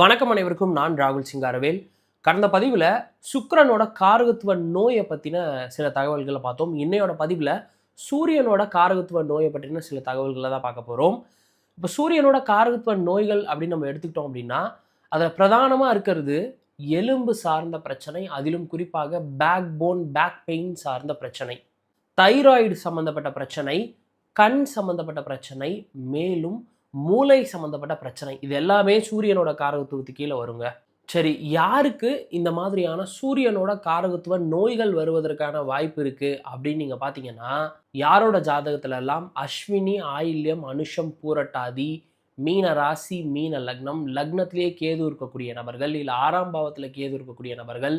வணக்கம் அனைவருக்கும். நான் ராகுல் சிங்காரவேல். கடந்த பதிவில் சுக்கிரனோட காரகத்துவ நோயை பற்றின சில தகவல்களை பார்த்தோம். இன்னையோட பதிவில் சூரியனோட காரகத்துவ நோயை பற்றின சில தகவல்களை தான் பார்க்க போகிறோம். இப்போ சூரியனோட காரகத்துவ நோய்கள் அப்படின்னு நம்ம எடுத்துக்கிட்டோம் அப்படின்னா அதில் பிரதானமாக இருக்கிறது எலும்பு சார்ந்த பிரச்சனை, அதிலும் குறிப்பாக பேக் போன், பேக் பெயின் சார்ந்த பிரச்சனை, தைராய்டு சம்மந்தப்பட்ட பிரச்சனை, கண் சம்மந்தப்பட்ட பிரச்சனை, மேலும் மூளை சம்மந்தப்பட்ட பிரச்சனை. இது எல்லாமே சூரியனோட காரகத்துவத்துக்கு கீழே வருங்க. சரி, யாருக்கு இந்த மாதிரியான சூரியனோட காரகத்துவ நோய்கள் வருவதற்கான வாய்ப்பு இருக்கு அப்படின்னு நீங்க பாத்தீங்கன்னா, யாரோட ஜாதகத்துல எல்லாம் அஸ்வினி, ஆயில்யம், அனுஷம், பூரட்டாதி, மீன ராசி, மீன லக்னம், லக்னத்திலேயே கேது இருக்கக்கூடிய நபர்கள், இல்ல 6ஆம் பாவத்துல கேது இருக்கக்கூடிய நபர்கள்,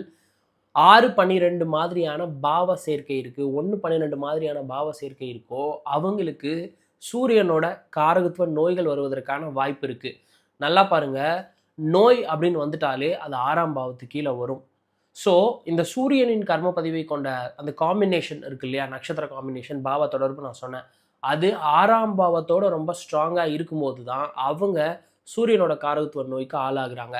6-12 மாதிரியான பாவ சேர்க்கை இருக்கு, 1-12 மாதிரியான பாவ சேர்க்கை இருக்கோ அவங்களுக்கு சூரியனோட காரகத்துவ நோய்கள் வருவதற்கான வாய்ப்பு இருக்கு. நல்லா பாருங்க, நோய் அப்படின்னு வந்துட்டாலே அது 6ஆம் பாவத்துக்கு கீழே வரும். ஸோ இந்த சூரியனின் கர்ம பதிவை கொண்ட அந்த காம்பினேஷன் இருக்கு இல்லையா, நட்சத்திர காம்பினேஷன், பாவ தொடர்பு நான் சொன்னேன், அது 6ஆம் பாவத்தோட ரொம்ப ஸ்ட்ராங்காக இருக்கும்போது தான் அவங்க சூரியனோட காரகத்துவ நோய்க்கு ஆளாகிறாங்க.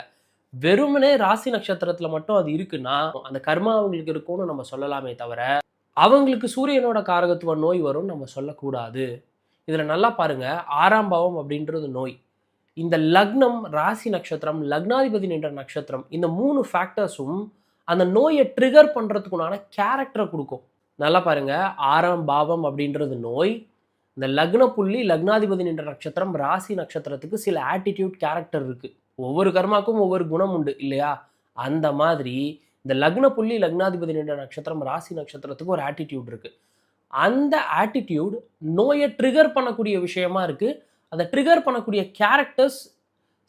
வெறுமனே ராசி நட்சத்திரத்தில் மட்டும் அது இருக்குன்னா அந்த கர்மா அவங்களுக்கு இருக்கும்னு நம்ம சொல்லலாமே தவிர அவங்களுக்கு சூரியனோட காரகத்துவ நோய் வரும்னு நம்ம சொல்லக்கூடாது. இதில் நல்லா பாருங்க, 6ஆம் பாவம் அப்படின்றது நோய். இந்த லக்னம், ராசி நட்சத்திரம், லக்னாதிபதி நின்ற நட்சத்திரம், இந்த 3 ஃபேக்டர்ஸும் அந்த நோயை ட்ரிகர் பண்ணுறதுக்குண்டான கேரக்டரை கொடுக்கும். நல்லா பாருங்க, 6ஆம் பாவம் அப்படின்றது நோய். இந்த லக்ன புள்ளி, லக்னாதிபதி நின்ற நட்சத்திரம், ராசி நட்சத்திரத்துக்கு சில ஆட்டிடியூட், கேரக்டர் இருக்கு. ஒவ்வொரு கர்மாக்கும் ஒவ்வொரு குணம் உண்டு இல்லையா? அந்த மாதிரி இந்த லக்ன புள்ளி, லக்னாதிபதி நின்ற நட்சத்திரம், ராசி நட்சத்திரத்துக்கு ஒரு ஆட்டிடியூட் இருக்கு. அந்த ஆட்டிடியூட் நோயை ட்ரிகர் பண்ணக்கூடிய விஷயமா இருக்கு. அந்த ட்ரிகர் பண்ணக்கூடிய கேரக்டர்ஸ்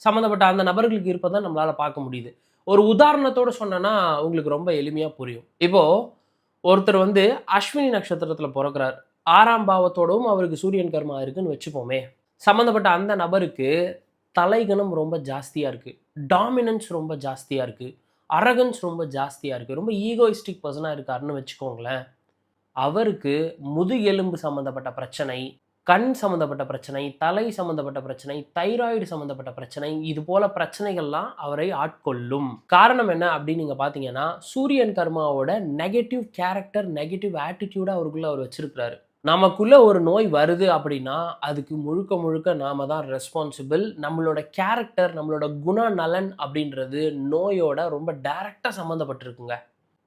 சம்மந்தப்பட்ட அந்த நபர்களுக்கு இருப்பதை நம்மளால பார்க்க முடியுது. ஒரு உதாரணத்தோடு சொன்னேன்னா உங்களுக்கு ரொம்ப எளிமையாக புரியும். இப்போ ஒருத்தர் அஸ்வினி நட்சத்திரத்தில் பிறக்கிறார், 6ஆம் பாவத்தோடவும் அவருக்கு சூரியன் கர்மா இருக்குன்னு வச்சுப்போமே. சம்மந்தப்பட்ட அந்த நபருக்கு தலைகணம் ரொம்ப ஜாஸ்தியாக இருக்குது, டாமினன்ஸ் ரொம்ப ஜாஸ்தியாக இருக்குது, அரகன்ஸ் ரொம்ப ஜாஸ்தியாக இருக்குது, ரொம்ப ஈகோயிஸ்டிக் பர்சனாக இருக்காருன்னு வச்சுக்கோங்களேன். அவருக்கு முதுகெலும்பு சம்மந்தப்பட்ட பிரச்சனை, கண் சம்மந்தப்பட்ட பிரச்சனை, தலை சம்மந்தப்பட்ட பிரச்சனை, தைராய்டு சம்மந்தப்பட்ட பிரச்சனை, இது போல பிரச்சனைகள்லாம் அவரை ஆட்கொள்ளும். காரணம் என்ன அப்படின்னு நீங்கள் பார்த்தீங்கன்னா, சூரியன் கர்மாவோட நெகட்டிவ் கேரக்டர், நெகட்டிவ் ஆட்டிடியூடை அவருக்குள்ள அவர் வச்சிருக்கிறாரு. நமக்குள்ள ஒரு நோய் வருது அப்படின்னா அதுக்கு முழுக்க முழுக்க நாம தான் ரெஸ்பான்சிபிள். நம்மளோட கேரக்டர், நம்மளோட குணநலன் அப்படின்றது நோயோட ரொம்ப டைரக்டாக சம்மந்தப்பட்டிருக்குங்க.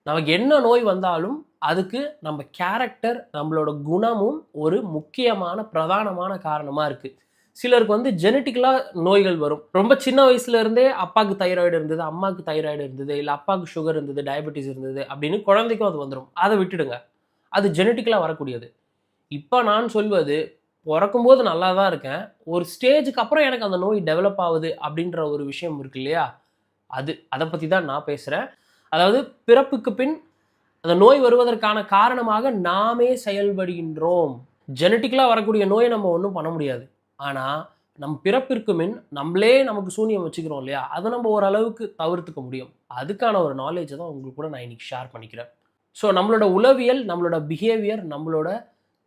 நமக்கு என்ன நோய் வந்தாலும் அதுக்கு நம்ம கேரக்டர், நம்மளோட குணமும் ஒரு முக்கியமான பிரதானமான காரணமாக இருக்குது. சிலருக்கு ஜெனட்டிக்கலாக நோய்கள் வரும். ரொம்ப சின்ன வயசுல இருந்தே அப்பாவுக்கு தைராய்டு இருந்தது, அம்மாவுக்கு தைராய்டு இருந்தது, இல்லை அப்பாவுக்கு சுகர் இருந்தது, டயபெட்டிஸ் இருந்தது அப்படின்னு குழந்தைக்கும் அது வந்துடும். அதை விட்டுடுங்க, அது ஜெனட்டிக்கலாக வரக்கூடியது. இப்போ நான் சொல்வது, பிறக்கும்போது நல்லா தான் இருக்கேன், ஒரு ஸ்டேஜுக்கு அப்புறம் எனக்கு அந்த நோய் டெவலப் ஆகுது அப்படின்ற ஒரு விஷயம் இருக்கு இல்லையா, அதை பற்றி தான் நான் பேசுகிறேன். அதாவது பிறப்புக்கு பின் அந்த நோய் வருவதற்கான காரணமாக நாமே செயல்படுகின்றோம். ஜெனட்டிக்கலாக வரக்கூடிய நோயை நம்ம ஒன்றும் பண்ண முடியாது. ஆனால் நம் பிறப்பிற்கு மின் நம்மளே நமக்கு சூனியம் வச்சுக்கிறோம் இல்லையா, அதை நம்ம ஓரளவுக்கு தவிர்த்துக்க முடியும். அதுக்கான ஒரு நாலேஜை தான் உங்களுக்கு கூட நான் இன்னைக்கு ஷேர் பண்ணிக்கிறேன். ஸோ நம்மளோட உளவியல், நம்மளோட பிஹேவியர், நம்மளோட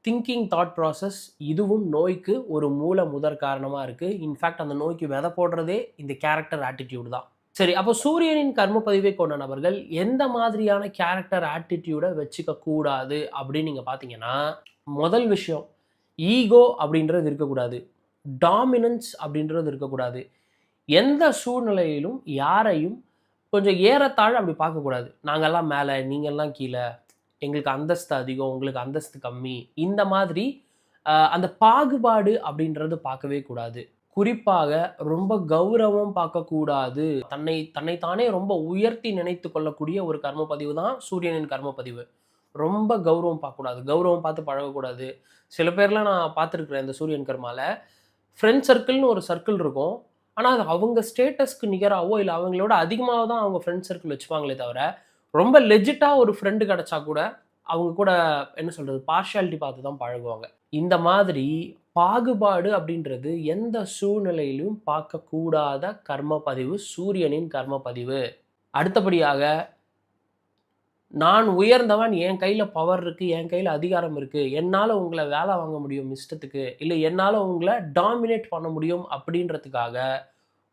திங்கிங், தாட் ப்ராசஸ், இதுவும் நோய்க்கு ஒரு முதற் காரணமாக இருக்குது. இன்ஃபேக்ட் அந்த நோய்க்கு விதை போடுறதே இந்த கேரக்டர் ஆட்டிடியூட் தான். சரி, அப்போ சூரியனின் கர்ம பதிவை கொண்ட நபர்கள் எந்த மாதிரியான கேரக்டர் ஆட்டிடியூடை வச்சுக்க கூடாது அப்படின்னு நீங்கள் பார்த்தீங்கன்னா, முதல் விஷயம், ஈகோ அப்படின்றது இருக்கக்கூடாது, டாமினன்ஸ் அப்படின்றது இருக்கக்கூடாது. எந்த சூழ்நிலையிலும் யாரையும் கொஞ்சம் ஏறத்தாழ அப்படி பார்க்கக்கூடாது. நாங்கள்லாம் மேலே, நீங்கள்லாம் கீழே, எங்களுக்கு அந்தஸ்து அதிகம், உங்களுக்கு அந்தஸ்து கம்மி, இந்த மாதிரி அந்த பாகுபாடு அப்படின்றது பார்க்கவே கூடாது. குறிப்பாக ரொம்ப கௌரவம் பார்க்கக்கூடாது. தன்னைத்தானே ரொம்ப உயர்த்தி நினைத்து கொள்ளக்கூடிய ஒரு கர்ம பதிவு தான் சூரியனின் கர்ம பதிவு. ரொம்ப கௌரவம் பார்க்கக்கூடாது, கௌரவம் பார்த்து பழகக்கூடாது. சில பேர்லாம் நான் பார்த்துருக்குறேன் இந்த சூரியன் கர்மாவில். ஃப்ரெண்ட் சர்க்கிள்னு ஒரு சர்க்கிள் இருக்கும், ஆனால் அது அவங்க ஸ்டேட்டஸ்க்கு நிகராகவோ இல்லை அவங்களோட அதிகமாக தான் அவங்க ஃப்ரெண்ட் சர்க்கிள் வச்சுப்பாங்களே தவிர, ரொம்ப லெஜிட்டாக ஒரு ஃப்ரெண்டு கிடச்சா கூட அவங்க கூட என்ன சொல்கிறது, பார்ஷியாலிட்டி பார்த்து தான் பழகுவாங்க. இந்த மாதிரி பாகுபாடு அப்படின்றது எந்த சூழ்நிலையிலும் பார்க்கக்கூடாத கர்ம பதிவு சூரியனின் கர்ம பதிவு. அடுத்தபடியாக, நான் உயர்ந்தவன், என் கையில் பவர் இருக்குது, என் கையில் அதிகாரம் இருக்குது, என்னால் உங்களை வேலை வாங்க முடியும் இஷ்டத்துக்கு, இல்லை என்னால் உங்களை டாமினேட் பண்ண முடியும் அப்படின்றதுக்காக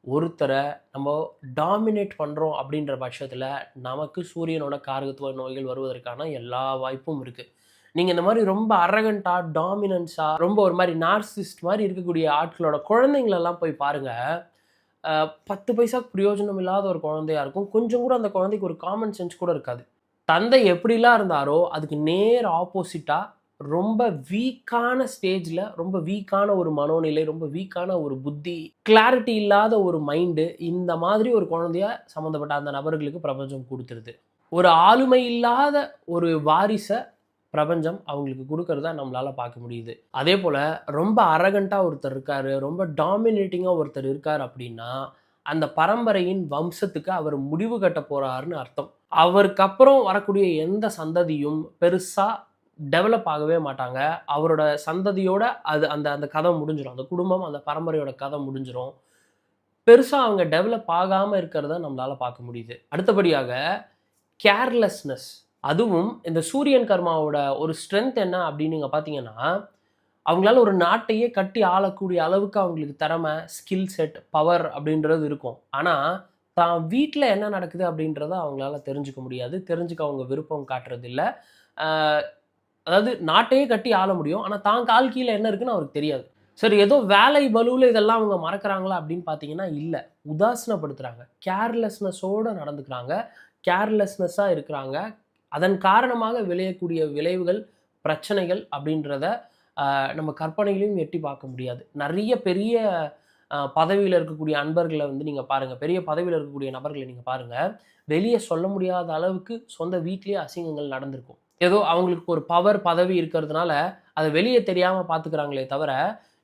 ஒருத்தரை நம்ம டாமினேட் பண்ணுறோம் அப்படின்ற பட்சத்தில் நமக்கு சூரியனோட காரகத்துவ நோய்கள் வருவதற்கான எல்லா வாய்ப்பும் இருக்குது. நீங்கள் இந்த மாதிரி ரொம்ப அரகண்ட்டாக டாமினன்ஸாக ரொம்ப ஒரு மாதிரி நார்சிஸ்ட் மாதிரி இருக்கக்கூடிய ஆட்களோட குழந்தைங்களெல்லாம் போய் பாருங்கள். 10 பைசாக்கு பிரயோஜனம் இல்லாத ஒரு குழந்தையா இருக்கும். கொஞ்சம் கூட அந்த குழந்தைக்கு ஒரு காமன் சென்ஸ் கூட இருக்காது. தந்தை எப்படிலாம் இருந்தாரோ அதுக்கு நேர் ஆப்போசிட்டாக ரொம்ப வீக்கான ஸ்டேஜில், ரொம்ப வீக்கான ஒரு மனோநிலை, ரொம்ப வீக்கான ஒரு புத்தி, கிளாரிட்டி இல்லாத ஒரு மைண்டு, இந்த மாதிரி ஒரு குழந்தைய சம்மந்தப்பட்ட அந்த நபர்களுக்கு பிரபஞ்சம் கொடுத்துருது. ஒரு ஆளுமை இல்லாத ஒரு வாரிசை பிரபஞ்சம் அவங்களுக்கு கொடுக்கறத நம்மளால பார்க்க முடியுது. அதே போல ரொம்ப அரகண்டா ஒருத்தர் இருக்காரு, ரொம்ப டாமினேட்டிங்கா ஒருத்தர் இருக்காரு அப்படின்னா, அந்த பரம்பரையின் வம்சத்துக்கு அவர் முடிவு கட்ட போறாருன்னு அர்த்தம். அவருக்கு அப்புறம் வரக்கூடிய எந்த சந்ததியும் பெருசா டெவலப் ஆகவே மாட்டாங்க. அவரோட சந்ததியோட அது அந்த அந்த கதை முடிஞ்சிரும். அந்த குடும்பம், அந்த பரம்பரையோட கதை முடிஞ்சிரும். பெருசா அவங்க டெவலப் ஆகாம இருக்கிறத நம்மளால பார்க்க முடியுது. அடுத்தபடியாக கேர்லெஸ்னஸ். அதுவும் இந்த சூரியன் கர்மாவோட ஒரு ஸ்ட்ரென்த் என்ன அப்படின்னு நீங்க பார்த்தீங்கன்னா, அவங்களால ஒரு நாட்டையே கட்டி ஆளக்கூடிய அளவுக்கு அவங்களுக்கு திறமை, ஸ்கில் செட், பவர் அப்படின்றது இருக்கும். ஆனா, தான் வீட்ல என்ன நடக்குது அப்படின்றத அவங்களால தெரிஞ்சுக்க முடியாது. தெரிஞ்சுக்க அவங்க விருப்பம் காட்டுறதில்ல. அ அதாவது நாட்டையே கட்டி ஆள முடியும். ஆனா, தான் கால் கீழ என்ன இருக்குன்னு அவருக்கு தெரியாது. சரி, ஏதோ வேலை பளுவுல இதெல்லாம் அவங்க மறக்கறாங்களா அப்படின்னு பார்த்தீங்கன்னா, இல்ல. உதாசீனப்படுத்துறாங்க. கேர்லெஸ்னஸோட நடந்துக்கிறாங்க. கேர்லெஸ்னஸா இருக்கிறாங்க. அதன் காரணமாக விளையக்கூடிய விளைவுகள், பிரச்சனைகள் அப்படின்றத நம்ம கற்பனையிலயும் எட்டி பார்க்க முடியாது. நெறைய பெரிய பதவியில இருக்கக்கூடிய அன்பர்கள வந்து நீங்க பாருங்க. பெரிய பதவியில இருக்கக்கூடிய நபர்கள நீங்க பாருங்க. வெளிய சொல்ல முடியாத அளவுக்கு சொந்த வீட்லயே அசிங்கங்கள் நடந்திருக்கும். ஏதோ அவங்களுக்கு ஒரு பவர், பதவி இருக்கிறதுனால, அத வெளிய தெரியாம பார்த்துக்கிறாங்களே தவிர,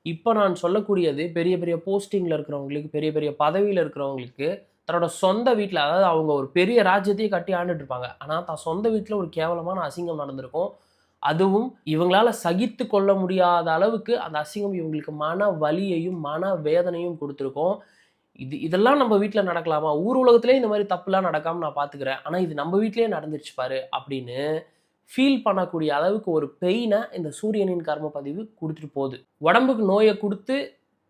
இப்ப நான் சொல்லக்கூடியது பெரிய பெரிய போஸ்டிங்ல இருக்கிறவங்களுக்கு, பெரிய பெரிய பதவியில இருக்கிறவங்களுக்கு, தன்னோட சொந்த வீட்ல அதாவது அவங்க ஒரு பெரிய ராஜ்யத்தையே கட்டி ஆண்டுட்டு இருப்பாங்க. ஆனா, தான் சொந்த வீட்ல ஒரு கேவலமான அசிங்கம் நடந்திருக்கும். அதுவும் இவங்களால சகித்து கொள்ள முடியாத அளவுக்கு அந்த அசிங்கம் இவங்களுக்கு மன வலியையும், மன வேதனையும் குடுத்திருக்கும். இதெல்லாம் நம்ம வீட்ல நடக்கலாமா? ஊர் உலகத்திலேயே இந்த மாரி தப்புலாம் நடக்காம நான் பார்த்துக்கிறேன். ஆனா, இது நம்ம வீட்லயே நடந்துருச்சு பாரு அப்படின்னு ஃபீல் பண்ணக்கூடிய அளவுக்கு ஒரு பெயின இந்த சூரியனின் கர்ம பதிவு குடுத்துட்டு போகுது. உடம்புக்கு நோய குடுத்து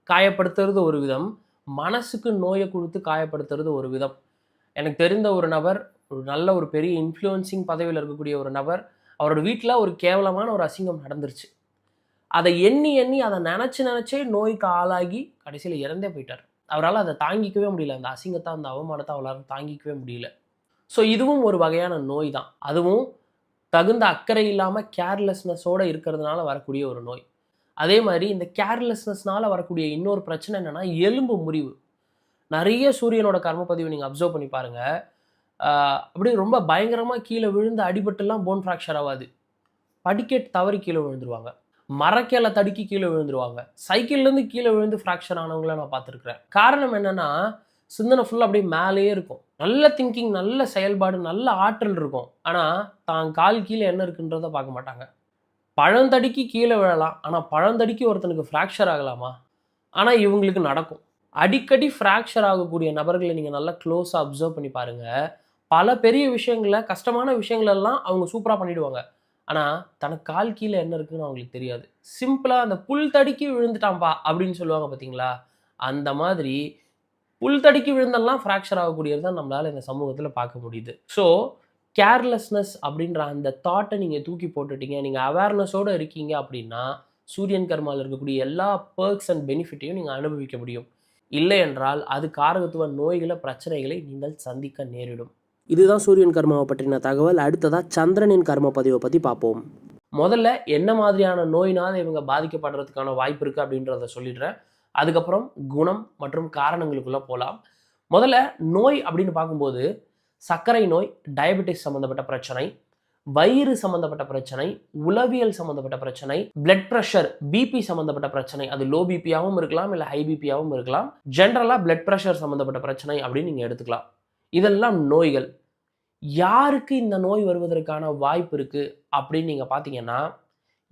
காயப்படுத்துறது ஒரு விதம். மனசுக்கு நோய குடுத்து காயப்படுத்துறது ஒரு விதம். எனக்கு தெரிந்த ஒரு நபர், ஒரு நல்ல ஒரு பெரிய இன்ஃப்ளூயன்சிங் பதவியில இருக்கக்கூடிய ஒரு நபர், அவரோட வீட்ல ஒரு கேவலமான ஒரு அசிங்கம் நடந்துருச்சு. அத எண்ணி, எண்ணி அத நெனச்சு, நெனச்சே நோய்க்கு ஆளாகி கடைசியில இறந்தே போயிட்டாரு. அவரால அத தாங்கிக்கவே முடியல. அந்த அசிங்கத்த, அந்த அவமானத்த அவரால தாங்கிக்கவே முடியல. ஸோ இதுவும் ஒரு வகையான நோய் தான். அதுவும் தகுந்த அக்கறை இல்லாம கேர்லெஸ்னஸோட இருக்கிறதுனால வரக்கூடிய ஒரு நோய். அதே மாரி இந்த கேர்லெஸ்னஸ்னால வரக்கூடிய இன்னொரு பிரச்சனை என்னன்னா, எலும்பு முறிவு. நெறைய சூரியனோட கர்ம பதிவு நீங்க அப்சர்வ் பண்ணி பாருங்க. ஆ அப்படியே ரொம்ப பயங்கரமா கீழ விழுந்து அடிபட்டுலாம் போன் ஃப்ராக்சர் ஆவாது. படிக்கட்டு தவறி கீழ விழுந்துருவாங்க. மரக்கிள தடுக்கி கீழ விழுந்துருவாங்க. சைக்கிள்லேருந்து கீழ விழுந்து ஃப்ராக்சர் ஆனவங்கள நான் பார்த்துருக்கிறேன். காரணம் என்னன்னா, சிந்தனை ஃபுல்லா அப்படியே மேலேயே இருக்கும். நல்ல திங்கிங், நல்ல செயல்பாடு, நல்ல ஆற்றல் இருக்கும். ஆனா, தான் கால் கீழ என்ன இருக்குன்றத பார்க்க மாட்டாங்க. பழந்தடிக்கு கீழ விழலாம். ஆனா, பழந்தடிக்கு ஒருத்தனுக்கு ஃப்ராக்சர் ஆகலாமா? ஆனா, இவங்களுக்கு நடக்கும். அடிக்கடி ஃப்ராக்சர் ஆகக்கூடிய நபர்கள நீங்க நல்லா க்ளோஸா அப்சர்வ் பண்ணி பாருங்க. பல பெரிய விஷயங்கள, கஷ்டமான விஷயங்களெல்லாம் அவங்க சூப்பரா பண்ணிடுவாங்க. ஆனா, தனக்கு கால் கீழ என்ன இருக்குன்னு அவங்களுக்கு தெரியாது. சிம்பிளா அந்த "புல் தடுக்கி விழுந்துட்டான்பா" அப்படின்னு சொல்லுவாங்க பார்த்தீங்களா? அந்த மாதிரி புல் தடுக்கி விழுந்தெல்லாம் ஃப்ராக்சர் ஆகக்கூடியது தான் நம்மளால இந்த சமூகத்தில பார்க்க முடியுது. ஸோ, கேர்லெஸ்னஸ் அப்படின்ற அந்த தாட்ட நீங்க தூக்கி போட்டுட்டீங்க. நீங்க அவேர்னஸோட இருக்கீங்க அப்படின்னா, சூரியன் கர்மால இருக்கக்கூடிய எல்லா பெர்க்ஸ் அண்ட் பெனிஃபிட்டையும் நீங்க அனுபவிக்க முடியும். இல்லை என்றால், அது காரகத்துவ நோய்கள, பிரச்சனைகளை நீங்கள் சந்திக்க நேரிடும். இதுதான் சூரியன் கர்மாவை பற்றின தகவல். அடுத்ததா சந்திரனின் கர்ம பதிவை பத்தி பார்ப்போம். முதல்ல என்ன மாதிரியான நோயினால இவங்க பாதிக்கப்படுறதுக்கான வாய்ப்பு இருக்கு அப்படின்றத சொல்லிடுறேன். அதுக்கப்புறம் குணம் மற்றும் காரணங்களுக்குள்ள போலாம். முதல்ல நோய் அப்படின்னு பார்க்கும்போது, சர்க்கரை நோய், டயபெட்டிஸ் சம்மந்தப்பட்ட பிரச்சனை, வயிறு சம்மந்தப்பட்ட பிரச்சனை, உளவியல் சம்மந்தப்பட்ட பிரச்சனை, பிளட் பிரஷர், பிபி சம்மந்தப்பட்ட பிரச்சனை. அது லோ பிபியாவும் இருக்கலாம், இல்ல ஹை பிபியாவும் இருக்கலாம். ஜெனரலா பிளட் பிரஷர் சம்மந்தப்பட்ட பிரச்சனை அப்படின்னு நீங்க எடுத்துக்கலாம். இதெல்லாம் நோய்கள். யாருக்கு இந்த நோய் வருவதற்கான வாய்ப்பு இருக்கு அப்படின்னு நீங்க பார்த்தீங்கன்னா,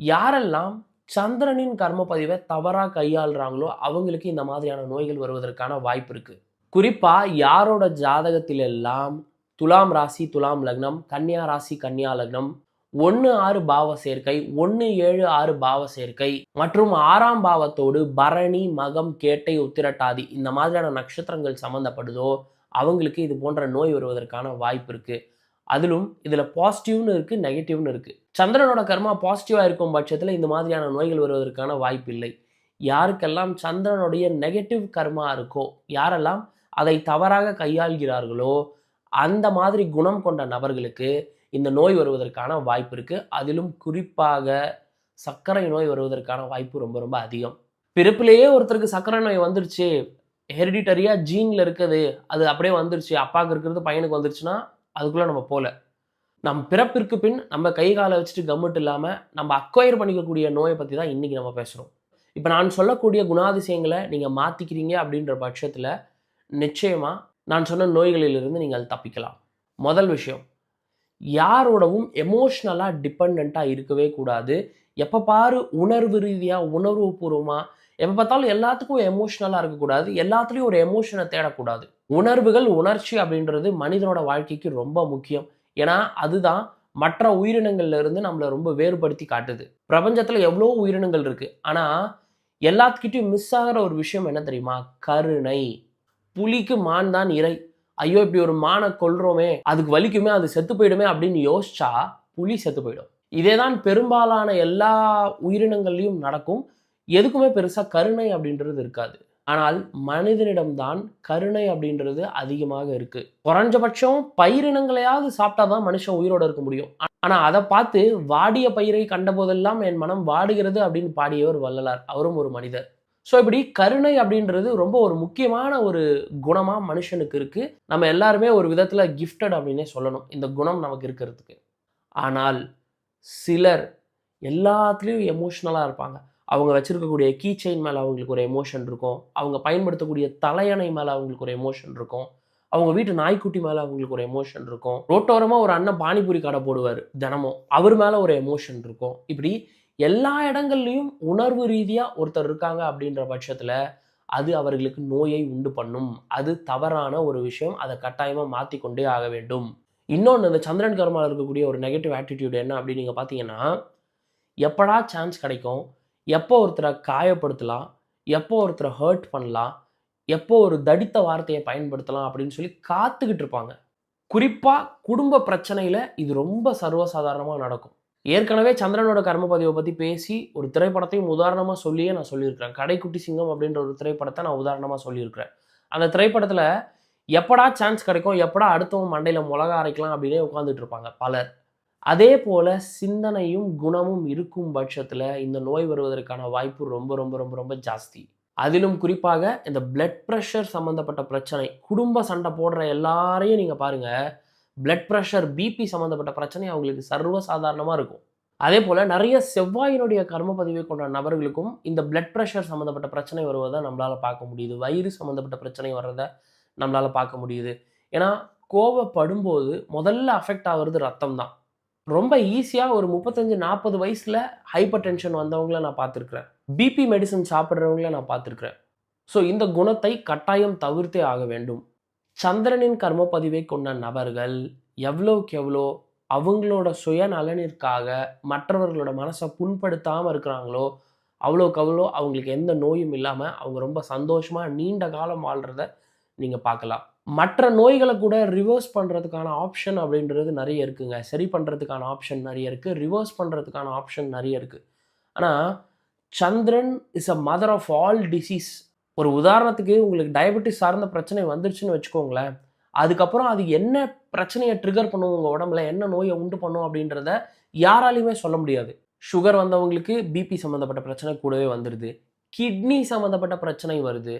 யாரெல்லாம் சந்திரனின் கர்ம பதிவை தவறா கையாளுறாங்களோ, அவங்களுக்கு இந்த மாதிரியான நோய்கள் வருவதற்கான வாய்ப்பு இருக்கு. குறிப்பா யாரோட ஜாதகத்திலெல்லாம் துலாம் ராசி, துலாம் லக்னம், கன்னியா ராசி, கன்னியா லக்னம், 1-6 பாவ சேர்க்கை, 1-7-6 பாவ சேர்க்கை மற்றும் 6ஆம் பாவத்தோடு பரணி, மகம், கேட்டை, உத்திரட்டாதி இந்த மாதிரியான நட்சத்திரங்கள் சம்மந்தப்படுதோ அவங்களுக்கு இது போன்ற நோய் வருவதற்கான வாய்ப்பு இருக்கு. அதிலும் இதுல பாசிட்டிவ்னு இருக்கு, நெகட்டிவ்னு இருக்கு. சந்திரனோட கர்மா பாசிட்டிவா இருக்கும் பட்சத்துல இந்த மாதிரியான நோய்கள் வருவதற்கான வாய்ப்பு இல்லை. யாருக்கெல்லாம் சந்திரனுடைய நெகட்டிவ் கர்மா இருக்கோ, யாரெல்லாம் அதை தவறாக கையாள்கிறார்களோ அந்த மாதிரி குணம் கொண்ட நபர்களுக்கு இந்த நோய் வருவதற்கான வாய்ப்பு இருக்கு. அதிலும் குறிப்பாக சர்க்கரை நோய் வருவதற்கான வாய்ப்பு ரொம்ப ரொம்ப அதிகம். பிறப்பிலேயே ஒருத்தருக்கு சர்க்கரை நோய் வந்துருச்சு, ஹெரிடிட்டரியா ஜீன்ல இருக்குது, அது அப்படியே வந்துருச்சு, அப்பாவுக்கு இருக்கிறது பையனுக்கு வந்துருச்சுன்னா அதுக்குள்ள நம்ம போல. நம் பிறப்பிற்கு பின் நம்ம கை காலை வச்சுட்டு கம்முட்டு இல்லாம நம்ம அக்வயர் பண்ணிக்கக்கூடிய நோயை பத்தி தான் இன்னைக்கு நம்ம பேசுறோம். இப்போ நான் சொல்லக்கூடிய குணாதிசயங்களை நீங்க மாத்திக்கிறீங்க அப்படின்ற பட்சத்துல நிச்சயமா நான் சொன்ன நோய்களிலிருந்து நீங்கள் தப்பிக்கலாம். முதல் விஷயம், யாரோடவும் எமோஷ்னலா டிபெண்டா இருக்கவே கூடாது. எப்போ பாரு உணர்வு ரீதியா, உணர்வு பூர்வமா, எப்போ பார்த்தாலும் எல்லாத்துக்கும் எமோஷ்னலா இருக்கக்கூடாது, எல்லாத்துலேயும் ஒரு எமோஷனை தேடக்கூடாது. உணர்வுகள், உணர்ச்சி அப்படின்றது மனிதனோட வாழ்க்கைக்கு ரொம்ப முக்கியம். ஏன்னா அதுதான் மற்ற உயிரினங்கள்ல இருந்து நம்மளை ரொம்ப வேறுபடுத்தி காட்டுது. பிரபஞ்சத்துல எவ்வளோ உயிரினங்கள் இருக்கு, ஆனா எல்லாத்துக்கிட்டையும் மிஸ் ஆகிற ஒரு விஷயம் என்ன தெரியுமா? கருணை. புலிக்கு மான் தான் இறை. ஐயோ இப்படி ஒரு மானை கொல்றோமே, அதுக்கு வலிக்குமே, அது செத்து போயிடுமே அப்படின்னு யோசிச்சா புலி செத்து போயிடும். இதேதான் பெரும்பாலான எல்லா உயிரினங்கள்லையும் நடக்கும். எதுக்குமே பெருசா கருணை அப்படின்றது இருக்காது. ஆனால் மனிதனிடம்தான் கருணை அப்படின்றது அதிகமாக இருக்கு. குறைஞ்சபட்சம் பயிரினங்களையாவது சாப்பிட்டாதான் மனுஷன் உயிரோட இருக்க முடியும். ஆனா அதை பார்த்து வாடிய பயிரை கண்ட போதெல்லாம் என் மனம் வாடுகிறது அப்படின்னு பாடியவர் வள்ளலார். அவரும் ஒரு மனிதர். ஸோ இப்படி கருணை அப்படின்றது ரொம்ப ஒரு முக்கியமான ஒரு குணமா மனுஷனுக்கு இருக்கு. நம்ம எல்லாருமே ஒரு விதத்துல கிஃப்டட் அப்படின்னே சொல்லணும் இந்த குணம் நமக்கு இருக்கிறதுக்கு. ஆனால் சிலர் எல்லாத்துலேயும் எமோஷ்னலாக இருப்பாங்க. அவங்க வச்சிருக்கக்கூடிய கீ செயின் மேலே அவங்களுக்கு ஒரு எமோஷன் இருக்கும், அவங்க பயன்படுத்தக்கூடிய தலையணை மேலே அவங்களுக்கு ஒரு எமோஷன் இருக்கும், அவங்க வீட்டு நாய்க்குட்டி மேலே அவங்களுக்கு ஒரு எமோஷன் இருக்கும், ரோட்டோரமாக ஒரு அண்ணன் பானிபூரி கடை போடுவார் தினமும், அவர் மேலே ஒரு எமோஷன் இருக்கும். இப்படி எல்லா இடங்கள்லையும் உணர்வு ரீதியாக ஒருத்தர் இருக்காங்க அப்படின்ற பட்சத்தில் அது அவர்களுக்கு நோயை உண்டு பண்ணும். அது தவறான ஒரு விஷயம். அதை கட்டாயமாக மாற்றிக்கொண்டே ஆக வேண்டும். இன்னொன்று, இந்த சந்திரன் கர்மாவில் இருக்கக்கூடிய ஒரு நெகட்டிவ் ஆட்டிடியூட் என்ன அப்படின்னு நீங்கள் பார்த்தீங்கன்னா, எப்படா சான்ஸ் கிடைக்கும், எப்போ ஒருத்தரை காயப்படுத்தலாம், எப்போ ஒருத்தரை ஹர்ட் பண்ணலாம், எப்போ ஒரு தடித்த வார்த்தையை பயன்படுத்தலாம் அப்படின்னு சொல்லி காத்துக்கிட்டு இருப்பாங்க. குறிப்பாக குடும்ப பிரச்சனையில் இது ரொம்ப சர்வசாதாரணமாக நடக்கும். ஏற்கனவே சந்திரனோட கர்ம பதிவை பற்றி பேசி ஒரு திரைப்படத்தையும் உதாரணமாக சொல்லியே நான் சொல்லியிருக்கிறேன். கடைக்குட்டி சிங்கம் அப்படின்ற ஒரு திரைப்படத்தை நான் உதாரணமாக சொல்லியிருக்கிறேன். அந்த திரைப்படத்தில் எப்படா சான்ஸ் கிடைக்கும், எப்படா அடுத்தவங்க மண்டையில் மிளகா அரைக்கலாம் அப்படின்னே உட்காந்துட்டு இருப்பாங்க பலர். அதே போல் சிந்தனையும் குணமும் இருக்கும் பட்சத்தில் இந்த நோய் வருவதற்கான வாய்ப்பு ரொம்ப ரொம்ப ரொம்ப ரொம்ப ஜாஸ்தி. அதிலும் குறிப்பாக இந்த பிளட் ப்ரெஷர் சம்மந்தப்பட்ட பிரச்சனை, குடும்ப சண்டை போடுற எல்லாரையும் நீங்கள் பாருங்கள், பிளட் ப்ரெஷர், பிபி சம்மந்தப்பட்ட பிரச்சனை அவங்களுக்கு சர்வசாதாரணமாக இருக்கும். அதே போல் நிறைய செவ்வாயினுடைய கர்ம பதிவை கொண்ட நபர்களுக்கும் இந்த பிளட் ப்ரெஷர் சம்மந்தப்பட்ட பிரச்சனை வருவதை நம்மளால் பார்க்க முடியுது. வயிறு சம்மந்தப்பட்ட பிரச்சனை வர்றதை நம்மளால் பார்க்க முடியுது. ஏன்னா கோவப்படும்போது முதல்ல அஃபெக்ட் ஆகிறது ரத்தம் தான். ரொம்ப ஈஸியாக ஒரு 35-40 வயசில் ஹைப்பர் டென்ஷன் வந்தவங்கள நான் பார்த்துருக்குறேன். பிபி மெடிசன் சாப்பிட்றவங்கள நான் பார்த்துருக்குறேன். ஸோ இந்த குணத்தை கட்டாயம் தவிர்த்தே ஆக வேண்டும். சந்திரனின் கர்ம பதிவை கொண்ட நபர்கள் எவ்வளோக்கு எவ்வளோ அவங்களோட சுயநலனிற்காக மற்றவர்களோட மனசை புண்படுத்தாமல் இருக்கிறாங்களோ அவ்வளோக்கு அவ்வளோ அவங்களுக்கு எந்த நோயும் இல்லாமல் அவங்க ரொம்ப சந்தோஷமாக நீண்ட காலம் வாழ்கிறத நீங்கள் பார்க்கலாம். மற்ற நோய்களை கூட ரிவர்ஸ் பண்ணுறதுக்கான ஆப்ஷன் அப்படின்றது நிறைய இருக்குங்க. சரி பண்ணுறதுக்கான ஆப்ஷன் நிறைய இருக்குது, ரிவர்ஸ் பண்ணுறதுக்கான ஆப்ஷன் நிறைய இருக்குது. ஆனால் Chandran is a mother of all disease. ஒரு உதாரணத்துக்கு உங்களுக்கு டயபெட்டிஸ் சார்ந்த பிரச்சனை வந்துருச்சுன்னு வச்சுக்கோங்களேன், அதுக்கப்புறம் அது என்ன பிரச்சனையை ட்ரிகர் பண்ணும் உங்கள் உடம்புல, என்ன நோயை உண்டு பண்ணும் அப்படின்றத யாராலையுமே சொல்ல முடியாது. சுகர் வந்தவங்களுக்கு பிபி சம்மந்தப்பட்ட பிரச்சனை கூடவே வந்துடுது, கிட்னி சம்மந்தப்பட்ட பிரச்சனை வருது,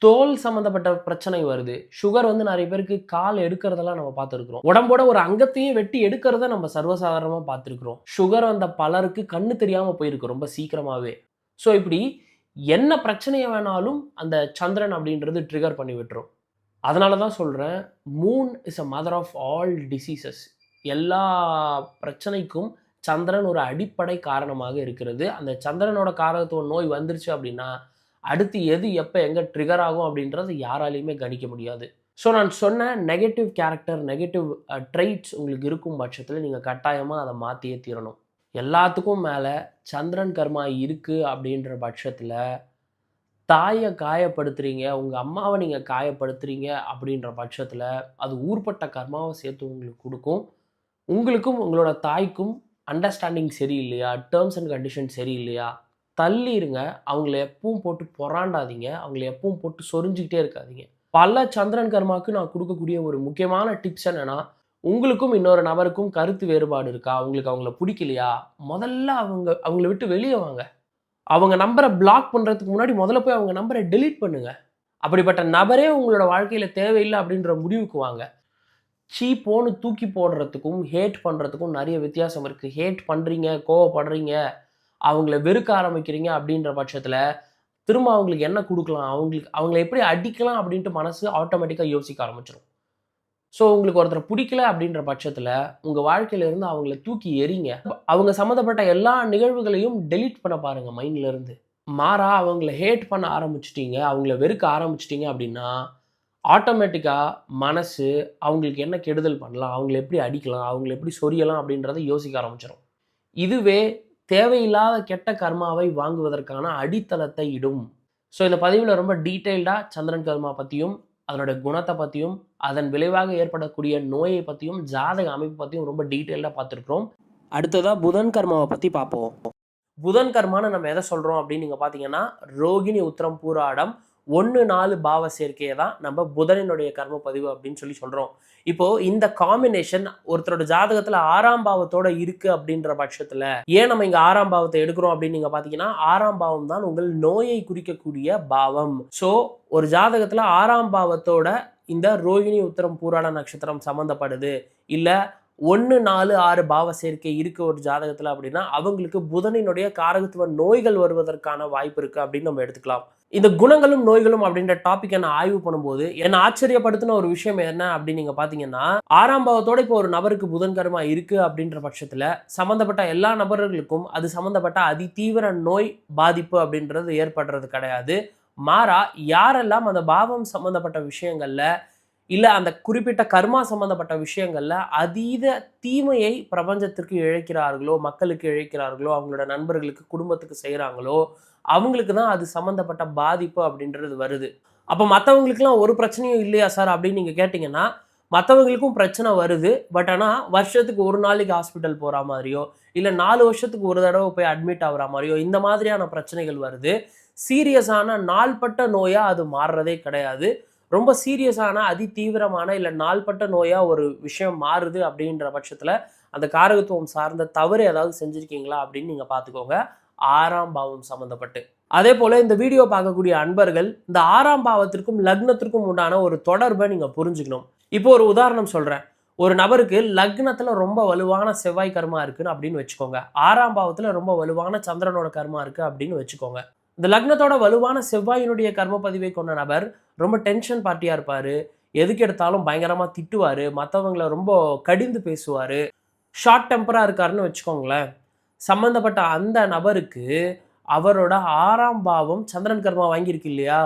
தோல் சம்மந்தப்பட்ட பிரச்சனை வருது. சுகர் வந்து நிறைய பேருக்கு கால் எடுக்கிறதெல்லாம் நம்ம பார்த்துருக்குறோம். உடம்போட ஒரு அங்கத்தையும் வெட்டி எடுக்கிறத நம்ம சர்வசாதாரணமாக பார்த்துருக்குறோம். சுகர் வந்த பலருக்கு கண்ணு தெரியாமல் போயிருக்கு ரொம்ப சீக்கிரமாகவே. ஸோ இப்படி என்ன பிரச்சனையை வேணாலும் அந்த சந்திரன் அப்படின்றது ட்ரிகர் பண்ணி விட்டுரும். அதனால தான் சொல்கிறேன், moon is a mother of all diseases. எல்லா பிரச்சனைக்கும் சந்திரன் ஒரு அடிப்படை காரணமாக இருக்கிறது. அந்த சந்திரனோட காரகத்துவ நோய் வந்துருச்சு அப்படின்னா அடுத்து எது எப்போ எங்கே ட்ரிகர் ஆகும் அப்படின்றது யாராலையுமே கணிக்க முடியாது. ஸோ நான் சொன்ன நெகட்டிவ் கேரக்டர், நெகட்டிவ் ட்ரெய்ட்ஸ் உங்களுக்கு இருக்கும் பட்சத்தில் நீங்கள் கட்டாயமாக அதை மாற்றியே தீரணும். எல்லாத்துக்கும் மேலே சந்திரன் கர்மா இருக்குது அப்படின்ற பட்சத்தில் தாயை காயப்படுத்துறீங்க, உங்கள் அம்மாவை நீங்கள் காயப்படுத்துறீங்க அப்படின்ற பட்சத்தில் அது ஊர்பட்ட கர்மாவை சேர்த்து உங்களுக்கு கொடுக்கும். உங்களுக்கும் உங்களோட தாய்க்கும் அண்டர்ஸ்டாண்டிங் சரியில்லையா, டேர்ம்ஸ் அண்ட் கண்டிஷன் சரியில்லையா, தள்ளிருங்க. அவங்கள எப்பவும் போட்டு பொறாண்டாதீங்க, அவங்கள எப்பவும் போட்டு சொரிஞ்சுக்கிட்டே இருக்காதீங்க. பல சந்திரன் கர்மாவுக்கு நான் கொடுக்கக்கூடிய ஒரு முக்கியமான டிப்ஸ் என்னன்னா, உங்களுக்கும் இன்னொரு நபருக்கும் கருத்து வேறுபாடு இருக்கா, உங்களுக்கு அவங்கள பிடிக்கலையா, முதல்ல அவங்கள விட்டு வெளியே வாங்க. அவங்க நம்பரை பிளாக் பண்ணுறதுக்கு முன்னாடி முதல்ல போய் அவங்க நம்பரை டெலீட் பண்ணுங்க. அப்படிப்பட்ட நபரே உங்களோட வாழ்க்கையில் தேவையில்லை அப்படின்ற முடிவுக்கு வாங்க. போன்னு தூக்கி போடுறதுக்கும் ஹேட் பண்ணுறதுக்கும் நிறைய வித்தியாசம் இருக்குது. ஹேட் பண்ணுறீங்க, கோவப்படுறீங்க, அவங்கள வெறுக்க ஆரம்பிக்கிறீங்க அப்படின்ற பட்சத்தில் திரும்ப அவங்களுக்கு என்ன கொடுக்கலாம், அவங்கள எப்படி அடிக்கலாம் அப்படின்ட்டு மனசு ஆட்டோமேட்டிக்காக யோசிக்க ஆரம்பிச்சிடும். ஸோ உங்களுக்கு ஒருத்தரை பிடிக்கல அப்படின்ற பட்சத்தில் உங்கள் வாழ்க்கையிலேருந்து அவங்கள தூக்கி எறிங்க. அவங்க சம்மந்தப்பட்ட எல்லா நிகழ்வுகளையும் டெலீட் பண்ண பாருங்கள் மைண்ட்லேருந்து. மாறா அவங்கள ஹேட் பண்ண ஆரம்பிச்சிட்டிங்க, அவங்கள வெறுக்க ஆரம்பிச்சிட்டிங்க அப்படின்னா ஆட்டோமேட்டிக்காக மனசு அவங்களுக்கு என்ன கெடுதல் பண்ணலாம், அவங்கள எப்படி அடிக்கலாம், அவங்கள எப்படி சொரியலாம் அப்படின்றத யோசிக்க ஆரம்பிச்சிடும். இதுவே தேவையில்லாத கெட்ட கர்மாவை வாங்குவதற்கான அடித்தளத்தை இடும். ஸோ இந்த பதிவில் ரொம்ப டீட்டெயில்டாக சந்திரன் கர்மா பற்றியும், அதனுடைய குணத்தை பற்றியும், அதன் விளைவாக ஏற்படக்கூடிய நோயை பற்றியும், ஜாதக அமைப்பு பற்றியும் ரொம்ப டீட்டெயில்டாக பார்த்துருக்குறோம். அடுத்ததாக புதன் கர்மாவை பற்றி பார்ப்போம். புதன் கர்மான்னு நம்ம எதை சொல்கிறோம் அப்படின்னு நீங்கள் பார்த்தீங்கன்னா, ரோகிணி உத்திரம் பூராடம் 1-4 பாவ சேர்க்கையை தான் நம்ம புதனினுடைய கர்ம பதிவு அப்படின்னு சொல்கிறோம். இப்போது இந்த காம்பினேஷன் ஒருத்தரோட ஜாதகத்தில் 6ஆம் பாவத்தோட இருக்குது அப்படின்ற பட்சத்தில் ஏன் நம்ம இங்கே 6ஆம் பாவத்தை எடுக்கிறோம் அப்படின்னு நீங்கள் பார்த்தீங்கன்னா, 6ஆம் பாவம் தான் உங்கள் நோயை குறிக்கக்கூடிய பாவம். ஸோ ஒரு ஜாதகத்தில் 6ஆம் பாவத்தோட இந்த ரோகிணி உத்திரம் பூராட நட்சத்திரம் சம்மந்தப்படுது, இல்லை 1-4-6 பாவ சேர்க்கை இருக்கு ஒரு ஜாதகத்தில் அப்படின்னா அவங்களுக்கு புதனினுடைய காரகத்துவ நோய்கள் வருவதற்கான வாய்ப்பு இருக்குது அப்படின்னு நம்ம எடுத்துக்கலாம். இந்த குணங்களும் நோய்களும் அப்படின்ற டாபிக்கை நான் ஆய்வு பண்ணும்போது என்ன ஆச்சரியப்படுத்தின ஒரு விஷயம் என்ன அப்படின்னு நீங்க பாத்தீங்கன்னா, 6ஆம் பாவத்தோட இப்போ ஒரு நபருக்கு புதன் கர்மா இருக்கு அப்படின்ற பட்சத்துல சம்பந்தப்பட்ட எல்லா நபர்களுக்கும் அது சம்பந்தப்பட்ட அதிதீவிர நோய் பாதிப்பு அப்படின்றது ஏற்படுறது கிடையாது. மாறா யாரெல்லாம் அந்த பாவம் சம்பந்தப்பட்ட விஷயங்கள்ல இல்ல அந்த குறிப்பிட்ட கர்மா சம்பந்தப்பட்ட விஷயங்கள்ல அதீத தீமையை பிரபஞ்சத்திற்கு இழைக்கிறார்களோ, மக்களுக்கு இழைக்கிறார்களோ, அவங்களோட நண்பர்களுக்கு, குடும்பத்துக்கு செய்யறாங்களோ, அவங்களுக்கு தான் அது சம்மந்தப்பட்ட பாதிப்பு அப்படின்றது வருது. அப்போ மற்றவங்களுக்குலாம் ஒரு பிரச்சனையும் இல்லையா சார் அப்படின்னு நீங்கள் கேட்டிங்கன்னா, மற்றவங்களுக்கும் பிரச்சனை வருது. பட் ஆனால் வருஷத்துக்கு ஒரு நாளைக்கு ஹாஸ்பிட்டல் போகிற மாதிரியோ, இல்லை 4 வருஷத்துக்கு ஒரு தடவை போய் அட்மிட் ஆகிற மாதிரியோ இந்த மாதிரியான பிரச்சனைகள் வருது. சீரியஸான நாள்பட்ட நோயாக அது மாறுறதே கிடையாது. ரொம்ப சீரியஸான அதிதீவிரமான இல்லை நாள்பட்ட நோயாக ஒரு விஷயம் மாறுது அப்படின்ற பட்சத்தில் அந்த காரகத்துவம் சார்ந்த தவறு ஏதாவது செஞ்சுருக்கீங்களா அப்படின்னு நீங்கள் பார்த்துக்கோங்க. 6ஆம் பாவம் சம்பந்தப்பட்டு. அதே போல இந்த வீடியோ பார்க்கக்கூடிய அன்பர்கள் இந்த 6ஆம் பாவத்திற்கும் லக்னத்திற்கும் உண்டான ஒரு தொடர்பை நீங்க புரிஞ்சுக்கணும். இப்போ ஒரு உதாரணம் சொல்றேன். ஒரு நபருக்கு லக்னத்துல ரொம்ப வலுவான செவ்வாய் கர்மா இருக்குன்னு அப்படின்னு வச்சுக்கோங்க. 6ஆம் பாவத்துல ரொம்ப வலுவான சந்திரனோட கர்மா இருக்கு அப்படின்னு வச்சுக்கோங்க. இந்த லக்னத்தோட வலுவான செவ்வாயினுடைய கர்ம பதிவை கொண்ட நபர் ரொம்ப டென்ஷன் பார்ட்டியா இருப்பாரு. எதுக்கு எடுத்தாலும் பயங்கரமா திட்டுவாரு, மற்றவங்களை ரொம்ப கடிந்து பேசுவாரு, ஷார்ட் டெம்பரா இருக்காருன்னு வச்சுக்கோங்களேன். சம்பந்தப்பட்ட அந்த நபருக்கு அவரோட 6ஆம் பாவம் சந்திரன் கர்மா வாங்கியிருக்கு இல்லையா,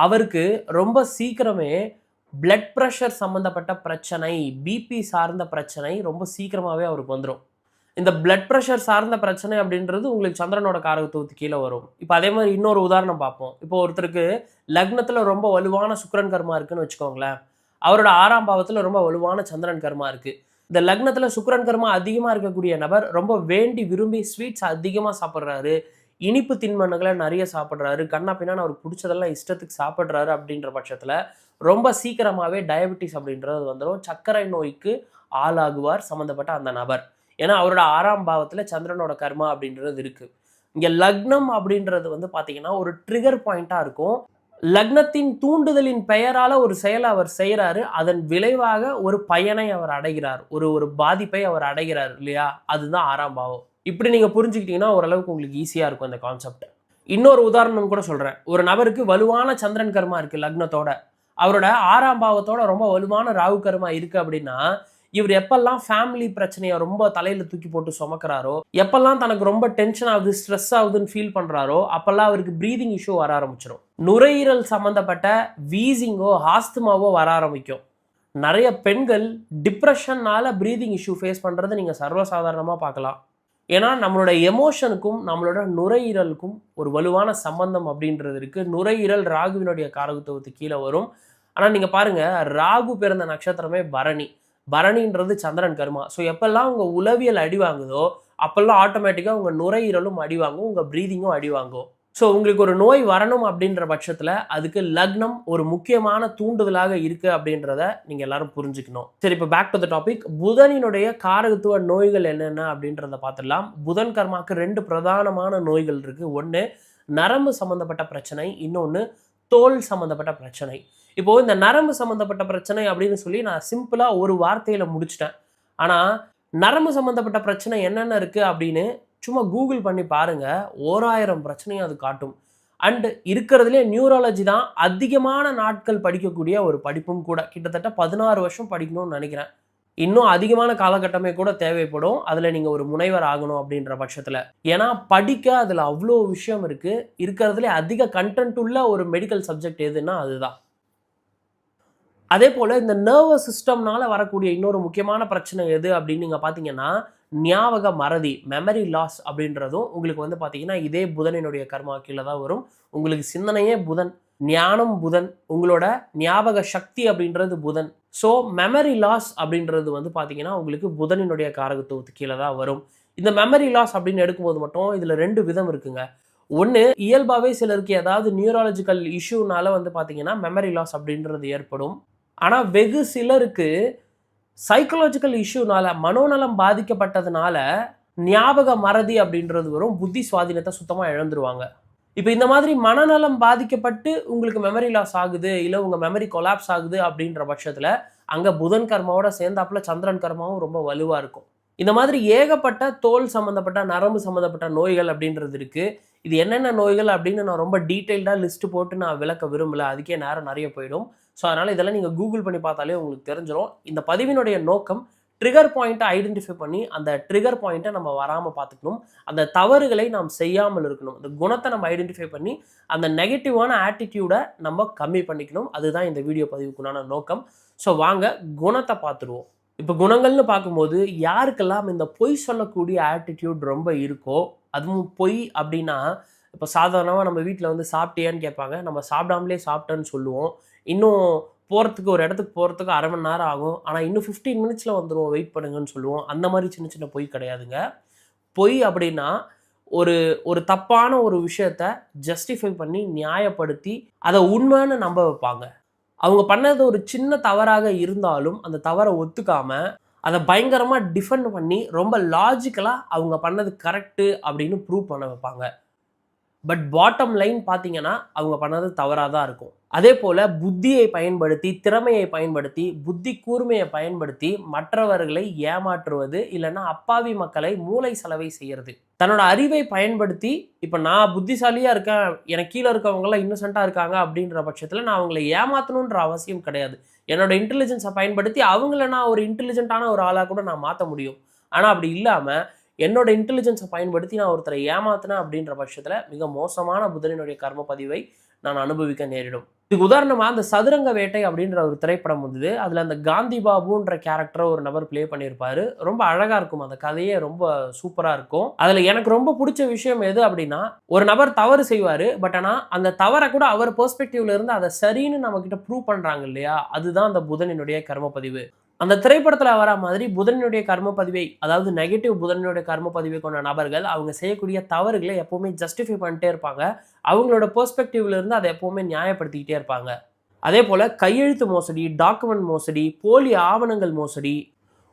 அவருக்கு ரொம்ப சீக்கிரமே பிளட் ப்ரெஷர் சம்மந்தப்பட்ட பிரச்சனை, பிபி சார்ந்த பிரச்சனை ரொம்ப சீக்கிரமாகவே அவருக்கு வந்துடும். இந்த பிளட் ப்ரெஷர் சார்ந்த பிரச்சனை அப்படின்றது உங்களுக்கு சந்திரனோட காரகத்துவத்துக்கு கீழே வரும். இப்போ அதே மாதிரி இன்னொரு உதாரணம் பார்ப்போம். இப்போ ஒருத்தருக்கு லக்னத்தில் ரொம்ப வலுவான சுக்கிரன் கர்மா இருக்குன்னு வச்சுக்கோங்களேன். அவரோட 6ஆம் பாவத்தில் ரொம்ப வலுவான சந்திரன் கர்மா இருக்குது. இந்த லக்னத்தில் சுக்கிரன் கர்மா அதிகமாக இருக்கக்கூடிய நபர் ரொம்ப வேண்டி விரும்பி ஸ்வீட்ஸ் அதிகமாக சாப்பிட்றாரு, இனிப்பு தின்பண்டங்களை நிறைய சாப்பிட்றாரு, கண்ணா பின்னான்னு அவருக்கு பிடிச்சதெல்லாம் இஷ்டத்துக்கு சாப்பிட்றாரு அப்படின்ற பட்சத்தில் ரொம்ப சீக்கிரமாகவே டயபெட்டிஸ் அப்படின்றது வந்துடும். சர்க்கரை நோய்க்கு ஆளாகுவார் சம்மந்தப்பட்ட அந்த நபர். ஏன்னா அவரோட 6ஆம் பாவத்தில் சந்திரனோட கர்மா அப்படின்றது இருக்குது. இங்கே லக்னம் அப்படின்றது வந்து பார்த்தீங்கன்னா ஒரு ட்ரிகர் பாயிண்ட்டாக இருக்கும். லக்னத்தின் தூண்டுதலின் பெயரால் ஒரு செயலை அவர் செய்கிறாரு, அதன் விளைவாக ஒரு பயனை அவர் அடைகிறார், ஒரு பாதிப்பை அவர் அடைகிறார் இல்லையா, அதுதான் 6ஆம் பாவம். இப்படி நீங்கள் புரிஞ்சுக்கிட்டீங்கன்னா ஓரளவுக்கு உங்களுக்கு ஈஸியாக இருக்கும் இந்த கான்செப்ட். இன்னொரு உதாரணம் கூட சொல்கிறேன். ஒரு நபருக்கு வலுவான சந்திரன் கர்மா இருக்குது லக்னத்தோட, அவரோட 6ஆம் பாவத்தோட ரொம்ப வலுவான ராகு கர்மா இருக்குது அப்படின்னா இவர் எப்பெல்லாம் ஃபேமிலி பிரச்சனையை ரொம்ப தலையில தூக்கி போட்டு சுமக்கிறாரோ, எப்பெல்லாம் தனக்கு ரொம்ப டென்ஷன் ஆகுது, ஸ்ட்ரெஸ் ஆகுதுன்னு ஃபீல் பண்றாரோ, அப்பெல்லாம் அவருக்கு பிரீதிங் இஷ்யூ வர ஆரம்பிச்சிடும். நுரையீரல் சம்பந்தப்பட்ட வீசிங்கோ ஆஸ்துமாவோ வர ஆரம்பிக்கும். நிறைய பெண்கள் டிப்ரெஷன்னால பிரீதிங் இஷ்யூ ஃபேஸ் பண்றது நீங்க சர்வசாதாரணமா பார்க்கலாம். ஏன்னா நம்மளோட எமோஷனுக்கும் நம்மளோட நுரையீரலுக்கும் ஒரு வலுவான சம்பந்தம் அப்படின்றது இருக்கு. நுரையீரல் ராகுவினுடைய காரகத்துவத்துக்கு கீழே வரும். ஆனால் நீங்கள் பாருங்க, ராகு பிறந்த நட்சத்திரமே பரணி. பரணின்றது சந்திரன் கர்மா. ஸோ எப்பெல்லாம் உங்கள் உளவியல் அடி வாங்குதோ அப்பெல்லாம் ஆட்டோமேட்டிக்காக உங்கள் நுரையீரலும் அடி வாங்கும், உங்கள் ப்ரீதிங்கும் அடி வாங்கும். ஸோ உங்களுக்கு ஒரு நோய் வரணும் அப்படின்ற பட்சத்தில் அதுக்கு லக்னம் ஒரு முக்கியமான தூண்டுதலாக இருக்கு அப்படின்றத நீங்கள் எல்லாரும் புரிஞ்சுக்கணும். சரி, இப்போ பேக் டு த டாபிக். புதனினுடைய காரகத்துவ நோய்கள் என்னென்ன அப்படின்றத பார்த்துடலாம். புதன் கர்மாக்கு 2 பிரதானமான நோய்கள் இருக்கு. ஒன்று நரம்பு சம்பந்தப்பட்ட பிரச்சனை, இன்னொன்று தோல் சம்பந்தப்பட்ட பிரச்சனை. இப்போ இந்த நரம்பு சம்பந்தப்பட்ட பிரச்சனை அப்படின்னு சொல்லி நான் சிம்பிளா ஒரு வார்த்தையில முடிச்சிட்டேன். ஆனா நரம்பு சம்பந்தப்பட்ட பிரச்சனை என்னென்ன இருக்கு அப்படின்னு சும்மா கூகுள் பண்ணி பாருங்க, 1000 பிரச்சனையும் அது காட்டும். அண்ட் இருக்கிறதுலே நியூராலஜி தான் அதிகமான நாட்கள் படிக்கக்கூடிய ஒரு படிப்பும் கூட. கிட்டத்தட்ட 16 வருஷம் படிக்கணும்னு நினைக்கிறேன். இன்னும் அதிகமான காலகட்டமே கூட தேவைப்படும் அதில் நீங்கள் ஒரு முனைவர் ஆகணும் அப்படின்ற பட்சத்தில். ஏன்னா படிக்க அதில் அவ்வளோ விஷயம் இருக்குது. இருக்கிறதுலே அதிக கண்டென்ட் உள்ள ஒரு மெடிக்கல் சப்ஜெக்ட் எதுன்னா அதுதான். அதே போல் இந்த நர்வஸ் சிஸ்டம்னால வரக்கூடிய இன்னொரு முக்கியமான பிரச்சனை எது அப்படின்னு நீங்கள் பார்த்தீங்கன்னா ஞாபக மறதி, மெமரி லாஸ் அப்படின்றதும் உங்களுக்கு வந்து பார்த்தீங்கன்னா இதே புதனினுடைய கர்மா கீழே தான் வரும். உங்களுக்கு சிந்தனையே புதன், ஞானம் புதன், உங்களோட ஞாபக சக்தி அப்படின்றது புதன். ஸோ மெமரி லாஸ் அப்படின்றது வந்து பார்த்தீங்கன்னா உங்களுக்கு புதனினுடைய காரகத்துவத்துக்கு கீழே தான் வரும். இந்த மெமரி லாஸ் அப்படின்னு எடுக்கும்போது மட்டும் இதில் 2 விதம் இருக்குங்க. ஒன்று, இயல்பாகவே சிலருக்கு ஏதாவது நியூராலஜிக்கல் இஷ்யூனால வந்து பார்த்தீங்கன்னா மெமரி லாஸ் அப்படின்றது ஏற்படும். ஆனால் வெகு சிலருக்கு சைக்கலாஜிக்கல் இஷ்யூனால, மனோநலம் பாதிக்கப்பட்டதுனால ஞாபக மறதி அப்படின்றது வரும். புத்தி சுவாதீனத்தை சுத்தமாக இழந்துருவாங்க. இப்போ இந்த மாதிரி மனநலம் பாதிக்கப்பட்டு உங்களுக்கு மெமரி லாஸ் ஆகுது, இல்லை உங்கள் மெமரி கொலாப்ஸ் ஆகுது அப்படின்ற பட்சத்தில் அங்கே புதன் கர்மாவோட சேர்ந்தாப்புல சந்திரன் கர்மாவும் ரொம்ப வலுவாக இருக்கும். இந்த மாதிரி ஏகப்பட்ட தோல் சம்மந்தப்பட்ட, நரம்பு சம்மந்தப்பட்ட நோய்கள் அப்படின்றது இருக்குது. இது என்னென்ன நோய்கள் அப்படின்னு நான் ரொம்ப டீட்டெயில்டாக லிஸ்ட்டு போட்டு நான் விளக்க விரும்பலை, அதுக்கே நேரம் நிறைய போயிடும். ஸோ அதனால் இதெல்லாம் நீங்கள் கூகுள் பண்ணி பார்த்தாலே உங்களுக்கு தெரிஞ்சிடும். இந்த பதிவினுடைய நோக்கம் ட்ரிகர் பாயிண்ட்டை ஐடென்டிஃபை பண்ணி அந்த ட்ரிகர் பாயிண்ட்டை நம்ம வராமல் பார்த்துக்கணும். அந்த தவறுகளை நாம் செய்யாமல் இருக்கணும். அந்த குணத்தை நம்ம ஐடென்டிஃபை பண்ணி அந்த நெகட்டிவான ஆட்டிடியூடை நம்ம கம்மி பண்ணிக்கணும். அதுதான் இந்த வீடியோ பதிவுக்குண்டான நோக்கம். ஸோ வாங்க குணத்தை பார்த்துருவோம். இப்போ குணங்கள்னு பார்க்கும்போது யாருக்கெல்லாம் இந்த பொய் சொல்லக்கூடிய ஆட்டிடியூட் ரொம்ப இருக்கோ, அதுவும் பொய் அப்படின்னா இப்போ சாதாரணமாக நம்ம வீட்டில் வந்து சாப்பிட்டியான்னு கேட்பாங்க, நம்ம சாப்பிடாமலே சாப்பிட்டேன்னு சொல்லுவோம். இன்னும் போகிறதுக்கு, ஒரு இடத்துக்கு போகிறதுக்கு 1/2 மணி நேரம் ஆகும், ஆனால் இன்னும் 15 மினிட்ஸில் வந்துடுவோம், வெயிட் பண்ணுங்கன்னு சொல்லுவோம். அந்த மாதிரி சின்ன சின்ன பொய் கிடையாதுங்க. பொய் அப்படின்னா ஒரு ஒரு தப்பான ஒரு விஷயத்த ஜஸ்டிஃபை பண்ணி நியாயப்படுத்தி அதை உண்மைன்னு நம்ப வைப்பாங்க. அவங்க பண்ணது ஒரு சின்ன தவறாக இருந்தாலும் அந்த தவறை ஒத்துக்காம அதை பயங்கரமாக டிஃபெண்ட் பண்ணி ரொம்ப லாஜிக்கலாக அவங்க பண்ணது கரெக்டு அப்படின்னு ப்ரூவ் பண்ண வைப்பாங்க. பட் பாட்டம் லைன் பார்த்தீங்கன்னா அவங்க பண்ணது தவறாக தான் இருக்கும். அதே போல் புத்தியை பயன்படுத்தி, திறமையை பயன்படுத்தி, புத்தி கூர்மையை பயன்படுத்தி மற்றவர்களை ஏமாற்றுவது, இல்லைன்னா அப்பாவி மக்களை மூளை செலவை செய்கிறது. தன்னோட அறிவை பயன்படுத்தி, இப்போ நான் புத்திசாலியாக இருக்கேன், எனக்கு கீழே இருக்கவங்களாம் இன்னசென்ட்டாக இருக்காங்க அப்படின்ற பட்சத்தில் நான் அவங்களை ஏமாற்றணுன்ற அவசியம் கிடையாது. என்னோட இன்டெலிஜென்ஸை பயன்படுத்தி அவங்கள நான் ஒரு இன்டெலிஜென்ட்டான ஒரு ஆளாக கூட நான் மாற்ற முடியும். ஆனால் அப்படி இல்லாமல் என்னோட இன்டெலிஜென்ஸை பயன்படுத்தி நான் ஒருத்தரை ஏமாத்தினேன் அப்படின்ற பட்சத்தில் மிக மோசமான புதனினுடைய கர்ம பதிவை நான் அனுபவிக்க நேரிடும். இதுக்கு உதாரணமாக அந்த சதுரங்க வேட்டை அப்படின்ற ஒரு திரைப்படம் வந்தது. அதில் அந்த காந்தி பாபுன்ற கேரக்டரை ஒரு நபர் பிளே பண்ணியிருப்பாரு. ரொம்ப அழகாக இருக்கும், அந்த கதையே ரொம்ப சூப்பராக இருக்கும். அதில் எனக்கு ரொம்ப பிடிச்ச விஷயம் எது அப்படின்னா, ஒரு நபர் தவறு செய்வார், பட் ஆனால் அந்த தவறை கூட அவர் பெர்ஸ்பெக்டிவ்ல இருந்து அதை சரின்னு நம்ம கிட்ட ப்ரூவ் பண்ணுறாங்க இல்லையா, அதுதான் அந்த புதனினுடைய கர்ம பதிவு. அந்த திரைப்படத்தில் வர மாதிரி புதனினுடைய கர்ம பதிவை, அதாவது நெகட்டிவ் புதனினுடைய கர்ம பதிவை கொண்ட நபர்கள் அவங்க செய்யக்கூடிய தவறுகளை எப்போவுமே ஜஸ்டிஃபை பண்ணிட்டே இருப்பாங்க. அவங்களோட பெர்ஸ்பெக்டிவ்ல இருந்து அதை எப்போவுமே நியாயப்படுத்திக்கிட்டே இருப்பாங்க. அதே போல் கையெழுத்து மோசடி, டாக்குமெண்ட் மோசடி, போலி ஆவணங்கள் மோசடி,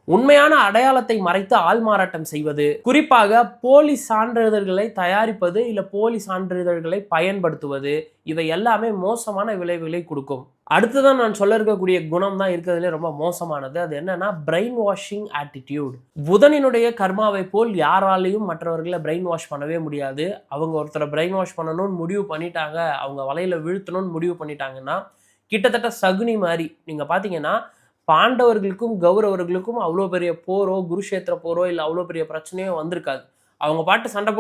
உண்மையான அடையாளத்தை மறைத்து ஆள் மாறாட்டம் செய்வது, குறிப்பாக போலி சான்றிதழ்களை தயாரிப்பது இல்லை போலி சான்றிதழ்களை பயன்படுத்துவது, இவை எல்லாமே மோசமான விளைவுகளை கொடுக்கும். அடுத்ததான் நான் சொல்ல இருக்கக்கூடிய குணம் தான் இருக்கிறதுலே ரொம்ப மோசமானது. அது என்னன்னா பிரெயின் வாஷிங் ஆட்டிடியூட். புதனினுடைய கர்மாவை போல் யாராலையும் மற்றவர்களை பிரெயின் வாஷ் பண்ணவே முடியாது. அவங்க ஒருத்தரை பிரெயின் வாஷ் பண்ணணும்னு முடிவு பண்ணிட்டாங்க, அவங்க வலையில வீழ்த்தணும்னு முடிவு பண்ணிட்டாங்கன்னா கிட்டத்தட்ட சகுனி மாதிரி. நீங்கள் பார்த்தீங்கன்னா பாண்டவர்களுக்கும் கௌரவர்களுக்கும் அவ்வளோ பெரிய போரோ குருஷேத்திர போரோ இல்லை அவ்வளோ பெரிய பிரச்சனையோ வந்திருக்காது. அவங்க பாட்டு சண்டை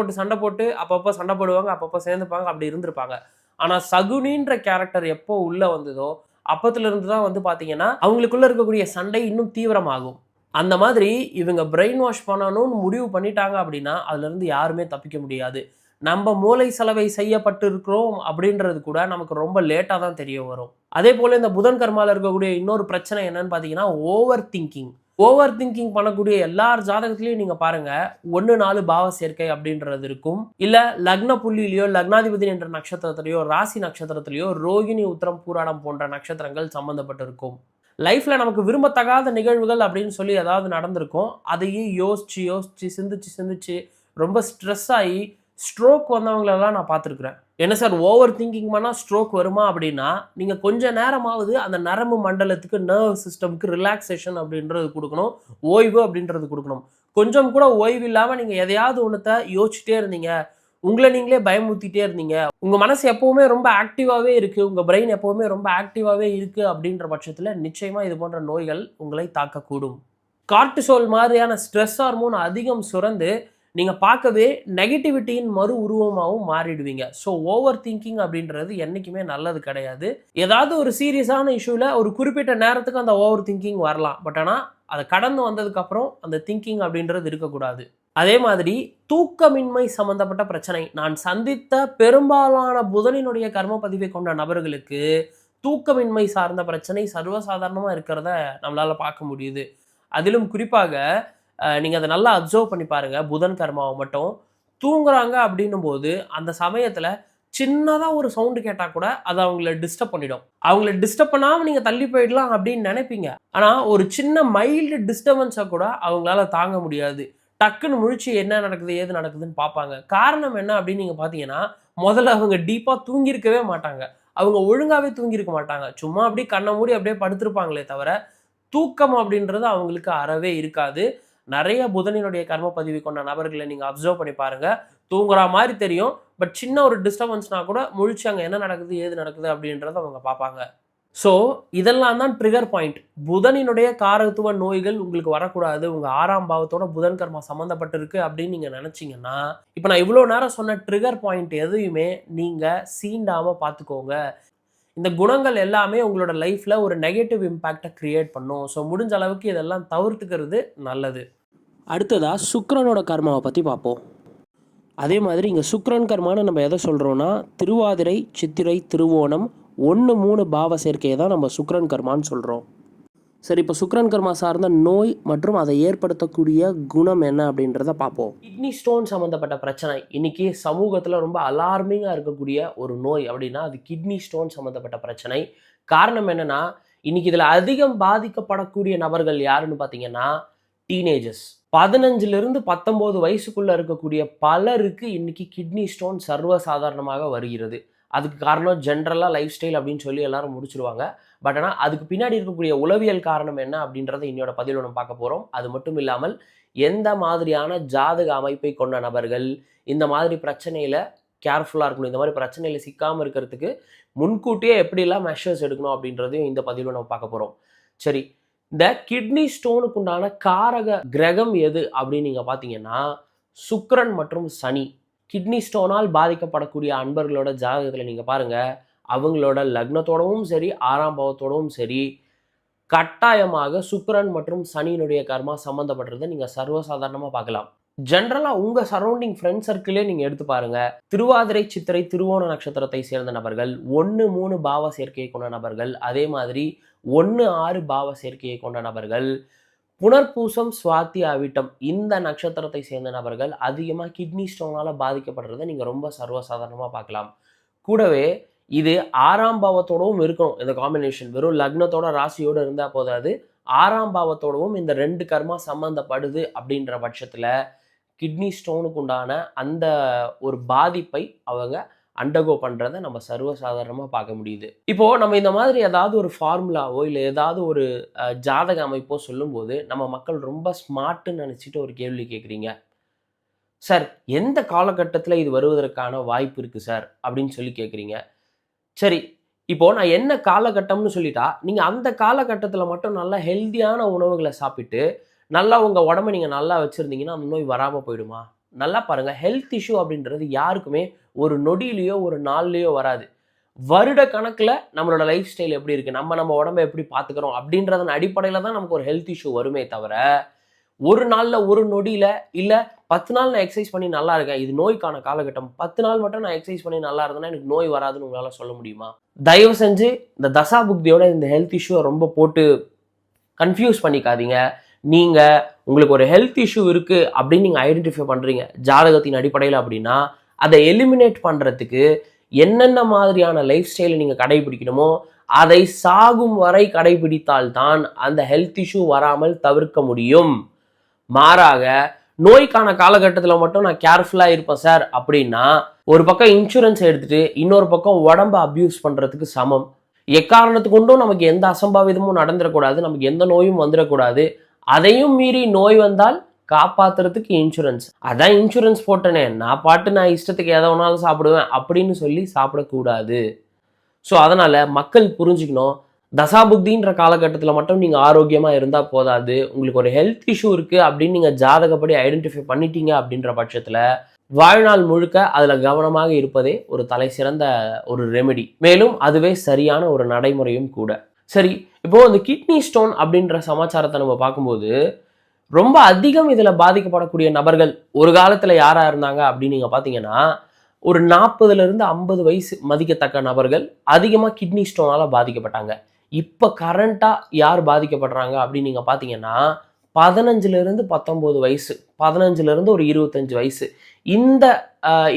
போட்டு அப்பப்போ சண்டை போடுவாங்க, அப்பப்போ சேர்ந்துப்பாங்க, அப்படி இருந்திருப்பாங்க. ஆனால் சகுனின்ற கேரக்டர் எப்போ உள்ள வந்ததோ அப்பத்துல இருந்து தான் வந்து பார்த்தீங்கன்னா அவங்களுக்குள்ள இருக்கக்கூடிய சண்டை இன்னும் தீவிரமாகும். அந்த மாதிரி இவங்க பிரெயின் வாஷ் பண்ணணும்னு முடிவு பண்ணிட்டாங்க அப்படின்னா அதுலேருந்து யாருமே தப்பிக்க முடியாது. நம்ம மூளை செலவை செய்யப்பட்டு இருக்கிறோம் அப்படின்றது கூட நமக்கு ரொம்ப லேட்டாக தான் தெரிய வரும். அதே போல் இந்த புதன் கர்மாவில் இருக்கக்கூடிய இன்னொரு பிரச்சனை என்னன்னு பார்த்தீங்கன்னா ஓவர் திங்கிங் பண்ணக்கூடிய எல்லார் ஜாதகத்திலையும் நீங்கள் பாருங்க 1-4 பாவ சேர்க்கை அப்படின்றது இருக்கும். இல்லை லக்ன புள்ளியிலையோ லக்னாதிபதி என்ற நட்சத்திரத்திலையோ ராசி நட்சத்திரத்திலையோ ரோகிணி உத்திரம் பூராடம் போன்ற நட்சத்திரங்கள் சம்பந்தப்பட்டிருக்கும். லைஃப்பில் நமக்கு விரும்பத்தகாத நிகழ்வுகள் அப்படின்னு சொல்லி ஏதாவது நடந்திருக்கும். அதையே யோசிச்சு சிந்திச்சு ரொம்ப ஸ்ட்ரெஸ் ஆகி ஸ்ட்ரோக் வந்தவங்களெல்லாம் நான் பார்த்துருக்குறேன். என்ன சார் ஓவர் திங்கிங் பண்ணால் ஸ்ட்ரோக் வருமா அப்படின்னா, நீங்கள் கொஞ்சம் நேரமாவது அந்த நரம்பு மண்டலத்துக்கு நர்வ் சிஸ்டம்க்கு ரிலாக்ஸேஷன் அப்படின்றது கொடுக்கணும், ஓய்வு அப்படின்றது கொடுக்கணும். கொஞ்சம் கூட ஓய்வு இல்லாமல் நீங்கள் எதையாவது ஒன்றத்தை யோசிச்சுட்டே இருந்தீங்க, உங்களை நீங்களே பயமுறுத்திட்டே இருந்தீங்க, உங்கள் மனசு எப்போவுமே ரொம்ப ஆக்டிவாகவே இருக்குது, உங்கள் பிரெயின் எப்போவுமே ரொம்ப ஆக்டிவாகவே இருக்குது அப்படின்ற பட்சத்தில் நிச்சயமாக இது போன்ற நோய்கள் உங்களை தாக்கக்கூடும். கார்டிசோல் மாதிரியான ஸ்ட்ரெஸ் ஹார்மோன் அதிகம் சுரந்து நீங்கள் பார்க்கவே நெகட்டிவிட்டியின் மறு உருவமாகவும் மாறிடுவீங்க. ஸோ ஓவர் திங்கிங் அப்படின்றது என்றைக்குமே நல்லது கிடையாது. ஏதாவது ஒரு சீரியஸான இஷ்யூவில் ஒரு குறிப்பிட்ட நேரத்துக்கு அந்த ஓவர் திங்கிங் வரலாம். பட் ஆனால் அதை கடந்து வந்ததுக்கப்புறம் அந்த திங்கிங் அப்படின்றது இருக்கக்கூடாது. அதே மாதிரி தூக்கமின்மை சம்பந்தப்பட்ட பிரச்சனை, நான் சந்தித்த பெரும்பாலான புதனினுடைய கர்ம பதிவை கொண்ட நபர்களுக்கு தூக்கமின்மை சார்ந்த பிரச்சனை சர்வசாதாரணமாக இருக்கிறத நம்மளால் பார்க்க முடியுது. அதிலும் குறிப்பாக நீங்கள் அதை நல்லா அப்சர்வ் பண்ணி பாருங்கள். புதன் கர்மாவை மட்டும் தூங்குறாங்க அப்படின்னும் போது அந்த சமயத்தில் சின்னதாக ஒரு சவுண்டு கேட்டால் கூட அது அவங்கள டிஸ்டர்ப் பண்ணிடும். அவங்கள டிஸ்டர்ப் பண்ணாமல் நீங்கள் தள்ளி போயிடலாம் அப்படின்னு நினைப்பீங்க. ஆனால் ஒரு சின்ன மைல்டு டிஸ்டர்பன்ஸை கூட அவங்களால தாங்க முடியாது. டக்குன்னு முழிச்சு என்ன நடக்குது ஏது நடக்குதுன்னு பார்ப்பாங்க. காரணம் என்ன அப்படின்னு நீங்கள் பார்த்தீங்கன்னா, முதல்ல அவங்க டீப்பாக தூங்கியிருக்கவே மாட்டாங்க, அவங்க ஒழுங்காகவே தூங்கியிருக்க மாட்டாங்க. சும்மா அப்படியே கண்ணை மூடி அப்படியே படுத்திருப்பாங்களே தவிர தூக்கம் அப்படின்றது அவங்களுக்கு அறவே இருக்காது. நிறைய புதனினுடைய கர்ம பதிவு கொண்ட நபர்களை நீங்கள் அப்சர்வ் பண்ணி பாருங்கள். தூங்குற மாதிரி தெரியும், பட் சின்ன ஒரு டிஸ்டர்பன்ஸ்னா கூட முழிச்சு அங்கே என்ன நடக்குது ஏது நடக்குது அப்படின்றத அவங்க பார்ப்பாங்க. ஸோ இதெல்லாம் தான் ட்ரிகர் பாயிண்ட். புதனினுடைய காரகத்துவ நோய்கள் உங்களுக்கு வரக்கூடாது, உங்கள் 6ஆம் பாவத்தோட புதன் கர்மா சம்மந்தப்பட்டிருக்கு அப்படின்னு நீங்கள் நினச்சிங்கன்னா, இப்போ நான் இவ்வளோ நேரம் சொன்ன ட்ரிகர் பாயிண்ட் எதையுமே நீங்கள் சீண்டாமல் பார்த்துக்கோங்க. இந்த குணங்கள் எல்லாமே உங்களோட லைஃப்பில் ஒரு நெகட்டிவ் இம்பேக்டை க்ரியேட் பண்ணும். ஸோ முடிஞ்ச அளவுக்கு இதெல்லாம் தவிர்த்துக்கிறது நல்லது. அடுத்ததாக சுக்கிரனோட கர்மாவை பற்றி பார்ப்போம். அதே மாதிரி இங்கே சுக்கிரன் கர்மான்னு நம்ம எதை சொல்கிறோன்னா, திருவாதிரை சித்திரை திருவோணம் 1-3 பாவ சேர்க்கையை தான் நம்ம சுக்கிரன் கர்மான்னு சொல்கிறோம். சரி, இப்போ சுக்கிரன் கர்மா சார்ந்த நோய் மற்றும் அதை ஏற்படுத்தக்கூடிய குணம் என்ன அப்படின்றத பார்ப்போம். கிட்னி ஸ்டோன் சம்மந்தப்பட்ட பிரச்சனை இன்னைக்கு சமூகத்தில் ரொம்ப அலார்மிங்காக இருக்கக்கூடிய ஒரு நோய் அப்படின்னா அது கிட்னி ஸ்டோன் சம்மந்தப்பட்ட பிரச்சனை. காரணம் என்னன்னா, இன்னைக்கு இதில் அதிகம் பாதிக்கப்படக்கூடிய நபர்கள் யாருன்னு பார்த்தீங்கன்னா டீனேஜர்ஸ். 15லிருந்து 19 வயசுக்குள்ள இருக்கக்கூடிய பலருக்கு இன்னைக்கு கிட்னி ஸ்டோன் சர்வசாதாரணமாக வருகிறது. அதுக்கு காரணம் ஜென்ரலாக லைஃப் ஸ்டைல் அப்படின்னு சொல்லி எல்லாரும் முடிச்சிருவாங்க. பட் ஆனால் அதுக்கு பின்னாடி இருக்கக்கூடிய உளவியல் காரணம் என்ன அப்படின்றத இன்னோட பதிவில் நம்ம பார்க்க போகிறோம். அது மட்டும் இல்லாமல் எந்த மாதிரியான ஜாதக அமைப்பை கொண்ட நபர்கள் இந்த மாதிரி பிரச்சனையில் கேர்ஃபுல்லாக இருக்கணும், இந்த மாதிரி பிரச்சனையில் சிக்காமல் இருக்கிறதுக்கு முன்கூட்டியே எப்படிலாம் மெஷர்ஸ் எடுக்கணும் அப்படின்றதையும் இந்த பதிவில் நம்ம பார்க்க போகிறோம். சரி, இந்த கிட்னி ஸ்டோனுக்கு உண்டான காரக கிரகம் எது அப்படின்னு நீங்கள் பார்த்தீங்கன்னா சுக்கிரன் மற்றும் சனி. கிட்னி ஸ்டோனால் பாதிக்கப்படக்கூடிய அன்பர்களோட ஜாதகத்தில் நீங்கள் பாருங்கள், அவங்களோட லக்னத்தோடவும் சரி 6ஆம் பாவத்தோடவும் சரி கட்டாயமாக சுக்கிரன் மற்றும் சனியினுடைய கர்மா சம்மந்தப்படுறதை நீங்கள் சர்வசாதாரணமாக பார்க்கலாம். ஜென்ரலாக உங்கள் சரௌண்டிங் ஃப்ரெண்ட் சர்க்கிளே நீங்கள் எடுத்து பாருங்கள். திருவாதிரை சித்திரை திருவோண நட்சத்திரத்தை சேர்ந்த நபர்கள், 1-3 பாவ சேர்க்கையை கொண்ட நபர்கள், அதே மாதிரி 1-6 பாவ சேர்க்கையை கொண்ட நபர்கள், புனர்பூசம் சுவாதி அவிட்டம் இந்த நட்சத்திரத்தை சேர்ந்த நபர்கள் அதிகமாக கிட்னி ஸ்டோனால் பாதிக்கப்படுறதை நீங்கள் ரொம்ப சர்வசாதாரணமாக பார்க்கலாம். கூடவே இது 6ஆம் பாவத்தோடவும் இருக்கணும். இந்த காம்பினேஷன் வெறும் லக்னத்தோட ராசியோடு இருந்தால் போதாது, 6ஆம் பாவத்தோடவும் இந்த 2 கர்மா சம்மந்தப்படுது அப்படின்ற பட்சத்தில் கிட்னி ஸ்டோனுக்கு உண்டான அந்த ஒரு பாதிப்பை அவங்க அண்டர்கோ பண்ணுறதை நம்ம சர்வசாதாரணமாக பார்க்க முடியுது. இப்போது நம்ம இந்த மாதிரி ஏதாவது ஒரு ஃபார்முலாவோ இல்லை ஏதாவது ஒரு ஜாதக அமைப்போ சொல்லும்போது நம்ம மக்கள் ரொம்ப ஸ்மார்ட்டுன்னு நினச்சிட்டு ஒரு கேள்வி கேட்குறீங்க. சார், எந்த காலகட்டத்தில் இது வருவதற்கான வாய்ப்பு இருக்குது சார் அப்படின்னு சொல்லி கேட்குறீங்க. சரி, இப்போ நான் என்ன காலகட்டம்னு சொல்லிட்டா, நீங்க அந்த காலகட்டத்தில மட்டும் நல்லா ஹெல்தியான உணவுகள சாப்பிட்டு, நல்லா உங்க உடம்ப நீங்க நல்லா வச்சிருந்தீங்கன்னா, அந்த நோய் வராம போயிடுமா? நல்லா பாருங்க. ஹெல்த் இஷ்யூ அப்படின்றது யாருக்குமே ஒரு நொடியிலயோ, ஒரு நாள்லயோ வராது. வருட கணக்குல நம்மளோட லைஃப் ஸ்டைல் எப்படி இருக்கு? நம்ம உடம்ப எப்படி பார்த்துக்கிறோம்? அப்படின்றதன் அடிப்படையில தான் நமக்கு ஒரு ஹெல்த் இஷ்யூ வருமே தவிர, ஒரு நாள்ல, ஒரு நொடியில, இல்ல 10 நாள் நான் எக்சர்சைஸ் பண்ணி நல்லா இருக்கேன். இது நோய்க்கான காலகட்டம். 10 நாள் மட்டும் நான் எக்சர்சைஸ் பண்ணி நல்லா இருந்தேன்னா, எனக்கு நோய் வராதுன்னு உங்களால சொல்ல முடியுமா? தயவு செஞ்சு இந்த தசா புக்தியோட இந்த ஹெல்த் இஷ்யூவ ரொம்ப போட்டு கன்ஃப்யூஸ் பண்ணிக்காதீங்க. நீங்க உங்களுக்கு ஒரு ஹெல்த் இஷ்யூ இருக்கு அப்படின்னு நீங்க ஐடென்டிஃபை பண்றீங்க ஜாதகத்தின் அடிப்படையில அப்படின்னா, அத எலிமினேட் பண்றதுக்கு என்னென்ன மாதிரியான லைஃப் ஸ்டைல நீங்க கடைபிடிக்கணுமோ, அதை சாகும் வரை கடைபிடித்தால் தான் அந்த ஹெல்த் இஷ்யூ வராமல் தவிர்க்க முடியும். மாறாக நோய்க்கான காலகட்டத்துல மட்டும் நான் கேர்ஃபுல்லா இருப்பேன் சார் அப்படின்னா, ஒரு பக்கம் இன்சூரன்ஸ் எடுத்துட்டு, இன்னொரு பக்கம் உடம்ப அப்யூஸ் பண்றதுக்கு சமம். எக்காரணத்துக்கு கொண்டும் நமக்கு எந்த அசம்பாவிதமும் நடந்துடக்கூடாது. நமக்கு எந்த நோயும் வந்துடக்கூடாது. அதையும் மீறி நோய் வந்தால் காப்பாத்துறதுக்கு இன்சூரன்ஸ். அதான் இன்சூரன்ஸ் போட்டனே, நான் இஷ்டத்துக்கு எதை வேணாலும் சாப்பிடுவேன் அப்படின்னு சொல்லி சாப்பிடக்கூடாது. ஸோ அதனால மக்கள் புரிஞ்சுக்கணும். தசாபுக்தின்ற காலகட்டத்தில் மட்டும் நீங்கள் ஆரோக்கியமாக இருந்தால் போதாது. உங்களுக்கு ஒரு ஹெல்த் இஷ்யூ இருக்குது அப்படின்னு நீங்கள் ஜாதகப்படி ஐடென்டிஃபை பண்ணிட்டீங்க அப்படின்ற பட்சத்தில் வாழ்நாள் முழுக்க அதில் கவனமாக இருப்பதே ஒரு தலை சிறந்த ஒரு ரெமெடி. மேலும் அதுவே சரியான ஒரு நடைமுறையும் கூட. சரி, இப்போ இந்த கிட்னி ஸ்டோன் அப்படின்ற சமாச்சாரத்தை நம்ம பார்க்கும்போது ரொம்ப அதிகம் இதில் பாதிக்கப்படக்கூடிய நபர்கள் ஒரு காலத்தில் யாராக இருந்தாங்க அப்படின்னு நீங்கள் பார்த்தீங்கன்னா, ஒரு 40லேருந்து 50 வயசு மதிக்கத்தக்க நபர்கள் அதிகமாக கிட்னி ஸ்டோனால் பாதிக்கப்பட்டாங்க. இப்போ கரண்ட்டாக யார் பாதிக்கப்படுறாங்க அப்படின்னு நீங்கள் பார்த்தீங்கன்னா, 15லேருந்து 19 வயசு, 15லேருந்து ஒரு 25 வயசு, இந்த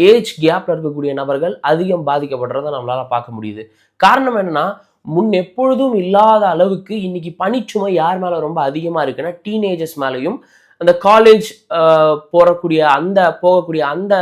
ஏஜ் கேப்பில் இருக்கக்கூடிய நபர்கள் அதிகம் பாதிக்கப்படுறதை நம்மளால் பார்க்க முடியுது. காரணம் என்னன்னா, முன் எப்பொழுதும் இல்லாத அளவுக்கு இன்னைக்கு பணிச்சுமை யார் மேலே ரொம்ப அதிகமாக இருக்குன்னா, டீனேஜர்ஸ் மேலேயும் அந்த காலேஜ் போகக்கூடிய அந்த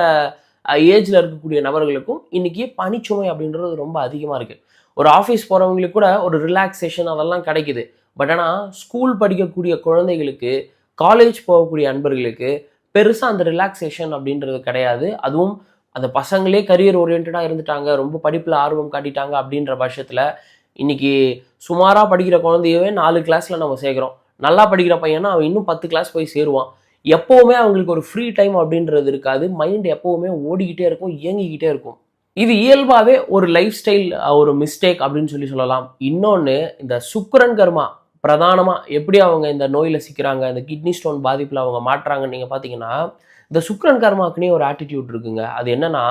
ஏஜில் இருக்கக்கூடிய நபர்களுக்கும் இன்னைக்கு பணிச்சுமை அப்படின்றது ரொம்ப அதிகமாக இருக்குது. ஒரு ஆஃபீஸ் போகிறவங்களுக்கு கூட ஒரு ரிலாக்ஸேஷன் அதெல்லாம் கிடைக்குது. பட் ஆனால் ஸ்கூல் படிக்கக்கூடிய குழந்தைகளுக்கு, காலேஜ் போகக்கூடிய அன்பர்களுக்கு பெருசாக அந்த ரிலாக்ஸேஷன் அப்படின்றது கிடையாது. அதுவும் அந்த பசங்களே கரியர் ஓரியன்டாக இருந்துட்டாங்க, ரொம்ப படிப்பில் ஆர்வம் காட்டிட்டாங்க அப்படின்ற பட்சத்தில் இன்னைக்கு சுமாராக படிக்கிற குழந்தையவே 4 கிளாஸில் நம்ம சேர்க்குறோம். நல்லா படிக்கிற பையனா அவன் இன்னும் 10 கிளாஸ் போய் சேருவான். எப்போவுமே அவங்களுக்கு ஒரு ஃப்ரீ டைம் அப்படின்றது இருக்காது. மைண்ட் எப்போவுமே ஓடிக்கிட்டே இருக்கும், இயங்கிக்கிட்டே இருக்கும். இது இயல்பாகவே ஒரு லைஃப் ஸ்டைல் ஒரு மிஸ்டேக் அப்படின்னு சொல்லலாம். இன்னொன்று, இந்த சுக்கிரன் கர்மா பிரதானமாக எப்படி அவங்க இந்த நோயில் சிக்கிறாங்க, இந்த கிட்னி ஸ்டோன் பாதிப்பில் அவங்க மாட்டுறாங்கன்னு நீங்கள் பார்த்தீங்கன்னா, இந்த சுக்கிரன் கர்மாக்குனே ஒரு ஆட்டிடியூட் இருக்குங்க. அது என்னன்னா,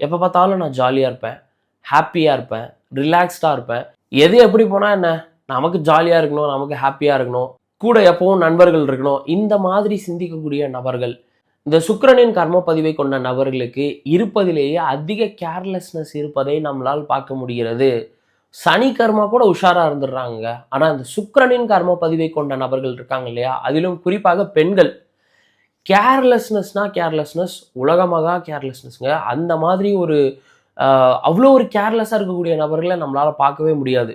எப்போ பார்த்தாலும் நான் ஜாலியாக இருப்பேன், ஹாப்பியாக இருப்பேன், ரிலாக்ஸ்டாக இருப்பேன். எது எப்படி போனால் என்ன, நமக்கு ஜாலியாக இருக்கணும், நமக்கு ஹாப்பியாக இருக்கணும், கூட எப்பவும் நண்பர்கள் இருக்கணும். இந்த மாதிரி சிந்திக்கக்கூடிய நபர்கள், இந்த சுக்கிரனின் கர்ம பதிவை கொண்ட நபர்களுக்கு இருப்பதிலேயே அதிக கேர்லெஸ்னஸ் இருப்பதை நம்மளால் பார்க்க முடிகிறது. சனி கர்மா கூட உஷாரா இருந்துடுறாங்க. ஆனா இந்த சுக்கிரனின் கர்ம பதிவை கொண்ட நபர்கள் இருக்காங்க இல்லையா, அதிலும் குறிப்பாக பெண்கள், கேர்லெஸ்னஸ் உலகமகா கேர்லெஸ்னஸ்ங்க. அந்த மாதிரி ஒரு அவ்வளோ ஒரு கேர்லெஸ்ஸாக இருக்கக்கூடிய நபர்களை நம்மளால பார்க்கவே முடியாது.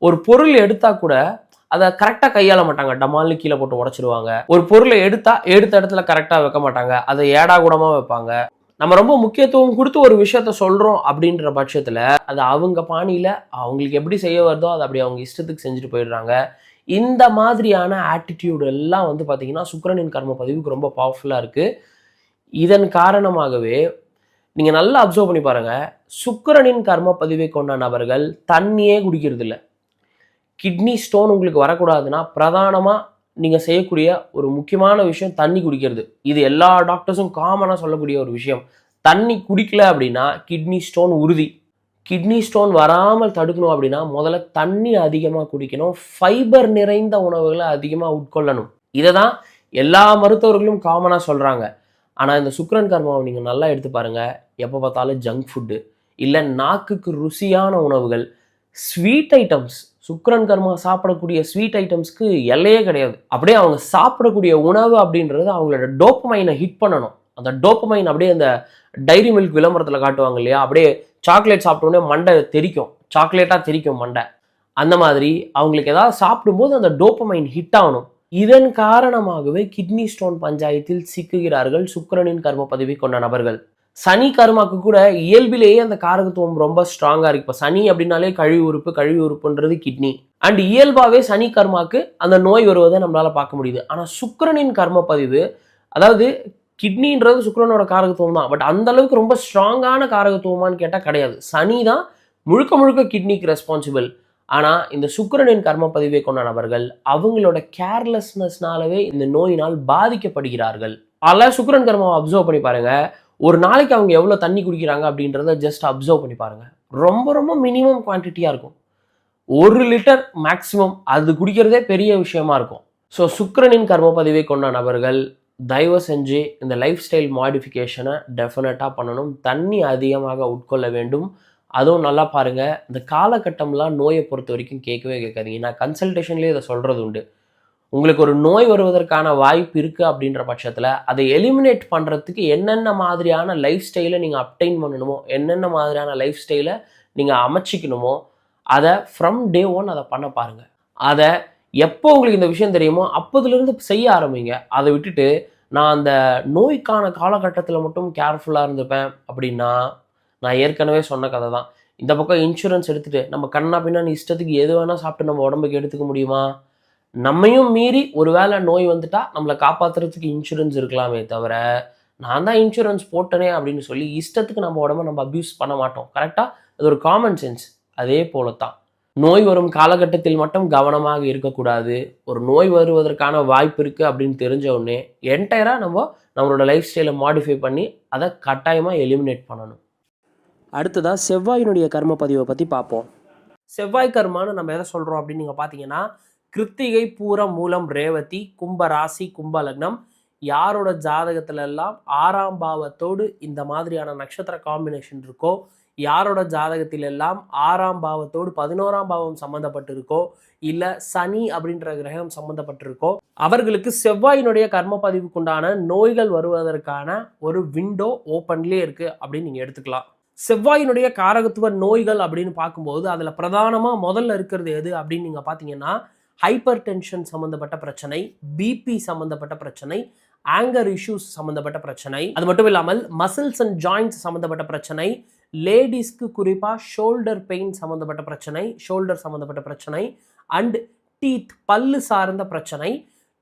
ஒரு பொருள் எடுத்தா கூட அதை கரெக்டாக கையாள மாட்டாங்க. டமால்னு கீழே போட்டு உடச்சிருவாங்க. ஒரு பொருளை எடுத்த இடத்துல கரெக்டாக வைக்க மாட்டாங்க. அதை ஏடா கூடமாக வைப்பாங்க. நம்ம ரொம்ப முக்கியத்துவம் கொடுத்து ஒரு விஷயத்த சொல்கிறோம் அப்படின்ற பட்சத்தில் அது அவங்க பாணியில் அவங்களுக்கு எப்படி செய்ய வருதோ அதை அப்படி அவங்க இஷ்டத்துக்கு செஞ்சுட்டு போயிடுறாங்க. இந்த மாதிரியான ஆட்டிடியூட் எல்லாம் வந்து பார்த்தீங்கன்னா சுக்கிரனின் கர்ம பதிவுக்கு ரொம்ப பவர்ஃபுல்லாக இருக்குது. இதன் காரணமாகவே நீங்கள் நல்லா அப்சர்வ் பண்ணி பாருங்கள், சுக்கிரனின் கர்ம பதிவை கொண்ட நபர்கள் தண்ணியே குடிக்கிறது இல்லை. கிட்னி ஸ்டோன் உங்களுக்கு வரக்கூடாதுன்னா பிரதானமாக நீங்கள் செய்யக்கூடிய ஒரு முக்கியமான விஷயம் தண்ணி குடிக்கிறது. இது எல்லா டாக்டர்ஸும் காமனாக சொல்லக்கூடிய ஒரு விஷயம். தண்ணி குடிக்கல அப்படின்னா கிட்னி ஸ்டோன் உறுதி. கிட்னி ஸ்டோன் வராமல் தடுக்கணும் அப்படின்னா முதல்ல தண்ணி அதிகமாக குடிக்கணும், ஃபைபர் நிறைந்த உணவுகளை அதிகமாக உட்கொள்ளணும். இதை தான் எல்லா மருத்துவர்களும் காமனாக சொல்கிறாங்க. ஆனால் இந்த சுக்கிரன் கர்மாவை நீங்கள் நல்லா எடுத்து பாருங்கள். எப்போ பார்த்தாலும் ஜங்க் ஃபுட்டு, இல்லை நாக்குக்கு ருசியான உணவுகள், ஸ்வீட் ஐட்டம்ஸ். சுக்கிரன் கர்மா சாப்பிடக்கூடிய ஸ்வீட் ஐட்டம்ஸ்க்கு எல்லையே கிடையாது. அப்படியே அவங்க சாப்பிடக்கூடிய உணவு அப்படின்றது அவங்களோட டோப்பமைனை ஹிட் பண்ணணும். அந்த டோப்பமைன் அப்படியே அந்த டைரி மில்க் விளம்பரத்தில் காட்டுவாங்க இல்லையா, அப்படியே சாக்லேட் சாப்பிட்டோன்னே மண்டை தெரிக்கும், சாக்லேட்டாக தெரிக்கும் மண்டை. அந்த மாதிரி அவங்களுக்கு ஏதாவது சாப்பிடும்போது அந்த டோப்பமைன் ஹிட் ஆகணும். இதன் காரணமாகவே கிட்னி ஸ்டோன் பஞ்சாயத்தில் சிக்குகிறார்கள் சுக்கிரனின் கர்ம பதிவை கொண்ட நபர்கள். சனி கர்மாக்கு கூட இயல்பிலேயே அந்த காரகத்துவம் ரொம்ப ஸ்ட்ராங்கா இருக்கு. இப்போ சனி அப்படின்னாலே கழிவு உறுப்புன்றது கிட்னி. அண்ட் இயல்பாவே சனி கர்மாக்கு அந்த நோய் வருவதை நம்மளால பார்க்க முடியுது. ஆனா சுக்கிரனின் கர்ம பதிவு, அதாவது கிட்னின்றது சுக்கிரனோட காரகத்துவம் தான். பட் அந்த அளவுக்கு ரொம்ப ஸ்ட்ராங்கான காரகத்துவமான்னு கேட்டா கிடையாது. சனி தான் முழுக்க முழுக்க கிட்னிக்கு ரெஸ்பான்சிபிள். ஆனா இந்த சுக்கிரனின் கர்ம பதிவை கொண்ட நபர்கள் அவங்களோட கேர்லெஸ்னஸ்னாலவே இந்த நோயினால் பாதிக்கப்படுகிறார்கள். பல சுக்கிரன் கர்மாவை அப்சர்வ் பண்ணி பாருங்க. ஒரு நாளைக்கு அவங்க எவ்வளவு தண்ணி குடிக்கிறாங்க அப்படின்றத ஜஸ்ட் அப்சர்வ் பண்ணி பாருங்க. ரொம்ப ரொம்ப மினிமம் குவான்டிட்டியா இருக்கும். 1 லிட்டர் மேக்ஸிமம், அது குடிக்கிறதே பெரிய விஷயமா இருக்கும். ஸோ சுக்கிரனின் கர்ம பதிவை கொண்ட நபர்கள் தயவு செஞ்சு இந்த லைஃப் ஸ்டைல் மாடிஃபிகேஷனை டெஃபினட்டாக பண்ணணும். தண்ணி அதிகமாக உட்கொள்ள வேண்டும். அதுவும் நல்லா பாருங்க, இந்த காலகட்டம்லாம் நோயை பொறுத்த வரைக்கும் கேட்கவே கேட்காதீங்க. நான் கன்சல்டேஷன்லேயே இதை சொல்கிறது உண்டு. உங்களுக்கு ஒரு நோய் வருவதற்கான வாய்ப்பு இருக்குது அப்படின்ற பட்சத்தில் அதை எலிமினேட் பண்ணுறதுக்கு என்னென்ன மாதிரியான லைஃப் ஸ்டைலை நீங்கள் அப்டைன் பண்ணணுமோ, என்னென்ன மாதிரியான லைஃப் ஸ்டைலை நீங்கள் அமைச்சிக்கணுமோ, அதை ஃப்ரம் டே 1 அதை பண்ண பாருங்கள். அதை எப்போ உங்களுக்கு இந்த விஷயம் தெரியுமோ அப்போதுலேருந்து செய்ய ஆரம்பிங்க. அதை விட்டுட்டு நான் அந்த நோய்க்கான காலகட்டத்தில் மட்டும் கேர்ஃபுல்லாக இருந்துப்பேன் அப்படின்னா, நான் ஏற்கனவே சொன்ன கதை தான். இந்த பக்கம் இன்சூரன்ஸ் எடுத்துகிட்டு நம்ம கண்ணா பின்னான்னு இஷ்டத்துக்கு எது வேணால் சாப்பிட்டு நம்ம உடம்புக்கு எடுத்துக்க முடியுமா? நம்மையும் மீறி ஒரு வேளை நோய் வந்துட்டா நம்மளை காப்பாற்றுறதுக்கு இன்சூரன்ஸ் இருக்கலாமே தவிர, நான் தான் இன்சூரன்ஸ் போட்டனே அப்படின்னு சொல்லி இஷ்டத்துக்கு நம்ம உடம்பை நம்ம அப்யூஸ் பண்ண மாட்டோம். கரெக்டாக? அது ஒரு காமன் சென்ஸ். அதே போல தான் நோய் வரும் காலகட்டத்தில் மட்டும் கவனமாக இருக்கக்கூடாது. ஒரு நோய் வருவதற்கான வாய்ப்பு இருக்குது அப்படின்னு தெரிஞ்ச உடனே என்டையராக நம்மளோட லைஃப் ஸ்டைலை மாடிஃபை பண்ணி அதை கட்டாயமாக எலிமினேட் பண்ணணும். அடுத்ததாக செவ்வாயினுடைய கர்ம பதிவை பற்றி பார்ப்போம். செவ்வாய் கர்மான்னு நம்ம எதை சொல்கிறோம் அப்படின்னு நீங்கள் பார்த்தீங்கன்னா, கிருத்திகை, பூரம், மூலம், ரேவதி, கும்ப ராசி, கும்ப லக்னம், யாரோட ஜாதகத்துல எல்லாம் 6ஆம் பாவத்தோடு இந்த மாதிரியான நட்சத்திர காம்பினேஷன் இருக்கோ, யாரோட ஜாதகத்தில் எல்லாம் 6ஆம் பாவத்தோடு 11ஆம் பாவம் சம்மந்தப்பட்டு இருக்கோ, இல்லை சனி அப்படின்ற கிரகம் சம்மந்தப்பட்டிருக்கோ, அவர்களுக்கு செவ்வாயினுடைய கர்ம பதிவுக்குண்டான நோய்கள் வருவதற்கான ஒரு விண்டோ ஓப்பன்லேயே இருக்குது அப்படின்னு நீங்கள் எடுத்துக்கலாம். செவ்வாயினுடைய காரகத்துவ நோய்கள் அப்படின்னு பார்க்கும்போது அதில் பிரதானமாக முதல்ல இருக்கிறது எது அப்படின்னு நீங்கள் பார்த்தீங்கன்னா, ஹைப்பர் டென்ஷன் சம்மந்தப்பட்ட பிரச்சனை, பிபி சம்மந்தப்பட்ட பிரச்சனை, ஆங்கர் இஷ்யூஸ் சம்மந்தப்பட்ட பிரச்சனை, அது மட்டும் இல்லாமல் மசில்ஸ் அண்ட் ஜாயின்ட்ஸ் சம்மந்தப்பட்ட பிரச்சனை, லேடிஸ்க்கு குறிப்பாக ஷோல்டர் பெயின் சம்மந்தப்பட்ட பிரச்சனை, ஷோல்டர் சம்மந்தப்பட்ட பிரச்சனை, அண்ட் டீத், பல்லு சார்ந்த பிரச்சனை.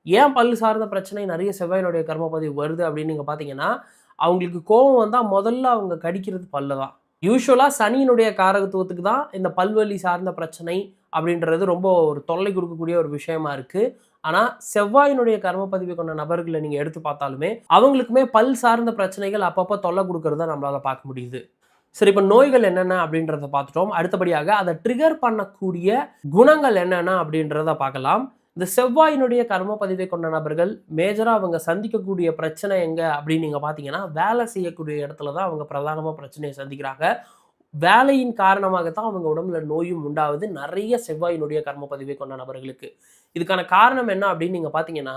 ஏன் பல்லு சார்ந்த பிரச்சனை நிறைய செவ்வாயினுடைய கர்மபதிவு வருது அப்படின்னு நீங்கள் பார்த்தீங்கன்னா, அவங்களுக்கு கோபம் வந்தால் முதல்ல அவங்க கடிக்கிறது பல்லு தான். யூஸ்வலாக சனியினுடைய காரகத்துவத்துக்கு தான் இந்த பல்வலி சார்ந்த பிரச்சனை அப்படின்றது ரொம்ப ஒரு தொல்லை கொடுக்கக்கூடிய ஒரு விஷயமா இருக்குது. ஆனால் செவ்வாயினுடைய கர்மப்பதிவை கொண்ட நபர்களை நீங்கள் எடுத்து பார்த்தாலுமே அவங்களுக்குமே பல் சார்ந்த பிரச்சனைகள் அப்பப்போ தொல்லை கொடுக்கறத நம்மளால் பார்க்க முடியுது. சரி, இப்போ நோய்கள் என்னென்ன அப்படின்றத பார்த்துட்டோம். அடுத்தபடியாக அதை ட்ரிகர் பண்ணக்கூடிய குணங்கள் என்னென்ன அப்படின்றத பார்க்கலாம். இந்த செவ்வாயினுடைய கர்ம பதிவை கொண்ட நபர்கள் மேஜராக அவங்க சந்திக்கக்கூடிய பிரச்சனை எங்கே அப்படின்னு நீங்கள் பார்த்தீங்கன்னா, வேலை செய்யக்கூடிய இடத்துல தான் அவங்க பிரதானமாக பிரச்சனையை சந்திக்கிறாங்க. வேலையின் காரணமாகத்தான் அவங்க உடம்புல நோயும் உண்டாகுது நிறைய செவ்வாயினுடைய கர்ம பதிவை கொண்ட நபர்களுக்கு. இதுக்கான காரணம் என்ன அப்படின்னு நீங்கள் பார்த்தீங்கன்னா,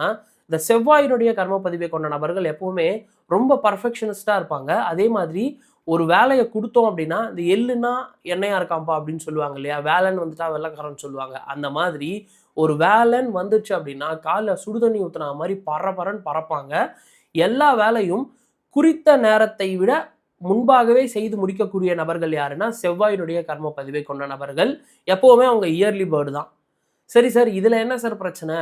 இந்த செவ்வாயினுடைய கர்ம பதிவை கொண்ட நபர்கள் எப்பவுமே ரொம்ப பர்ஃபெக்ஷனிஸ்டாக இருப்பாங்க. அதே மாதிரி ஒரு வேலையை கொடுத்தோம் அப்படின்னா, இந்த எள்ளுனா எண்ணெயா இருக்காம்பா அப்படின்னு சொல்லுவாங்க இல்லையா, வேலைன்னு வந்துட்டா வெள்ளைக்காரன்னு சொல்லுவாங்க. அந்த மாதிரி ஒரு வேலைன்னு வந்துச்சு அப்படின்னா காலைல சுடுதண்ணி ஊற்றுனா மாதிரி பரபரன்னு பறப்பாங்க. எல்லா வேலையும் குறித்த நேரத்தை விட முன்பாகவே செய்து முடிக்கக்கூடிய நபர்கள் யாருன்னா செவ்வாயினுடைய கர்ம பதிவை கொண்ட நபர்கள். எப்போவுமே அவங்க இயர்லி பேர்டு தான். சரி சார், இதில் என்ன சார் பிரச்சனை,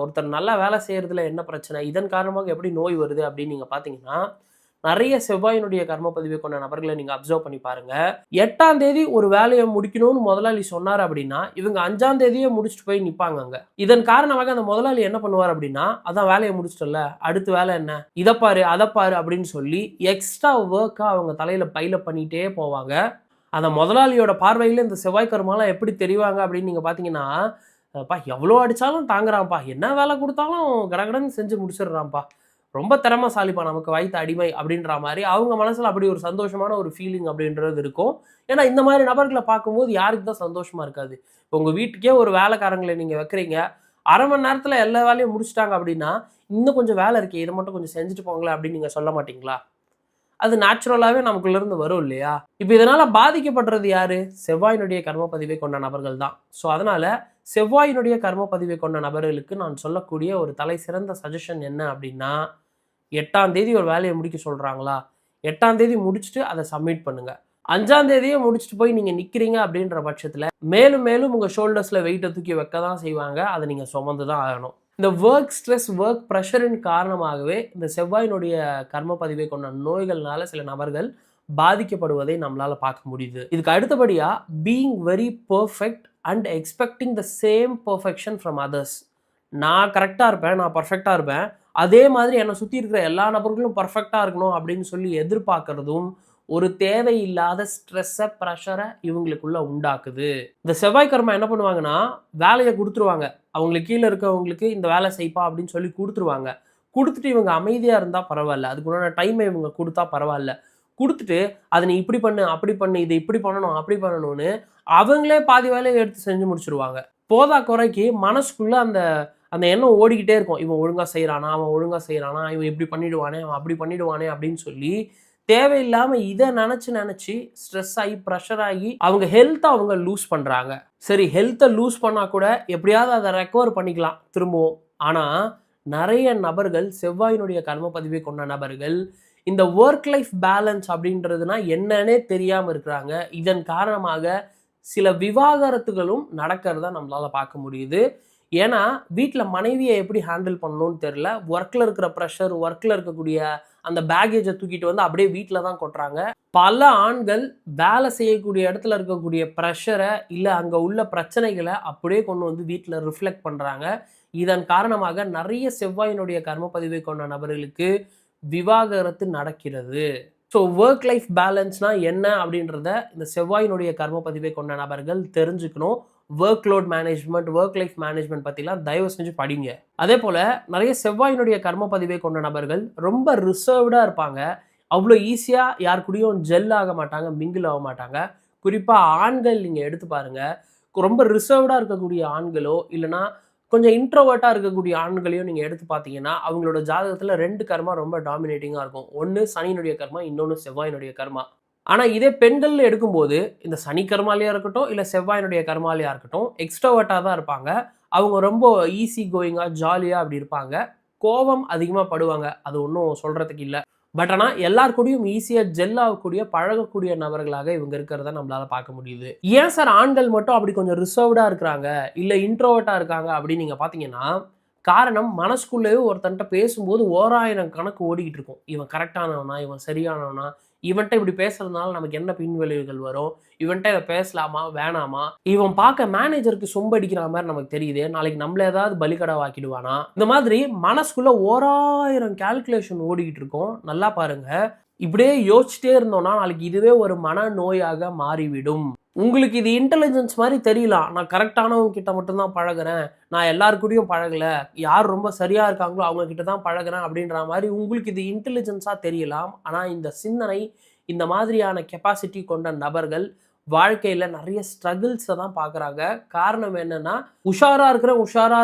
ஒருத்தர் நல்லா வேலை செய்கிறதுல என்ன பிரச்சனை, இதன் காரணமாக எப்படி நோய் வருது அப்படின்னு நீங்கள் பார்த்தீங்கன்னா, நிறைய செவ்வாயினுடைய கர்ம பதிவை கொண்ட நபர்களை நீங்கள் அப்சர்வ் பண்ணி பாருங்க. 8ஆம் தேதி ஒரு வேலையை முடிக்கணும்னு முதலாளி சொன்னார் அப்படின்னா இவங்க 5ஆம் தேதியே முடிச்சுட்டு போய் நிற்பாங்க அங்கே. இதன் காரணமாக அந்த முதலாளி என்ன பண்ணுவார் அப்படின்னா, அதான் வேலையை முடிச்சிட்டல, அடுத்த வேலை என்ன, இதை பாரு அதை பாரு அப்படின்னு சொல்லி எக்ஸ்ட்ரா ஒர்க்காக அவங்க தலையில் பைலப் பண்ணிகிட்டே போவாங்க. அந்த முதலாளியோட பார்வையில் இந்த செவ்வாய் கர்மாலாம் எப்படி தெரிவாங்க அப்படின்னு நீங்கள் பார்த்தீங்கன்னா, பா எவ்வளோ அடித்தாலும் தாங்குறான்ப்பா, என்ன வேலை கொடுத்தாலும் கடகடன்னு செஞ்சு முடிச்சிடுறான்ப்பா, ரொம்ப திறமைசாலிப்பா, நமக்கு வைத்த அடிமை அப்படின்ற மாதிரி அவங்க மனசில் அப்படி ஒரு சந்தோஷமான ஒரு ஃபீலிங் அப்படின்றது இருக்கும். ஏன்னா இந்த மாதிரி நபர்களை பார்க்கும்போது யாருக்கு தான் சந்தோஷமாக இருக்காது. இப்போ உங்கள் வீட்டுக்கே ஒரு வேலைக்காரங்களை நீங்கள் வைக்கிறீங்க, அரை மணி நேரத்தில் எல்லா வேலையும் முடிச்சிட்டாங்க அப்படின்னா, இன்னும் கொஞ்சம் வேலை இருக்கே, இதை மட்டும் கொஞ்சம் செஞ்சுட்டு போங்களேன் அப்படின்னு நீங்கள் சொல்ல மாட்டீங்களா? அது நேச்சுரலாகவே நமக்குள்ளேருந்து வரும் இல்லையா? இப்போ இதனால் பாதிக்கப்படுறது யார்? செவ்வாயினுடைய கர்ம பதிவை கொண்ட நபர்கள் தான். ஸோ அதனால் செவ்வாயினுடைய கர்ம பதிவை கொண்ட நபர்களுக்கு நான் சொல்லக்கூடிய ஒரு தலை சிறந்த சஜஷன் என்ன அப்படின்னா, 8ஆம் தேதி ஒரு வேலையை முடிக்க சொல்கிறாங்களா, 8ஆம் தேதி முடிச்சுட்டு அதை சப்மிட் பண்ணுங்க. 5ஆம் தேதியே முடிச்சுட்டு போய் நீங்க நிக்கிறீங்க அப்படின்ற பட்சத்துல மேலும் மேலும் உங்க ஷோல்டர்ஸ்ல வெயிட்டை தூக்கி வைக்க தான் செய்வாங்க. அதை நீங்க சுமந்து தான் ஆகணும். இந்த ஒர்க் ஸ்ட்ரெஸ், ஒர்க் ப்ரெஷரின் காரணமாகவே இந்த செவ்வாயினுடைய கர்ம பதிவை கொண்ட நோய்கள்னால சில நபர்கள் பாதிக்கப்படுவதை நம்மளால பார்க்க முடியுது. இதுக்கு அடுத்தபடியா being very perfect and expecting the same perfection from others. நான் கரெக்டாக இருப்பேன், நான் பர்ஃபெக்டாக இருப்பேன், அதே மாதிரி என்னை சுற்றி இருக்கிற எல்லா நபர்களும் பர்ஃபெக்டாக இருக்கணும் அப்படின்னு சொல்லி எதிர்பார்க்கறதும் ஒரு தேவையில்லாத ஸ்ட்ரெஸ்ஸை, ப்ரெஷரை இவங்களுக்குள்ள உண்டாக்குது. இந்த செவ்வாய் கர்மா என்ன பண்ணுவாங்கன்னா, வேலையை கொடுத்துருவாங்க. அவங்களுக்கு கீழே இருக்கவங்களுக்கு இந்த வேலை செய்ப்பா அப்படின்னு சொல்லி கொடுத்துருவாங்க. கொடுத்துட்டு இவங்க அமைதியாக இருந்தால் பரவாயில்ல, அதுக்குண்டான டைமை இவங்க கொடுத்தா பரவாயில்ல. கொடுத்துட்டு அதை நீ இப்படி பண்ணு, அப்படி பண்ணு, இது இப்படி பண்ணணும், அப்படி பண்ணணும்னு அவங்களே பாதி வேலையை எடுத்து செஞ்சு முடிச்சிருவாங்க. போதா குறைக்கு மனசுக்குள்ள அந்த அந்த எண்ணம் ஓடிக்கிட்டே இருக்கும். இவன் ஒழுங்காக செய்கிறானா, அவன் ஒழுங்காக செய்கிறானா, இவன் இப்படி பண்ணிடுவானே, அவன் அப்படி பண்ணிடுவானே அப்படின்னு சொல்லி தேவையில்லாமல் இதை நினச்சி ஸ்ட்ரெஸ் ஆகி, ப்ரெஷர் ஆகி அவங்க ஹெல்த்தை அவங்க லூஸ் பண்ணுறாங்க. சரி, ஹெல்த்தை லூஸ் பண்ணால் கூட எப்படியாவது அதை ரெக்கவர் பண்ணிக்கலாம் திரும்பவும். ஆனால் நிறைய நபர்கள், செவ்வாயினுடைய கர்ம பதிவை கொண்ட நபர்கள், இந்த ஒர்க் லைஃப் பேலன்ஸ் அப்படின்றதுனா என்னன்னே தெரியாமல் இருக்கிறாங்க. இதன் காரணமாக சில விவாகரத்துகளும் நடக்கிறத நம்மளால பார்க்க முடியுது. ஏன்னா வீட்டில் மனைவியை எப்படி ஹேண்டில் பண்ணணும்னு தெரியல. ஒர்க்கில் இருக்கிற ப்ரெஷர், ஒர்க்கில் இருக்கக்கூடிய அந்த பேகேஜை தூக்கிட்டு வந்து அப்படியே வீட்டில் தான் கொட்டுறாங்க. பல ஆண்கள் வேலை செய்யக்கூடிய இடத்துல இருக்கக்கூடிய ப்ரெஷரை இல்லை அங்கே உள்ள பிரச்சனைகளை அப்படியே கொண்டு வந்து வீட்டில் ரிஃப்ளெக்ட் பண்ணுறாங்க. இதன் காரணமாக நிறைய செவ்வாயினுடைய கர்ம பதிவை கொண்ட நபர்களுக்கு விவாகரத்து நடக்கிறது. ஸோ ஒர்க் லைஃப் பேலன்ஸ்னால் என்ன அப்படின்றத இந்த செவ்வாயினுடைய கர்ம பதிவை கொண்ட நபர்கள் தெரிஞ்சுக்கணும். Work load management, work life management பற்றிலாம் தயவு செஞ்சு படிங்க. அதே போல் நிறைய செவ்வாயினுடைய கர்ம பதிவை கொண்ட நபர்கள் ரொம்ப ரிசர்வ்டாக இருப்பாங்க. அவ்வளோ ஈஸியாக யார் கூடயும் ஜெல் ஆக மாட்டாங்க, மிங்கிள் ஆக மாட்டாங்க. குறிப்பாக ஆண்கள் நீங்கள் எடுத்து பாருங்கள், ரொம்ப ரிசர்வ்டாக இருக்கக்கூடிய ஆண்களோ இல்லைனா கொஞ்சம் இன்ட்ரோவர்ட்டாக இருக்கக்கூடிய ஆண்களையும் நீங்கள் எடுத்து பார்த்தீங்கன்னா அவங்களோட ஜாதகத்தில் 2 கர்மா ரொம்ப டாமினேட்டிங்காக இருக்கும். ஒன்று சனியினுடைய கர்மா, இன்னொன்று செவ்வாயினுடைய கர்மா. ஆனால் இதே பெண்கள் எடுக்கும்போது இந்த சனி கர்மாலியாக இருக்கட்டும் இல்லை செவ்வாயினுடைய கர்மாலியாக இருக்கட்டும் எக்ஸ்ட்ரோவர்ட்டாக தான் இருப்பாங்க. அவங்க ரொம்ப ஈஸி கோயிங்காக, ஜாலியாக அப்படி இருப்பாங்க. கோபம் அதிகமாக படுவாங்க, அது ஒன்றும் சொல்கிறதுக்கு இல்லை. பட் ஆனால் எல்லார் கூடயும் ஈஸியாக ஜெல் ஆகக்கூடிய, பழகக்கூடிய நபர்களாக இவங்க இருக்கிறத நம்மளால பார்க்க முடியுது. ஏன் சார் ஆண்கள் மட்டும் அப்படி கொஞ்சம் ரிசர்வ்டாக இருக்கிறாங்க, இல்லை இன்ட்ரோவர்ட்டாக இருக்காங்க அப்படின்னு நீங்கள் பார்த்தீங்கன்னா, காரணம் மனசுக்குள்ளேயே ஒருத்தன்ட்ட பேசும்போது 1000 கணக்கு ஓடிக்கிட்டு இருக்கும். இவன் கரெக்டானவனா, இவன் சரியானவனா, இவன்ட்ட இப்படி பேசுறதுனால நமக்கு என்ன பின்விளைவுகள் வரும், இவன்ட்ட இதை பேசலாமா வேணாமா, இவன் பார்க்க மேனேஜருக்கு சொம்படிக்கிற மாதிரி நமக்கு தெரியுது, நாளைக்கு நம்மள ஏதாவது பலிகடா வாக்கிடுவானா, இந்த மாதிரி மனசுக்குள்ள 1000 கால்குலேஷன் ஓடிக்கிட்டு இருக்கும். நல்லா பாருங்க, இப்படியே யோசிச்சுட்டே இருந்தோம்னா நாளைக்கு இதுவே ஒரு மன நோயாக மாறிவிடும். உங்களுக்கு இது இன்டெலிஜென்ஸ் மாதிரி தெரியலாம். நான் கரெக்டானவங்க கிட்ட மட்டும்தான் பழகுறேன், நான் எல்லாருக்கூடயும் பழகலை, யார் ரொம்ப சரியாக இருக்காங்களோ அவங்க கிட்ட தான் பழகுறேன் அப்படின்ற மாதிரி உங்களுக்கு இது இன்டெலிஜென்ஸாக தெரியலாம். ஆனால் இந்த சிந்தனை, இந்த மாதிரியான கெப்பாசிட்டி கொண்ட நபர்கள் வாழ்க்கையில் நிறைய ஸ்ட்ரகிள்ஸை தான் பார்க்குறாங்க. காரணம் என்னென்னா, உஷாராக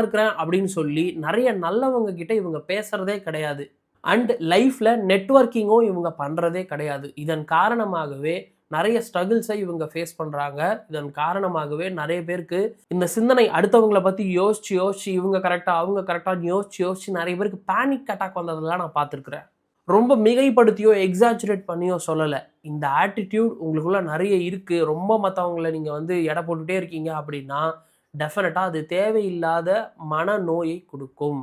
இருக்கிறேன் அப்படின்னு சொல்லி நிறைய நல்லவங்க கிட்ட இவங்க பேசுகிறதே கிடையாது. அண்ட் லைஃப்பில் நெட்வொர்க்கிங்கும் இவங்க பண்ணுறதே கிடையாது. இதன் காரணமாகவே நிறைய ஸ்ட்ரகிள்ஸை இவங்க ஃபேஸ் பண்ணுறாங்க. இதன் காரணமாகவே நிறைய பேருக்கு இந்த சிந்தனை, அடுத்தவங்களை பற்றி யோசிச்சு இவங்க கரெக்டாக அவங்க கரெக்டாக யோசிச்சு நிறைய பேருக்கு பேனிக் அட்டாக் வந்ததெல்லாம் நான் பார்த்துருக்குறேன். ரொம்ப மிகைப்படுத்தியோ எக்ஸாஜுரேட் பண்ணியோ சொல்லலை. இந்த ஆட்டிடியூட் உங்களுக்குள்ள நிறைய இருக்குது, ரொம்ப மற்றவங்களை நீங்கள் வந்து எடை போட்டுகிட்டே இருக்கீங்க அப்படின்னா டெஃபினட்டாக அது தேவையில்லாத மனநோயை கொடுக்கும்.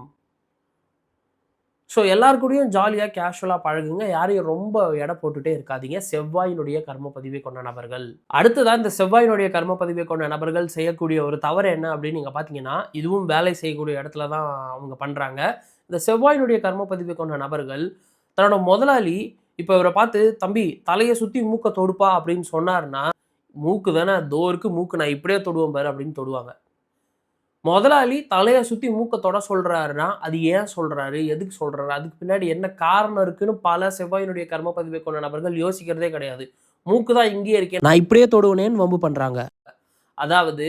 ஸோ எல்லாருக்கூடையும் ஜாலியாக கேஷுவலாக பழகுங்க, யாரையும் ரொம்ப எடை போட்டுகிட்டே இருக்காதீங்க செவ்வாயினுடைய கர்ம பதிவை கொண்ட நபர்கள். அடுத்ததான் இந்த செவ்வாயினுடைய கர்ம பதிவை கொண்ட நபர்கள் செய்யக்கூடிய ஒரு தவறு என்ன அப்படின்னு நீங்கள் பார்த்தீங்கன்னா, இதுவும் வேலை செய்யக்கூடிய இடத்துல தான் அவங்க பண்ணுறாங்க. இந்த செவ்வாயினுடைய கர்ம பதிவை கொண்ட நபர்கள் தன்னோட முதலாளி இப்போ இவரை பார்த்து, தம்பி தலையை சுற்றி மூக்கை தொடுப்பா அப்படின்னு சொன்னார்னா, மூக்கு தானே தோருக்கு மூக்கு, நான் இப்படியே தொடுவேன் பாரு அப்படின்னு தொடுவாங்க. முதலாளி தலையை சுற்றி மூக்கை தொட சொல்கிறாருன்னா அது ஏன் சொல்கிறாரு, எதுக்கு சொல்கிறாரு, அதுக்கு பின்னாடி என்ன காரணம் இருக்குன்னு பல செவ்வாயினுடைய கர்ம பதிவை கொண்ட நபர்கள் யோசிக்கிறதே கிடையாது. மூக்கு தான் இங்கேயே இருக்கேன், நான் இப்படியே தொடுவேனேன்னு வம்பு பண்ணுறாங்க. அதாவது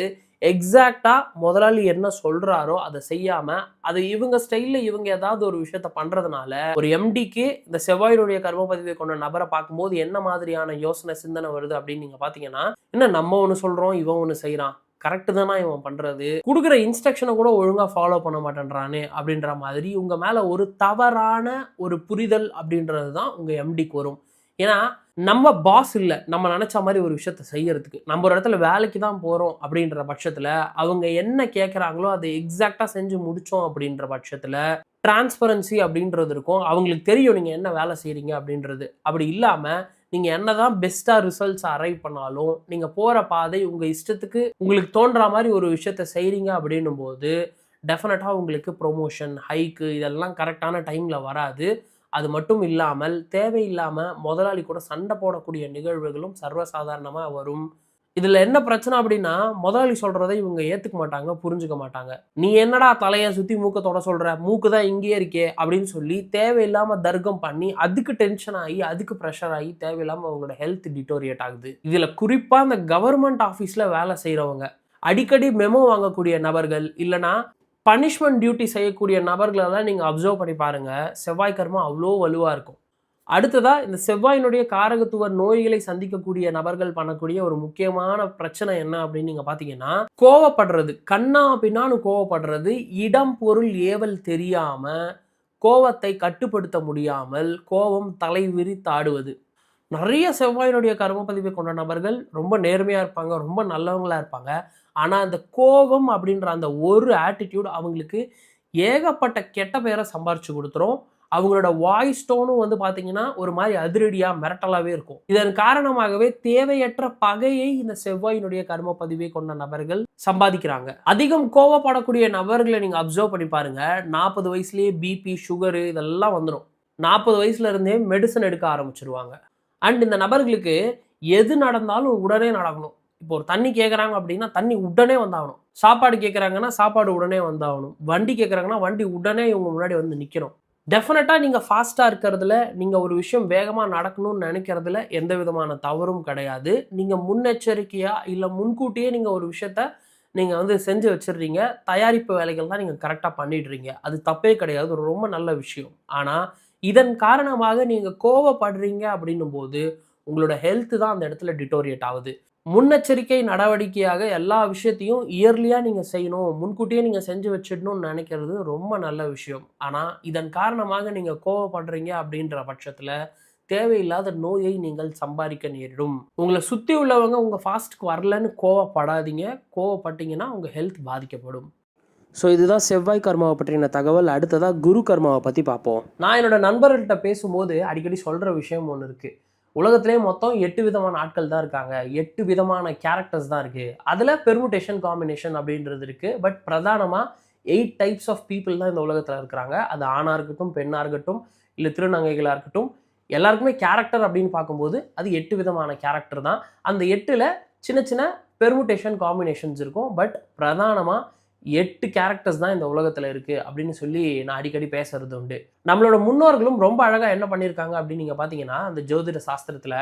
எக்ஸாக்டாக முதலாளி என்ன சொல்கிறாரோ அதை செய்யாமல் அது இவங்க ஸ்டைலில் இவங்க ஏதாவது ஒரு விஷயத்த பண்ணுறதுனால ஒரு எம்டிக்கு இந்த செவ்வாயினுடைய கர்ம பதிவை கொண்ட நபரை பார்க்கும்போது என்ன மாதிரியான யோசனை, சிந்தனை வருது அப்படின்னு நீங்கள் பார்த்தீங்கன்னா, என்ன நம்ம ஒன்று சொல்கிறோம், இவன் ஒன்று செய்கிறான், கரெக்டு தானா இவன் பண்ணுறது, கொடுக்குற இன்ஸ்ட்ரக்ஷனை கூட ஒழுங்காக ஃபாலோ பண்ண மாட்டேன்றானே அப்படின்ற மாதிரி உங்கள் மேலே ஒரு தவறான ஒரு புரிதல் அப்படின்றது தான் உங்கள் எம்டிக்கு வரும். ஏன்னா நம்ம பாஸ் இல்லை நம்ம நினச்ச மாதிரி ஒரு விஷயத்த செய்யறதுக்கு. நம்ம ஒரு இடத்துல வேலைக்கு தான் போகிறோம் அப்படின்ற பட்சத்தில் அவங்க என்ன கேட்குறாங்களோ அதை எக்ஸாக்டாக செஞ்சு முடித்தோம் அப்படின்ற பட்சத்தில் டிரான்ஸ்பரன்சி அப்படின்றது இருக்கும். அவங்களுக்கு தெரியும் நீங்கள் என்ன வேலை செய்கிறீங்க அப்படின்றது. அப்படி இல்லாமல் நீங்கள் என்னதான் பெஸ்ட்டாக ரிசல்ட்ஸ் அரைவ் பண்ணாலும் நீங்கள் போகிற பாதை உங்கள் இஷ்டத்துக்கு உங்களுக்கு தோன்ற மாதிரி ஒரு விஷயத்த செய்கிறீங்க அப்படின்னும் போது டெஃபினட்டாக உங்களுக்கு ப்ரொமோஷன் ஹைக்கு இதெல்லாம் கரெக்டான டைமில் வராது. அது மட்டும் இல்லாமல் தேவையில்லாமல் முதலாளி கூட சண்டை போடக்கூடிய நிகழ்வுகளும் சர்வசாதாரணமாக வரும். இதில் என்ன பிரச்சனை அப்படின்னா முதலாளி சொல்கிறத இவங்க ஏற்றுக்க மாட்டாங்க, புரிஞ்சுக்க மாட்டாங்க. நீ என்னடா தலையை சுற்றி மூக்கத்தோட சொல்கிற, மூக்கு தான் இங்கேயே இருக்கே அப்படின்னு சொல்லி தேவையில்லாமல் தர்க்கம் பண்ணி அதுக்கு டென்ஷன் ஆகி அதுக்கு ப்ரெஷர் ஆகி தேவையில்லாமல் அவங்களோட ஹெல்த் டிட்டோரியேட் ஆகுது. இதில் குறிப்பாக இந்த கவர்மெண்ட் ஆஃபீஸில் வேலை செய்கிறவங்க, அடிக்கடி மெமோ வாங்கக்கூடிய நபர்கள், இல்லைனா பனிஷ்மெண்ட் டியூட்டி செய்யக்கூடிய நபர்களெல்லாம் நீங்கள் அப்சர்வ் பண்ணி பாருங்கள். செவ்வாய் கர்மா அவ்வளோ வலுவாக இருக்கும். அடுத்ததாக இந்த செவ்வாயினுடைய காரகத்துவ நோய்களை சந்திக்கக்கூடிய நபர்கள் பண்ணக்கூடிய ஒரு முக்கியமான பிரச்சனை என்ன அப்படின்னு நீங்கள் பார்த்தீங்கன்னா, கோவப்படுறது, கண்ணா பின்னான்னு கோவப்படுறது, இடம் பொருள் ஏவல் தெரியாமல் கோவத்தை கட்டுப்படுத்த முடியாமல் கோபம் தலைவிரித்தாடுவது. நிறைய செவ்வாயினுடைய கர்மப்பதிவை கொண்ட நபர்கள் ரொம்ப நேர்மையாக இருப்பாங்க, ரொம்ப நல்லவங்களாக இருப்பாங்க. ஆனால் அந்த கோபம் அப்படின்ற அந்த ஒரு ஆட்டிடியூட் அவங்களுக்கு ஏகப்பட்ட கெட்ட பெயரை சம்பாரிச்சு கொடுத்துரும். அவங்களோட வாய்ஸ் டோனும் வந்து பார்த்தீங்கன்னா ஒரு மாதிரி அதிரடியாக மிரட்டலாகவே இருக்கும். இதன் காரணமாகவே தேவையற்ற பகையை இந்த செவ்வாயினுடைய கர்மப்பதிவை கொண்ட நபர்கள் சம்பாதிக்கிறாங்க. அதிகம் கோவப்படக்கூடிய நபர்களை நீங்கள் அப்சர்வ் பண்ணி பாருங்க. 40 வயசுலேயே பிபி சுகரு இதெல்லாம் வந்துடும். 40 வயசுல இருந்தே மெடிசன் எடுக்க ஆரம்பிச்சிருவாங்க. அண்ட் இந்த நபர்களுக்கு எது நடந்தாலும் உடனே நடக்கணும். இப்போ ஒரு தண்ணி கேட்குறாங்க அப்படின்னா தண்ணி உடனே வந்தாகணும். சாப்பாடு கேட்குறாங்கன்னா சாப்பாடு உடனே வந்தாகணும். வண்டி கேட்குறாங்கன்னா வண்டி உடனே இவங்க முன்னாடி வந்து நிற்கணும். டெஃபினட்டாக நீங்கள் ஃபாஸ்ட்டாக இருக்கிறதுல, நீங்கள் ஒரு விஷயம் வேகமாக நடக்கணும்னு நினைக்கிறதுல எந்த விதமான தவறும் கிடையாது. நீங்கள் முன்னெச்சரிக்கையாக இல்லை முன்கூட்டியே நீங்கள் ஒரு விஷயத்த நீங்கள் வந்து செஞ்சு வச்சிடுறீங்க. தயாரிப்பு வேலைகள் தான் நீங்கள் கரெக்டாக பண்ணிடுறீங்க. அது தப்பே கிடையாது, ஒரு ரொம்ப நல்ல விஷயம். ஆனால் இதன் காரணமாக நீங்கள் கோவப்படுறீங்க அப்படின்னும் போது உங்களோட ஹெல்த் தான் அந்த இடத்துல டிட்டோரியேட் ஆகுது. முன்னெச்சரிக்கை நடவடிக்கையாக எல்லா விஷயத்தையும் இயர்லியாக நீங்கள் செய்யணும், முன்கூட்டியே நீங்கள் செஞ்சு வச்சிடணும்னு நினைக்கிறது ரொம்ப நல்ல விஷயம். ஆனால் இதன் காரணமாக நீங்கள் கோவப்படுறீங்க அப்படின்ற பட்சத்தில் தேவையில்லாத நோயை நீங்கள் சம்பாதிக்க நேரிடும். உங்களை சுற்றி உள்ளவங்க உங்கள் ஃபாஸ்ட்டுக்கு வரலன்னு கோவப்படாதீங்க. கோவப்பட்டீங்கன்னா உங்கள் ஹெல்த் பாதிக்கப்படும். ஸோ இதுதான் செவ்வாய் கர்மாவை பற்றின தகவல். அடுத்ததாக குரு கர்மாவை பற்றி பார்ப்போம். நான் என்னோட நண்பர்கள்ட்ட பேசும்போது அடிக்கடி சொல்கிற விஷயம் ஒன்று இருக்குது. உலகத்திலே மொத்தம் 8 விதமான ஆட்கள் தான் இருக்காங்க, 8 விதமான கேரக்டர்ஸ் தான் இருக்குது. அதில் பெர்முடேஷன் காம்பினேஷன் அப்படின்றது இருக்குது. பட் பிரதானமாக 8 டைப்ஸ் ஆஃப் பீப்புள் தான் இந்த உலகத்தில் இருக்கிறாங்க. அது ஆணாக இருக்கட்டும், பெண்ணாக இருக்கட்டும், இல்லை திருநங்கைகளாக இருக்கட்டும், எல்லாருக்குமே கேரக்டர் அப்படின்னு பார்க்கும்போது அது 8 விதமான கேரக்டர் தான். அந்த 8ல் சின்ன சின்ன பெர்முடேஷன் காம்பினேஷன்ஸ் இருக்கும். பட் பிரதானமாக 8 கேரக்டர்ஸ் தான் இந்த உலகத்தில் இருக்குது அப்படின்னு சொல்லி நான் அடிக்கடி பேசுறது உண்டு. நம்மளோட முன்னோர்களும் ரொம்ப அழகாக என்ன பண்ணியிருக்காங்க அப்படின்னு நீங்கள் பார்த்தீங்கன்னா, அந்த ஜோதிட சாஸ்திரத்தில்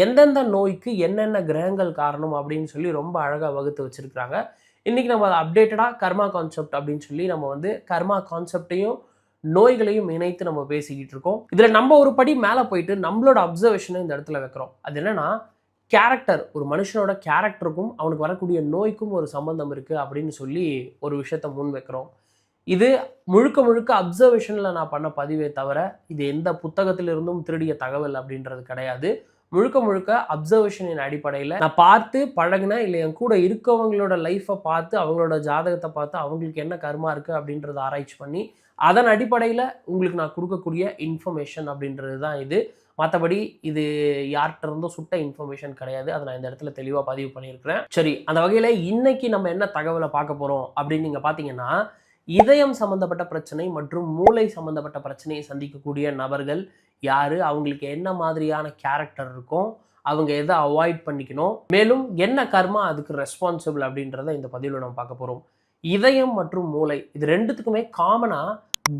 எந்தெந்த நோய்க்கு என்னென்ன கிரகங்கள் காரணம் அப்படின்னு சொல்லி ரொம்ப அழகாக வகுத்து வச்சுருக்கிறாங்க. இன்றைக்கி நம்ம அதை அப்டேட்டடாக கர்மா கான்செப்ட் அப்படின்னு சொல்லி நம்ம வந்து கர்மா கான்செப்டையும் நோய்களையும் இணைத்து நம்ம பேசிக்கிட்டு இருக்கோம். இதில் நம்ம ஒரு படி மேலே போயிட்டு நம்மளோட அப்சர்வேஷனை இந்த இடத்துல வைக்கிறோம். அது என்னென்னா, கேரக்டர், ஒரு மனுஷனோட கேரக்டருக்கும் அவனுக்கு வரக்கூடிய நோய்க்கும் ஒரு சம்பந்தம் இருக்குது அப்படின்னு சொல்லி ஒரு விஷயத்த முன் வைக்கிறோம். இது முழுக்க முழுக்க அப்சர்வேஷனில் நான் பண்ண பதிவே தவிர இது எந்த புத்தகத்திலிருந்தும் திருடிய தகவல் அப்படின்றது கிடையாது. முழுக்க முழுக்க அப்சர்வேஷனின் அடிப்படையில் நான் பார்த்து பழகின, இல்லை என் கூட இருக்கவங்களோட லைஃப்பை பார்த்து அவங்களோட ஜாதகத்தை பார்த்து அவங்களுக்கு என்ன கர்மா இருக்குது அப்படின்றத ஆராய்ச்சி பண்ணி அதன் அடிப்படையில் உங்களுக்கு நான் கொடுக்கக்கூடிய இன்ஃபர்மேஷன் அப்படின்றது தான் இது. மற்றபடி இது யார்கிட்ட இருந்தோ சுட்ட இன்ஃபர்மேஷன் கிடையாது. அதை நான் இந்த இடத்துல தெளிவாக பதிவு பண்ணியிருக்கிறேன். சரி, அந்த வகையில் இன்னைக்கு நம்ம என்ன தகவலை பார்க்க போகிறோம் அப்படின்னு நீங்கள் பார்த்தீங்கன்னா, இதயம் சம்மந்தப்பட்ட பிரச்சனை மற்றும் மூளை சம்மந்தப்பட்ட பிரச்சனையை சந்திக்கக்கூடிய நபர்கள் யார், அவங்களுக்கு என்ன மாதிரியான கேரக்டர் இருக்கும், அவங்க எதை அவாய்ட் பண்ணிக்கணும், மேலும் என்ன கர்மா அதுக்கு ரெஸ்பான்சிபிள் அப்படின்றத இந்த பதிவில் நம்ம பார்க்க போகிறோம். இதயம் மற்றும் மூளை இது ரெண்டுத்துக்குமே காமனாக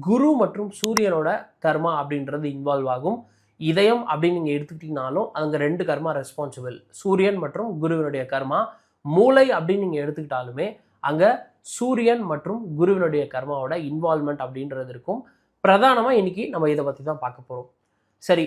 குரு மற்றும் சூரியனோட கர்மா அப்படின்றது இன்வால்வ் ஆகும். இதயம் அப்படின்னு நீங்கள் எடுத்துக்கிட்டீங்கனாலும் அங்கே 2 கர்மா ரெஸ்பான்சிபிள், சூரியன் மற்றும் குருவினுடைய கர்மா. மூளை அப்படின்னு நீங்கள் எடுத்துக்கிட்டாலுமே அங்கே சூரியன் மற்றும் குருவினுடைய கர்மாவோட இன்வால்மெண்ட் அப்படின்றது இருக்கும். பிரதானமாக இன்னைக்கு நம்ம இதை பற்றி தான் பார்க்க போகிறோம். சரி,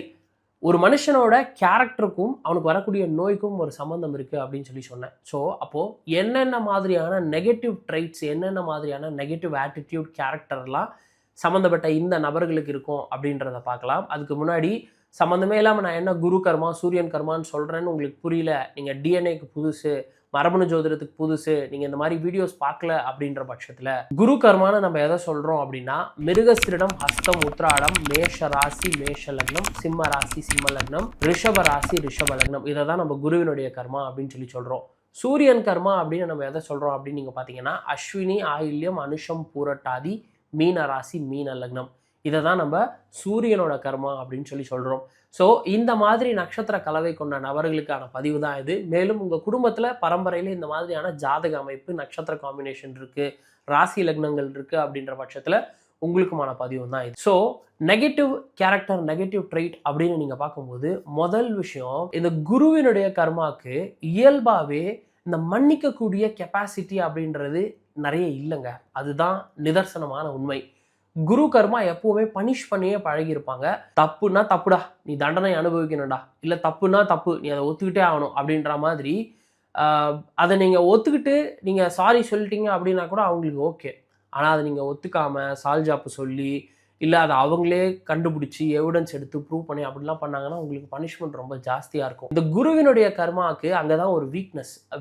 ஒரு மனுஷனோட கேரக்டருக்கும் அவனுக்கு வரக்கூடிய நோய்க்கும் ஒரு சம்மந்தம் இருக்குது அப்படின்னு சொல்லி சொன்னேன். ஸோ அப்போது என்னென்ன மாதிரியான நெகட்டிவ் ட்ரைட்ஸ், என்னென்ன மாதிரியான நெகட்டிவ் ஆட்டிடியூட் கேரக்டர்லாம் சம்மந்தப்பட்ட இந்த நபர்களுக்கு இருக்கும் அப்படின்றத பார்க்கலாம். அதுக்கு முன்னாடி சம்மந்தமே இல்லாமல் நான் என்ன குரு கர்மா சூரியன் கர்மான்னு சொல்கிறேன்னு உங்களுக்கு புரியல, நீங்கள் டிஎன்ஏக்கு புதுசு, மரபணு ஜோதிடத்துக்கு புதுசு, நீங்கள் இந்த மாதிரி வீடியோஸ் பார்க்கல அப்படின்ற பட்சத்தில் குரு கர்மான்னு நம்ம எதை சொல்கிறோம் அப்படின்னா மிருகஸ்திரிடம், ஹஸ்தம், உத்ராடம், மேஷ ராசி மேஷ லக்னம், சிம்ம ராசி சிம்ம லக்னம், ரிஷப ராசி ரிஷப லக்னம், இதை தான் நம்ம குருவினுடைய கர்மா அப்படின்னு சொல்கிறோம். சூரியன் கர்மா அப்படின்னு நம்ம எதை சொல்கிறோம் அப்படின்னு நீங்கள் பார்த்தீங்கன்னா அஸ்வினி, ஆயில்யம், அனுஷம், பூரட்டாதி, மீன ராசி மீன லக்னம், இதை தான் நம்ம சூரியனோட கர்மா அப்படின்னு சொல்கிறோம். ஸோ இந்த மாதிரி நட்சத்திர கலவை கொண்ட நபர்களுக்கான பதிவு தான் இது. மேலும் உங்கள் குடும்பத்தில் பரம்பரையில் இந்த மாதிரியான ஜாதக அமைப்பு, நட்சத்திர காம்பினேஷன் இருக்குது, ராசி லக்னங்கள் இருக்குது அப்படின்ற பட்சத்தில் உங்களுக்குமான பதிவு தான் இது. So negative character, negative trait அப்படின்னு நீங்கள் பார்க்கும்போது முதல் விஷயம், இந்த குருவினுடைய கர்மாவுக்கு இயல்பாகவே இந்த மன்னிக்கக்கூடிய கெப்பாசிட்டி அப்படின்றது நிறைய இல்லைங்க. அதுதான் நிதர்சனமான உண்மை. குரு கர்மா எப்பவுமே பனிஷ் பண்ணியே பழகியிருப்பாங்க. தப்புன்னா தப்புடா, நீ தண்டனை அனுபவிக்கணும்டா, இல்லை தப்புன்னா தப்பு, நீ அதை ஒத்துக்கிட்டே ஆகணும் அப்படின்ற மாதிரி அதை நீங்கள் ஒத்துக்கிட்டு நீங்கள் சாரி சொல்லிட்டீங்க அப்படின்னா கூட அவங்களுக்கு ஓகே. ஆனால் அதை நீங்கள் ஒத்துக்காமல் சால்ஜாப்பு சொல்லி, இல்லை அதை அவங்களே கண்டுபிடிச்சி எவிடன்ஸ் எடுத்து ப்ரூவ் பண்ணி அப்படிலாம் பண்ணாங்கன்னா உங்களுக்கு பனிஷ்மெண்ட் ரொம்ப ஜாஸ்தியாக இருக்கும். இந்த குருவினுடைய கர்மாவுக்கு அங்கே தான் ஒரு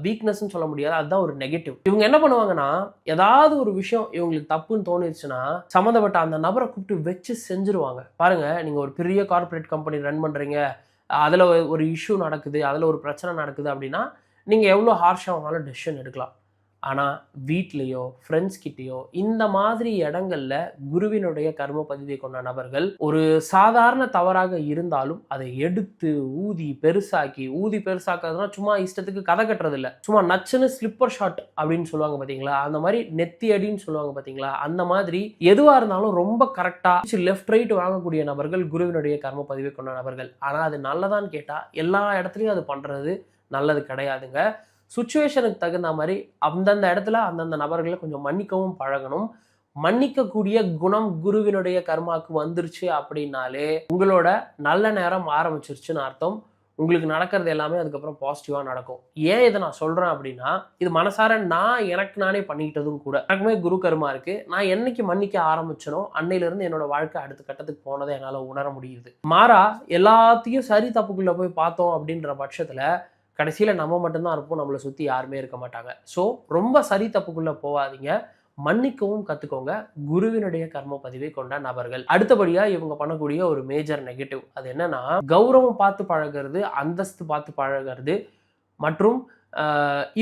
வீக்னஸ்ன்னு சொல்ல முடியாது, அதுதான் ஒரு நெகட்டிவ். இவங்க என்ன பண்ணுவாங்கன்னா, ஏதாவது ஒரு விஷயம் இவங்களுக்கு தப்புன்னு தோணிருச்சுன்னா சம்மந்தப்பட்ட அந்த நபரை கூப்பிட்டு வச்சு செஞ்சுருவாங்க. பாருங்க, நீங்கள் ஒரு பெரிய கார்பரேட் கம்பெனி ரன் பண்ணுறீங்க, அதில் ஒரு இஷ்யூ நடக்குது, அதில் ஒரு பிரச்சனை நடக்குது அப்படின்னா நீங்கள் எவ்வளோ ஹார்ஷாக வேணாலும் டெசிஷன் எடுக்கலாம். ஆனால் வீட்லேயோ ஃப்ரெண்ட்ஸ் கிட்டேயோ இந்த மாதிரி இடங்கள்ல குருவினுடைய கர்ம பதிவை கொண்ட நபர்கள் ஒரு சாதாரண தவறாக இருந்தாலும் அதை எடுத்து ஊதி பெருசாக்கிறதுனா சும்மா இஷ்டத்துக்கு கதை கட்டுறது இல்லை, சும்மா நச்சுன்னு ஸ்லிப்பர் ஷாட் அப்படின்னு சொல்லுவாங்க பார்த்தீங்களா, அந்த மாதிரி நெத்தி அடின்னு சொல்லுவாங்க பார்த்தீங்களா, அந்த மாதிரி எதுவாக இருந்தாலும் ரொம்ப கரெக்டாக லெஃப்ட் ரைட் வாங்கக்கூடிய நபர்கள் குருவினுடைய கர்ம பதிவை கொண்ட நபர்கள். ஆனால் அது நல்லதான்னு கேட்டால் எல்லா இடத்துலையும் அது பண்ணுறது நல்லது கிடையாதுங்க. சுச்சுவேஷனுக்கு தகுந்த மாதிரி அந்தந்த இடத்துல அந்தந்த நபர்களை கொஞ்சம் மன்னிக்கவும் பழகணும். மன்னிக்கக்கூடிய குணம் குருவினுடைய கர்மாவுக்கு வந்துருச்சு அப்படின்னாலே உங்களோட நல்ல நேரம் ஆரம்பிச்சிருச்சுன்னு அர்த்தம். உங்களுக்கு நடக்கிறது எல்லாமே அதுக்கப்புறம் பாசிட்டிவாக நடக்கும். ஏன் இதை நான் சொல்கிறேன் அப்படின்னா, இது மனசார எனக்கு நானே பண்ணிக்கிட்டதும் கூட. எனக்குமே குரு கர்மா இருக்குது. நான் என்னைக்கு மன்னிக்க ஆரம்பிச்சனோ அன்னையிலேருந்து என்னோட வாழ்க்கை அடுத்த கட்டத்துக்கு போனதை என்னால் உணர முடியுது. மாறா எல்லாத்தையும் சரி தப்புக்குள்ளே போய் பார்த்தோம் அப்படின்ற பட்சத்தில் கடைசியில் நம்ம மட்டும்தான் இருப்போம், நம்மளை சுற்றி யாருமே இருக்க மாட்டாங்க. ஸோ ரொம்ப சரி தப்புக்குள்ளே போகாதீங்க, மன்னிக்கவும் கற்றுக்கோங்க குருவினுடைய கர்ம பதிவை கொண்ட நபர்கள். அடுத்தபடியாக இவங்க பண்ணக்கூடிய ஒரு மேஜர் நெகட்டிவ் அது என்னன்னா, கௌரவம் பார்த்து பழகிறது, அந்தஸ்து பார்த்து பழகிறது, மற்றும்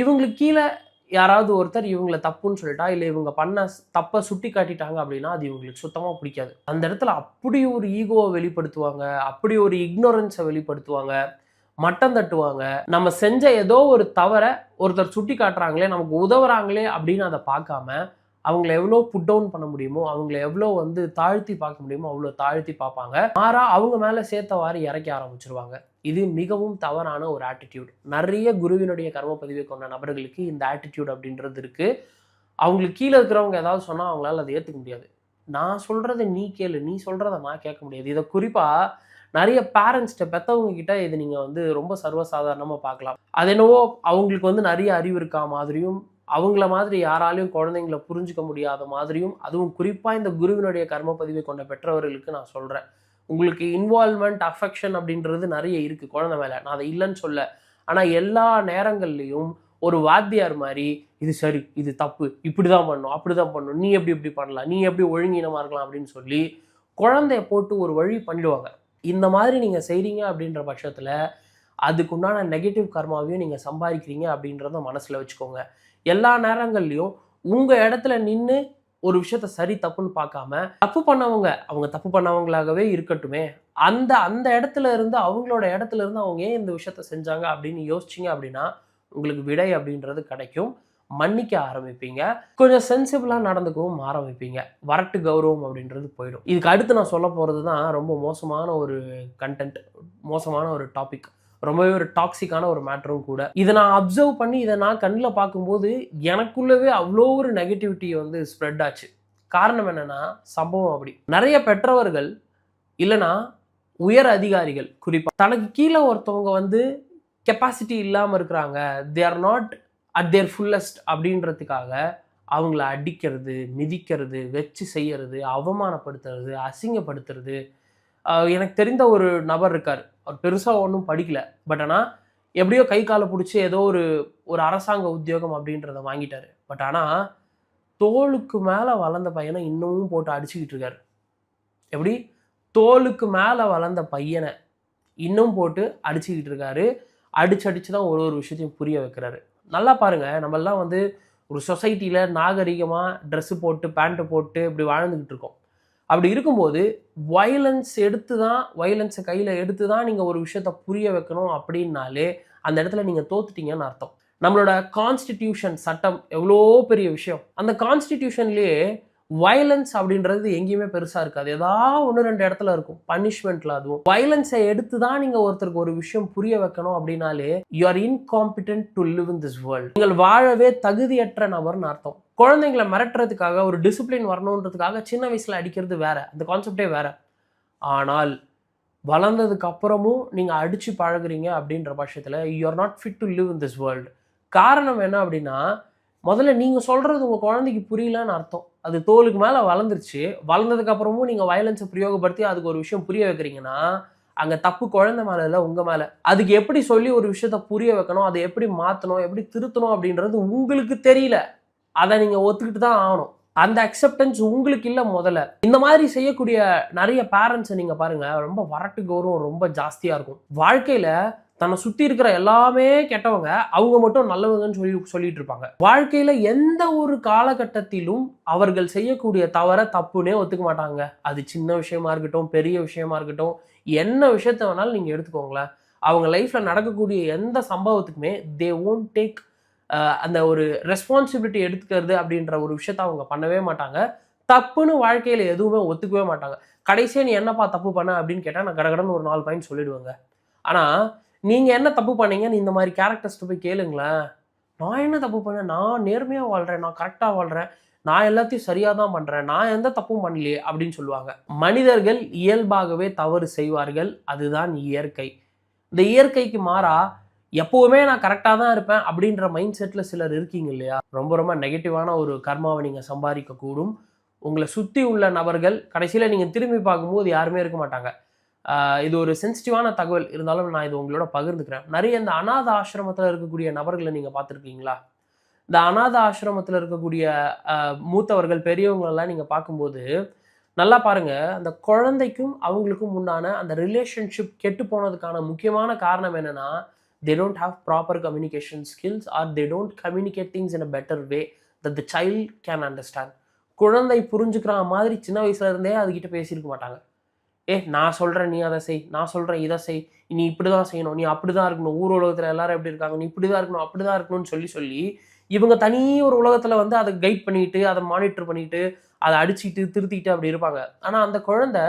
இவங்களுக்கு கீழே யாராவது ஒருத்தர் இவங்களை தப்புன்னு சொல்லிட்டா, இல்லை இவங்க பண்ண தப்பை சுட்டி காட்டிட்டாங்க அப்படின்னா அது இவங்களுக்கு சுத்தமாக பிடிக்காது. அந்த இடத்துல அப்படி ஒரு ஈகோவை வெளிப்படுத்துவாங்க, அப்படி ஒரு இக்னோரன்ஸை வெளிப்படுத்துவாங்க, மட்டம் தட்டுவாங்க. நம்ம செஞ்ச ஏதோ ஒரு தவறை ஒருத்தர் சுட்டி காட்டுறாங்களே, நமக்கு உதவுறாங்களே அப்படின்னு அதை பார்க்காம அவங்கள எவ்வளோ புட் டவுன் பண்ண முடியுமோ, அவங்கள எவ்வளோ தாழ்த்தி பார்க்க முடியுமோ அவ்வளோ தாழ்த்தி பார்ப்பாங்க. மாறா அவங்க மேலே சேர்த்தவாறு இறக்கி ஆரம்பிச்சிருவாங்க. இது மிகவும் தவறான ஒரு ஆட்டிடியூட். நிறைய குருவினுடைய கர்ம பதிவை கொண்ட நபர்களுக்கு இந்த ஆட்டிடியூட் அப்படின்றது இருக்குது. அவங்களுக்கு கீழே இருக்கிறவங்க ஏதாவது சொன்னால் அவங்களால அதை ஏற்றுக்க முடியாது. நான் சொல்கிறத நீ கேளு, நீ சொல்கிறத நான் கேட்க முடியாது. இதை குறிப்பாக நிறைய பேரண்ட்ஸ்கிட்ட, பெற்றவங்க கிட்ட இது நீங்கள் ரொம்ப சர்வசாதாரணமாக பார்க்கலாம். அது என்னவோ அவங்களுக்கு நிறைய அறிவு இருக்கா மாதிரியும், அவங்கள மாதிரி யாராலையும் குழந்தைங்களை புரிஞ்சுக்க முடியாத மாதிரியும், அதுவும் குறிப்பாக இந்த குருவினுடைய கர்ம பதிவை கொண்ட பெற்றவர்களுக்கு நான் சொல்கிறேன், உங்களுக்கு இன்வால்மெண்ட், அஃபெக்ஷன் அப்படின்றது நிறைய இருக்குது குழந்தை மேலே, நான் அதை இல்லைன்னு சொல்ல. ஆனால் எல்லா நேரங்கள்லையும் ஒரு வாத்தியார் மாதிரி இது சரி, இது தப்பு, இப்படி தான் பண்ணணும், அப்படி தான் பண்ணணும், நீ எப்படி பண்ணலாம், நீ எப்படி ஒழுங்கீனமாக இருக்கலாம் அப்படின்னு சொல்லி குழந்தைய போட்டு ஒரு வழி பண்ணிடுவாங்க. இந்த மாதிரி நீங்கள் செய்கிறீங்க அப்படின்ற பட்சத்தில் அதுக்குண்டான நெகட்டிவ் கர்மாவையும் நீங்கள் சம்பாதிக்கிறீங்க அப்படின்றத மனசில் வச்சுக்கோங்க. எல்லா நேரங்கள்லையும் உங்கள் இடத்துல நின்று ஒரு விஷயத்த சரி தப்புன்னு பார்க்காம, தப்பு பண்ணவங்க அவங்க தப்பு பண்ணவங்களாகவே இருக்கட்டுமே, அந்த இடத்துல இருந்து அவங்களோட இடத்துல இருந்து அவங்க ஏன் இந்த விஷயத்த செஞ்சாங்க அப்படின்னு யோசிச்சிங்க அப்படின்னா உங்களுக்கு விடை அப்படின்றது கிடைக்கும். மன்னிக்க ஆரம்பிப்பீங்க, கொஞ்சம் சென்சிபிளாக நடந்துக்கவும் ஆரம்பிப்பீங்க, வரட்டு கௌரவம் அப்படின்றது போயிடும். இதுக்கு அடுத்து நான் சொல்ல போகிறது தான் ரொம்ப மோசமான ஒரு கண்டென்ட், மோசமான ஒரு டாபிக், ரொம்பவே ஒரு டாக்ஸிக்கான ஒரு மேட்டரும் கூட. இதை நான் அப்சர்வ் பண்ணி இதை நான் கண்ணில் பார்க்கும்போது எனக்குள்ளவே அவ்வளோ ஒரு நெகட்டிவிட்டி ஸ்ப்ரெட் ஆச்சு. காரணம் என்னன்னா, சம்பவம் அப்படி நிறைய பெற்றவர்கள் இல்லைனா உயர் அதிகாரிகள் குறிப்பாக தனக்கு கீழே ஒருத்தவங்க கெப்பாசிட்டி இல்லாமல் இருக்கிறாங்க, they are not at their fullest அப்படின்றதுக்காக அவங்கள அடிக்கிறது, மிதிக்கிறது, வச்சு செய்யறது, அவமானப்படுத்துறது, அசிங்கப்படுத்துறது, எனக்கு தெரிந்த ஒரு நபர் இருக்கார். அவர் பெருசாக ஒன்றும் படிக்கல. பட் ஆனால் எப்படியோ கை காலை பிடிச்சி ஏதோ ஒரு ஒரு அரசாங்க உத்தியோகம் அப்படின்றத வாங்கிட்டாரு. பட் ஆனால் தோளுக்கு மேலே வளர்ந்த பையனை இன்னமும் போட்டு அடிச்சுக்கிட்டு இருக்காரு. எப்படி? தோளுக்கு மேலே வளர்ந்த பையனை இன்னும் போட்டு அடிச்சுக்கிட்டு இருக்காரு. அடிச்சு தான் ஒரு ஒரு விஷயத்தையும் புரிய வைக்கிறாரு. நல்லா பாருங்க, நம்மெல்லாம் வந்து ஒரு சொசைட்டியில் நாகரிகமாக ட்ரெஸ்ஸு போட்டு பேண்ட்டு போட்டு இப்படி வாழ்ந்துக்கிட்டு இருக்கோம். அப்படி இருக்கும்போது வயலன்ஸை கையில் எடுத்து தான் நீங்கள் ஒரு விஷயத்த புரிய வைக்கணும் அப்படின்னாலே அந்த இடத்துல நீங்கள் தோத்துட்டீங்கன்னு அர்த்தம். நம்மளோட கான்ஸ்டிடியூஷன் சட்டம் எவ்வளோ பெரிய விஷயம். அந்த கான்ஸ்டிடியூஷன்லேயே வயலன்ஸ் அப்படின்றது எங்கேயுமே பெருசாக இருக்காது. ஏதாவது 1-2 இடத்துல இருக்கும் பனிஷ்மெண்ட்ல. அதுவும் வயலன்ஸை எடுத்து தான் நீங்கள் ஒருத்தருக்கு ஒரு விஷயம் புரிய வைக்கணும் அப்படின்னாலே you are incompetent to live in this world. நீங்கள் வாழவே தகுதியற்ற நபர்னு அர்த்தம். குழந்தைங்களை மிரட்டுறதுக்காக ஒரு டிசிப்ளின் வரணுன்றதுக்காக சின்ன வயசுல அடிக்கிறது வேற, அந்த கான்செப்டே வேற. ஆனால் வளர்ந்ததுக்கு அப்புறமும் நீங்கள் அடித்து பழகுறீங்க அப்படின்ற பட்சத்தில் you are not fit to live in this world. காரணம் என்ன அப்படின்னா, முதல்ல நீங்கள் சொல்கிறது உங்கள் குழந்தைக்கு புரியலன்னு அர்த்தம். அது தோலுக்கு மேலே வளர்ந்துருச்சு. வளர்ந்ததுக்கு அப்புறமும் நீங்கள் வயலன்ஸை பிரயோகப்படுத்தி அதுக்கு ஒரு விஷயம் புரிய வைக்கிறீங்கன்னா, அங்கே தப்பு குழந்தை மேலே இல்லை, உங்கள் மேலே. அதுக்கு எப்படி சொல்லி ஒரு விஷயத்த புரிய வைக்கணும், அதை எப்படி மாற்றணும், எப்படி திருத்தணும் அப்படின்றது உங்களுக்கு தெரியல. அதை நீங்கள் ஒத்துக்கிட்டு தான் ஆகணும். அந்த அக்செப்டன்ஸ் உங்களுக்கு இல்லை முதல்ல. இந்த மாதிரி செய்யக்கூடிய நிறைய பேரண்ட்ஸை நீங்கள் பாருங்கள், ரொம்ப வரட்டு கௌரவம் ரொம்ப ஜாஸ்தியாக இருக்கும். வாழ்க்கையில் தன்னை சுற்றி இருக்கிற எல்லாமே கெட்டவங்க, அவங்க மட்டும் நல்லவங்கன்னு சொல்லிட்டு இருப்பாங்க. வாழ்க்கையில் எந்த ஒரு காலகட்டத்திலும் அவர்கள் செய்யக்கூடிய தப்புனே ஒத்துக்க மாட்டாங்க. அது சின்ன விஷயமா இருக்கட்டும், பெரிய விஷயமா இருக்கட்டும், என்ன விஷயத்த வேணாலும் நீங்கள் எடுத்துக்கோங்களேன். அவங்க லைஃப்பில் நடக்கக்கூடிய எந்த சம்பவத்துக்குமே தே ஓன்ட் டேக் அந்த ஒரு ரெஸ்பான்சிபிலிட்டி எடுத்துக்கிறது அப்படின்ற ஒரு விஷயத்த அவங்க பண்ணவே மாட்டாங்க. தப்புன்னு வாழ்க்கையில் எதுவுமே ஒத்துக்கவே மாட்டாங்க. கடைசியாக நீ என்னப்பா தப்பு பண்ண அப்படின்னு கேட்டால் நான் கடகடன்னு ஒரு 4 பாயிண்ட் சொல்லிடுவேங்க. ஆனால் நீங்கள் என்ன தப்பு பண்ணீங்கன்னு இந்த மாதிரி கேரக்டர்ஸ்ட்டு போய் கேளுங்களேன். நான் என்ன தப்பு பண்ணேன், நான் நேர்மையாக வாழ்கிறேன், நான் கரெக்டாக வாழ்கிறேன், நான் எல்லாத்தையும் சரியாக தான் பண்ணுறேன், நான் எந்த தப்பும் பண்ணலையே அப்படின்னு சொல்லுவாங்க. மனிதர்கள் இயல்பாகவே தவறு செய்வார்கள், அதுதான் இயற்கை. இந்த இயற்கைக்கு மாறா எப்போவுமே நான் கரெக்டாக தான் இருப்பேன் அப்படின்ற மைண்ட் செட்டில் சிலர் இருக்கீங்க இல்லையா, ரொம்ப ரொம்ப நெகட்டிவான ஒரு கர்மாவை நீங்கள் சம்பாதிக்கக்கூடும். உங்களை சுற்றி உள்ள நபர்கள் கடைசியில் நீங்கள் திரும்பி பார்க்கும்போது யாருமே இருக்க மாட்டாங்க. இது ஒரு சென்சிட்டிவான தகவல் இருந்தாலும் நான் இது உங்களோட பகிர்ந்துக்கிறேன். நிறைய இந்த அநாத ஆசிரமத்தில் இருக்கக்கூடிய நபர்களை நீங்கள் பார்த்துருக்கீங்களா? இந்த அநாத ஆசிரமத்தில் இருக்கக்கூடிய மூத்தவர்கள் பெரியவங்களெல்லாம் நீங்கள் பார்க்கும்போது நல்லா பாருங்க, அந்த குழந்தைக்கும் அவங்களுக்கும் உண்டான அந்த ரிலேஷன்ஷிப் கெட்டு போனதுக்கான முக்கியமான காரணம் என்னன்னா, they don't have proper communication skills or they don't communicate things in a better way that the child can understand. குழந்தை புரிஞ்சுக்கிற மாதிரி சின்ன வயசுல இருந்தே அதுகிட்ட பேசியிருக்க மாட்டாங்க. நான் சொல்கிறேன் நீ அதை செய், நான் சொல்கிறேன் இதை செய், நீ இப்படி தான் செய்யணும், நீ அப்படி தான் இருக்கணும், ஊர் உலகத்தில் எல்லாரும் எப்படி இருக்காங்க, நீ இப்படி தான் இருக்கணும், அப்படி தான் இருக்கணும்னு சொல்லி இவங்க தனி ஒரு உலகத்தில் வந்து அதை கைட் பண்ணிட்டு, அதை மானிட்டர் பண்ணிட்டு, அதை அடிச்சுட்டு திருத்திட்டு அப்படி இருப்பாங்க. ஆனால் அந்த குழந்தை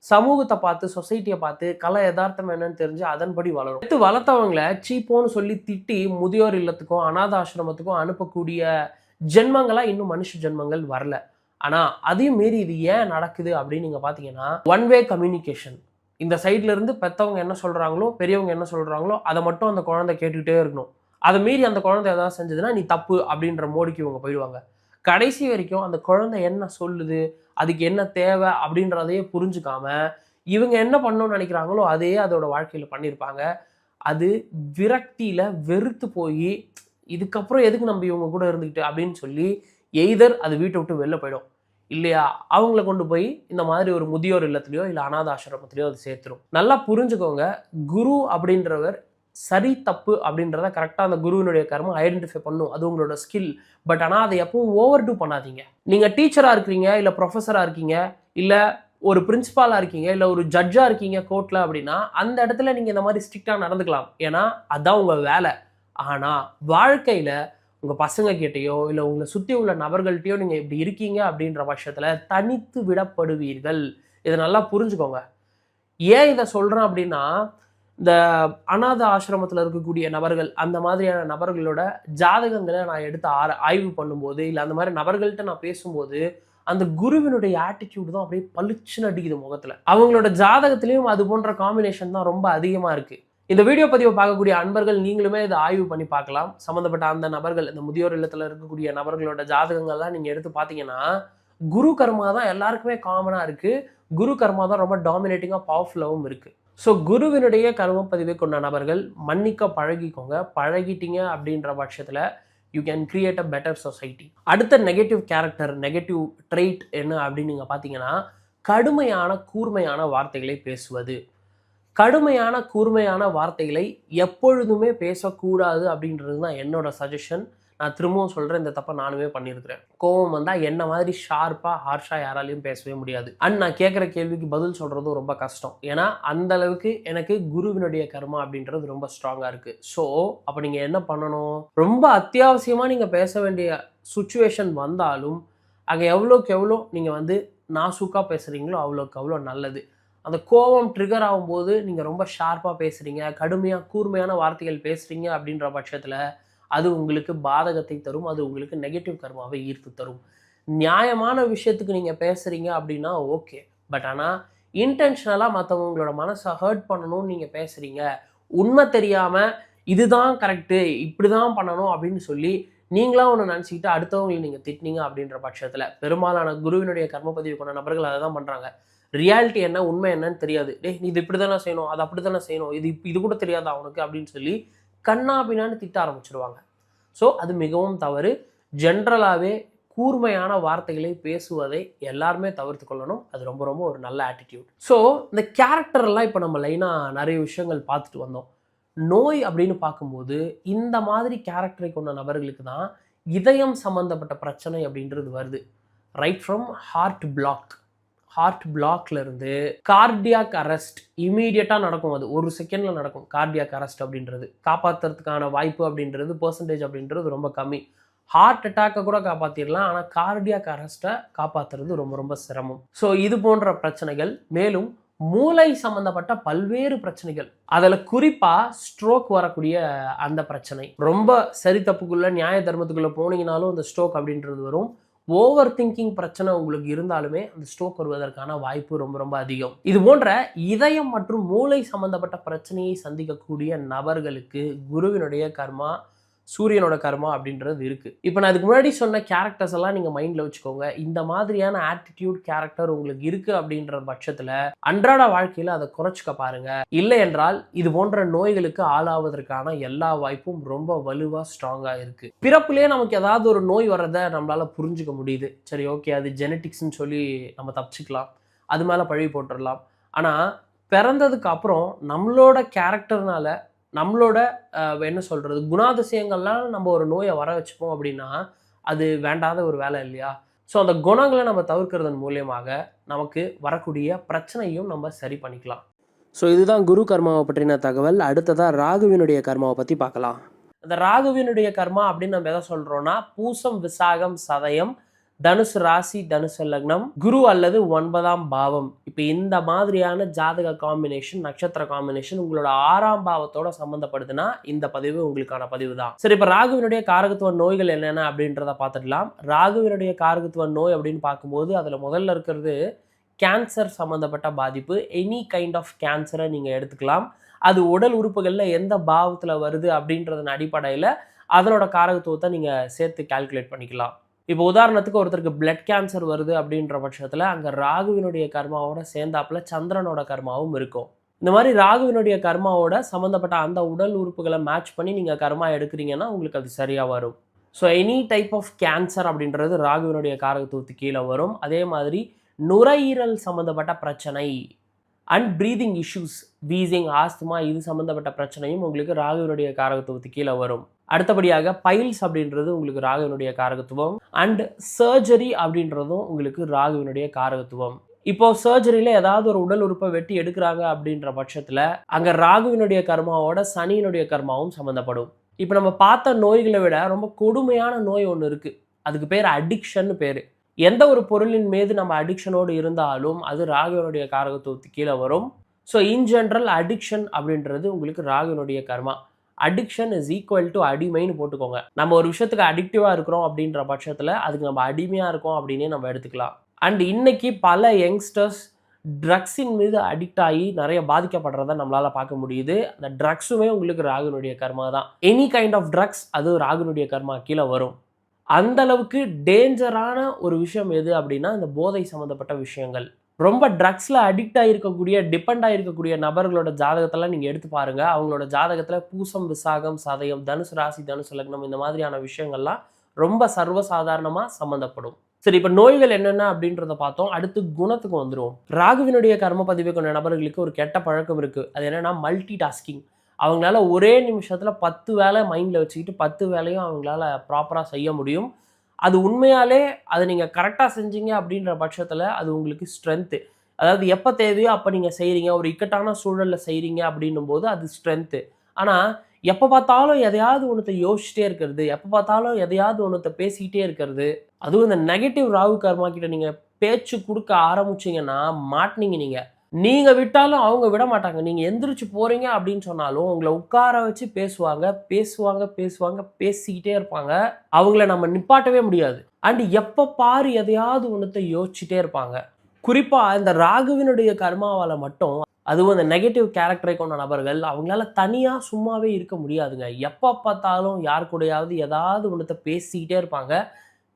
சமூகத்தை பார்த்து, சொசைட்டியை பார்த்து, கலை யதார்த்தம் என்னன்னு தெரிஞ்சு அதன்படி வளரும். எடுத்து வளர்த்தவங்களை சீப்போன்னு சொல்லி திட்டி முதியோர் இல்லத்துக்கும் அநாத ஆசிரமத்துக்கும் அனுப்பக்கூடிய ஜென்மங்களாக இன்னும் மனுஷ ஜென்மங்கள் வரல. ஆனால் அதையும் மீறி இது ஏன் நடக்குது அப்படின்னு நீங்கள் பார்த்தீங்கன்னா, ஒன் வே கம்யூனிகேஷன். இந்த சைட்ல இருந்து பெற்றவங்க என்ன சொல்கிறாங்களோ, பெரியவங்க என்ன சொல்கிறாங்களோ அதை மட்டும் அந்த குழந்தை கேட்டுக்கிட்டே இருக்கணும். அதை மீறி அந்த குழந்தை ஏதாவது செஞ்சதுன்னா நீ தப்பு அப்படின்ற மோடிக்கு இவங்க போயிடுவாங்க. கடைசி வரைக்கும் அந்த குழந்தை என்ன சொல்லுது, அதுக்கு என்ன தேவை அப்படின்றதையே புரிஞ்சுக்காம இவங்க என்ன பண்ணணும்னு நினைக்கிறாங்களோ அதையே அதோட வாழ்க்கையில் பண்ணியிருப்பாங்க. அது விரக்தியில் வெறுத்து போய் இதுக்கப்புறம் எதுக்கு நம்ம இவங்க கூட இருந்துக்கிட்டு அப்படின்னு சொல்லி எய்தர் அது வீட்டை விட்டு வெளில போயிடும், இல்லையா அவங்கள கொண்டு போய் இந்த மாதிரி ஒரு முதியோர் இல்லத்துலையோ இல்லை அநாத ஆசிரமத்திலையோ அது சேர்த்துரும். நல்லா புரிஞ்சுக்கோங்க, குரு அப்படின்றவர் சரி தப்பு அப்படின்றத கரெக்டாக அந்த குருவினுடைய கர்மம் ஐடென்டிஃபை பண்ணும், அது உங்களோட ஸ்கில். பட் ஆனால் அதை எப்பவும் ஓவர் டூ பண்ணாதீங்க. நீங்கள் டீச்சராக இருக்கிறீங்க, இல்லை ப்ரொஃபஸராக இருக்கீங்க, இல்லை ஒரு பிரின்சிபாலாக இருக்கீங்க, இல்லை ஒரு ஜட்ஜாக இருக்கீங்க கோர்ட்டில் அப்படின்னா அந்த இடத்துல நீங்கள் இந்த மாதிரி ஸ்ட்ரிக்டாக நடந்துக்கலாம், ஏன்னா அதுதான் உங்கள் வேலை. ஆனால் வாழ்க்கையில் உங்கள் பசங்க கிட்டேயோ இல்லை உங்களை சுற்றி உள்ள நபர்கள்ட்டையோ நீங்கள் இப்படி இருக்கீங்க அப்படின்ற பட்சத்தில் தனித்து விடப்படுவீர்கள். இதை நல்லா புரிஞ்சுக்கோங்க. ஏன் இதை சொல்கிறேன் அப்படின்னா, இந்த அநாத ஆசிரமத்தில் இருக்கக்கூடிய நபர்கள், அந்த மாதிரியான நபர்களோட ஜாதகங்களை நான் எடுத்து ஆய்வு பண்ணும்போது, இல்லை அந்த மாதிரி நபர்கள்ட்ட நான் பேசும்போது அந்த குருவினுடைய ஆட்டிடியூட் தான் அப்படியே பளிச்சுன்னு அடிக்குது முகத்தில். அவங்களோட ஜாதகத்திலையும் அது போன்ற காம்பினேஷன் தான் ரொம்ப அதிகமாக இருக்குது. இந்த வீடியோ பதிவை பார்க்கக்கூடிய அன்பர்கள் நீங்களுமே இதை ஆய்வு பண்ணி பார்க்கலாம். சம்மந்தப்பட்ட அந்த நபர்கள், இந்த முதியோர் இல்லத்தில் இருக்கக்கூடிய நபர்களோட ஜாதகங்கள்லாம் நீங்கள் எடுத்து பார்த்தீங்கன்னா குரு கர்மா தான் எல்லாருக்குமே காமனாக இருக்குது. குரு கர்மா தான் ரொம்ப டாமினேட்டிங்காக பவர்ஃபுல்லாகவும் இருக்குது. ஸோ குருவினுடைய கர்மப்பதிவை கொண்ட நபர்கள் மன்னிக்க பழகிக்கோங்க. பழகிட்டீங்க அப்படின்ற பட்சத்தில் you can create a better society. அடுத்த நெகட்டிவ் கேரக்டர், நெகட்டிவ் ட்ரெயிட் என்ன அப்படின்னு நீங்கள் பார்த்தீங்கன்னா, கடுமையான கூர்மையான வார்த்தைகளை பேசுவது. கடுமையான கூர்மையான வார்த்தைகளை எப்பொழுதுமே பேசக்கூடாது அப்படின்றது தான் என்னோட சஜஷன். நான் திரும்பவும் சொல்கிறேன், இந்த தப்பை நானுமே பண்ணியிருக்கிறேன். கோவம் வந்தால் என்ன மாதிரி ஷார்ப்பாக ஹார்ஷாக யாராலையும் பேசவே முடியாது. அண்ட் நான் கேட்குற கேள்விக்கு பதில் சொல்கிறதும் ரொம்ப கஷ்டம். ஏன்னா அந்த அளவுக்கு எனக்கு குருவினுடைய கர்மா அப்படின்றது ரொம்ப ஸ்ட்ராங்காக இருக்குது. ஸோ அப்போ நீங்கள் என்ன பண்ணணும், ரொம்ப அத்தியாவசியமாக நீங்கள் பேச வேண்டிய சுச்சுவேஷன் வந்தாலும் அங்கே எவ்வளோக்கு எவ்வளோ நீங்கள் நாசூக்காக பேசுகிறீங்களோ அவ்வளோக்கு அவ்வளோ நல்லது. அந்த கோவம் ட்ரிகர் ஆகும்போது நீங்கள் ரொம்ப ஷார்ப்பாக பேசுகிறீங்க, கடுமையாக கூர்மையான வார்த்தைகள் பேசுகிறீங்க அப்படின்ற பட்சத்தில் அது உங்களுக்கு பாதகத்தை தரும். அது உங்களுக்கு நெகட்டிவ் கர்மாவை ஈர்த்து தரும். நியாயமான விஷயத்துக்கு நீங்கள் பேசுகிறீங்க அப்படின்னா ஓகே. பட் ஆனால் இன்டென்ஷனலாக மற்றவங்களோட மனசை ஹர்ட் பண்ணணும்னு நீங்கள் பேசுகிறீங்க, உண்மை தெரியாமல் இதுதான் கரெக்டு, இப்படி தான் பண்ணணும் அப்படின்னு சொல்லி நீங்களாம் ஒன்று நினச்சிக்கிட்டு அடுத்தவங்களை நீங்கள் திட்டினீங்க அப்படின்ற பட்சத்தில் பெரும்பாலான குருவினுடைய கர்மப்பதிவு கொண்ட நபர்கள் அதை தான் பண்ணுறாங்க. ரியாலிட்டி என்ன, உண்மை என்னன்னு தெரியாது. நீ இது இப்படி தானே செய்யணும், அது அப்படி தானே செய்யணும், இது கூட தெரியாதா அவனுக்கு அப்படின்னு சொல்லி கண்ணா பின்னான்னு திட்ட ஆரம்பிச்சிடுவாங்க. ஸோ அது மிகவும் தவறு. ஜென்ரலாகவே கூர்மையான வார்த்தைகளை பேசுவதை எல்லாருமே தவிர்த்து கொள்ளணும். அது ரொம்ப ரொம்ப ஒரு நல்ல ஆட்டிடியூட். ஸோ இந்த கேரக்டர்லாம் இப்போ நம்ம லைனாக நிறைய விஷயங்கள் பார்த்துட்டு வந்தோம். நோய் அப்படின்னு பார்க்கும்போது இந்த மாதிரி கேரக்டரை கொண்ட நபர்களுக்கு தான் இதயம் சம்மந்தப்பட்ட பிரச்சனை அப்படின்றது வருது. ரைட் ஃப்ரம் ஹார்ட் பிளாக்லேருந்து கார்டியாக் அரெஸ்ட் இமீடியட்டாக நடக்கும். அது ஒரு செகண்டில் நடக்கும். கார்டியாக் அரெஸ்ட் அப்படின்றது காப்பாற்றுறதுக்கான வாய்ப்பு அப்படின்றது பர்சன்டேஜ் அப்படின்றது ரொம்ப கம்மி. ஹார்ட் அட்டாக்கை கூட காப்பாற்றிடலாம், ஆனால் கார்டியாக் அரெஸ்ட்டை காப்பாற்றுறது ரொம்ப ரொம்ப சிரமம். ஸோ இது போன்ற பிரச்சனைகள், மேலும் மூளை சம்பந்தப்பட்ட பல்வேறு பிரச்சனைகள், அதில் குறிப்பாக ஸ்ட்ரோக் வரக்கூடிய அந்த பிரச்சனை, ரொம்ப சரி தப்புக்குள்ள நியாய தர்மத்துக்குள்ளே போனீங்கனாலும் அந்த ஸ்ட்ரோக் அப்படின்றது வரும். ஓவர் திங்கிங் பிரச்சனை உங்களுக்கு இருந்தாலுமே அந்த ஸ்ட்ரோக் வருவதற்கான வாய்ப்பு ரொம்ப ரொம்ப அதிகம். இது போன்ற இதயம் மற்றும் மூளை சம்பந்தப்பட்ட பிரச்சனையை சந்திக்கக்கூடிய நபர்களுக்கு குருவினுடைய கர்மா, சூரியனோட கர்மா அப்படின்றது இருக்குது. இப்போ நான் இதுக்கு முன்னாடி சொன்ன கேரக்டர்ஸ் எல்லாம் நீங்கள் மைண்டில் வச்சுக்கோங்க. இந்த மாதிரியான ஆட்டிடியூட் கேரக்டர் உங்களுக்கு இருக்குது அப்படின்ற பட்சத்தில் அன்றாட வாழ்க்கையில் அதை குறைச்சிக்க பாருங்க. இல்லை என்றால் இது போன்ற நோய்களுக்கு ஆளாவதற்கான எல்லா வாய்ப்பும் ரொம்ப வலுவாக ஸ்ட்ராங்காக இருக்குது. பிறப்புலேயே நமக்கு ஏதாவது ஒரு நோய் வர்றதை நம்மளால் புரிஞ்சுக்க முடியுது. சரி, ஓகே, அது ஜெனட்டிக்ஸ்ன்னு சொல்லி நம்ம தப்பிச்சுக்கலாம், அது மேலே பழி போட்டுடலாம். ஆனால் பிறந்ததுக்கு அப்புறம் நம்மளோட கேரக்டர்னால, நம்மளோட என்ன சொல்கிறது, குணாதிசயங்கள்லாம் நம்ம ஒரு நோயை வர வச்சுப்போம் அப்படின்னா அது வேண்டாத ஒரு வேலை இல்லையா? ஸோ அந்த குணங்களை நம்ம தவிர்க்கிறதன் மூலியமாக நமக்கு வரக்கூடிய பிரச்சனையும் நம்ம சரி பண்ணிக்கலாம். ஸோ இதுதான் குரு கர்மாவை பற்றின தகவல். அடுத்ததாக ராகுவினுடைய கர்மாவை பற்றி பார்க்கலாம். அந்த ராகுவினுடைய கர்மா அப்படின்னு நம்ம எதை சொல்கிறோன்னா, பூசம், விசாகம், சதயம், தனுசு ராசி, தனுசு லக்னம், குரு அல்லது 9ஆம் பாவம். இப்போ இந்த மாதிரியான ஜாதக காம்பினேஷன், நட்சத்திர காம்பினேஷன் உங்களோட 6ஆம் பாவத்தோட சம்மந்தப்படுதுன்னா இந்த பதிவு உங்களுக்கான பதிவு தான். சரி, இப்போ ராகுவினுடைய காரகத்துவ நோய்கள் என்னென்ன அப்படின்றத பார்த்துடலாம். ராகுவினுடைய காரகத்துவ நோய் அப்படின்னு பார்க்கும்போது அதில் முதல்ல இருக்கிறது கேன்சர் சம்மந்தப்பட்ட பாதிப்பு. எனி கைண்ட் ஆஃப் கேன்சரை நீங்கள் எடுத்துக்கலாம். அது உடல் உறுப்புகளில் எந்த பாவத்தில் வருது அப்படின்றதன் அடிப்படையில் அதனோட காரகத்துவத்தை நீங்கள் சேர்த்து கால்குலேட் பண்ணிக்கலாம். இப்போ உதாரணத்துக்கு ஒருத்தருக்கு பிளட் கேன்சர் வருது அப்படின்ற பட்சத்தில் அங்கே ராகுவினுடைய கர்மாவோட சேர்ந்தாப்புல சந்திரனோட கர்மாவும் இருக்கும். இந்த மாதிரி ராகுவினுடைய கர்மாவோட சம்மந்தப்பட்ட அந்த உடல் உறுப்புகளை மேட்ச் பண்ணி நீங்கள் கர்மா எடுக்கிறீங்கன்னா உங்களுக்கு அது சரியாக வரும். So any type of cancer அப்படின்றது ராகுவினுடைய காரகத்துவத்துக்கு கீழே வரும். அதே மாதிரி நுரையீரல் சம்மந்தப்பட்ட பிரச்சனை and breathing issues, wheezing, asthma, இது சம்மந்தப்பட்ட பிரச்சனையும் உங்களுக்கு ராகுவினுடைய காரகத்துவத்துக்கு கீழே வரும். அடுத்தபடியாக பைல்ஸ் அப்படின்றது உங்களுக்கு ராகுவினுடைய காரகத்துவம். அண்ட் சர்ஜரி அப்படின்றதும் உங்களுக்கு ராகுவினுடைய காரகத்துவம். இப்போ சர்ஜரியில் ஏதாவது ஒரு உடல் உறுப்பை வெட்டி எடுக்கிறாங்க அப்படின்ற பட்சத்தில் அங்கே ராகுவினுடைய கர்மாவோட சனியினுடைய கர்மாவும் சம்மந்தப்படும். இப்போ நம்ம பார்த்த நோய்களை விட ரொம்ப கொடுமையான நோய் ஒன்று இருக்குது. அதுக்கு பேர் அடிக்ஷன் பேர். எந்த ஒரு பொருளின் மீது நம்ம அடிக்ஷனோடு இருந்தாலும் அது ராகுவினுடைய காரகத்துவத்துக்கு கீழே வரும். ஸோ இன் ஜென்ரல் அடிக்ஷன் அப்படின்றது உங்களுக்கு ராகுவினுடைய கர்மா. அடிக்ஷன் இஸ் ஈக்குவல் டு அடிமைன்னு போட்டுக்கோங்க. நம்ம ஒரு விஷயத்துக்கு அடிக்டிவாக இருக்கிறோம் அப்படின்ற பட்சத்தில் அதுக்கு நம்ம அடிமையாக இருக்கோம் அப்படின்னே நம்ம எடுத்துக்கலாம். அண்ட் இன்னைக்கு பல யங்ஸ்டர்ஸ் ட்ரக்ஸின் மீது அடிக்ட் ஆகி நிறைய பாதிக்கப்படுறத நம்மளால் பார்க்க முடியுது. அந்த ட்ரக்ஸுமே உங்களுக்கு ராகுனுடைய கர்மா தான். எனி கைண்ட் ஆஃப் ட்ரக்ஸ் அது ராகுனுடைய கர்மா கீழே வரும். அந்த அளவுக்கு டேஞ்சரான ஒரு விஷயம் எது அப்படின்னா இந்த போதை சம்மந்தப்பட்ட விஷயங்கள். ரொம்ப ட்ரக்ஸில் அடிக்ட் ஆகிருக்கக்கூடிய டிபெண்ட் ஆகிருக்கக்கூடிய நபர்களோட ஜாதகத்தெல்லாம் நீங்கள் எடுத்து பாருங்கள். அவங்களோட ஜாதகத்தில் பூசம், விசாகம், சதயம், தனுசு ராசி, தனுசு லக்னம் இந்த மாதிரியான விஷயங்கள்லாம் ரொம்ப சர்வசாதாரணமாக சம்மந்தப்படும். சரி, இப்போ நோய்கள் என்னென்ன அப்படின்றத பார்த்தோம். அடுத்து குணத்துக்கு வந்துடும். ராகுவினுடைய கர்ம பதிவை கொண்ட நபர்களுக்கு ஒரு கெட்ட பழக்கம் இருக்குது. அது என்னென்னா மல்டி டாஸ்கிங். அவங்களால ஒரே நிமிஷத்தில் 10 வேலை மைண்டில் வச்சுக்கிட்டு 10 வேலையும் அவங்களால ப்ராப்பராக செய்ய முடியும். அது உண்மையாலே அதை நீங்கள் கரெக்டாக செஞ்சீங்க அப்படின்ற பட்சத்தில் அது உங்களுக்கு ஸ்ட்ரென்த்து. அதாவது எப்போ தேவையோ அப்போ நீங்கள் செய்கிறீங்க, ஒரு இக்கட்டான சூழலில் செய்கிறீங்க அப்படின்னும் போது அது ஸ்ட்ரென்த்து. ஆனால் எப்போ பார்த்தாலும் எதையாவது ஒன்றத்தை யோசிச்சுட்டே இருக்கிறது, எப்போ பார்த்தாலும் எதையாவது ஒன்றத்தை பேசிக்கிட்டே இருக்கிறது, அதுவும் இந்த நெகட்டிவ் ராகு கர்மா கிட்ட நீங்கள் பேச்சு கொடுக்க ஆரம்பிச்சிங்கன்னா மாட்டினீங்க. நீங்கள் விட்டாலும் அவங்க விட மாட்டாங்க. நீங்கள் எந்திரிச்சு போகிறீங்க அப்படின்னு சொன்னாலும் உங்களை உட்கார வச்சு பேசுவாங்க பேசுவாங்க பேசுவாங்க பேசிக்கிட்டே இருப்பாங்க. அவங்கள நம்ம நிப்பாட்டவே முடியாது. அண்ட் எப்போ பாரு எதையாவது ஒன்றத்தை யோசிச்சுட்டே இருப்பாங்க. குறிப்பாக இந்த ராகுவினுடைய கர்மாவால் மட்டும், அதுவும் இந்த நெகட்டிவ் கேரக்டரை கொண்ட நபர்கள் அவங்களால தனியாக சும்மாவே இருக்க முடியாதுங்க. எப்போ பார்த்தாலும் யார் கூடயாவது ஏதாவது ஒன்றத்தை பேசிக்கிட்டே இருப்பாங்க.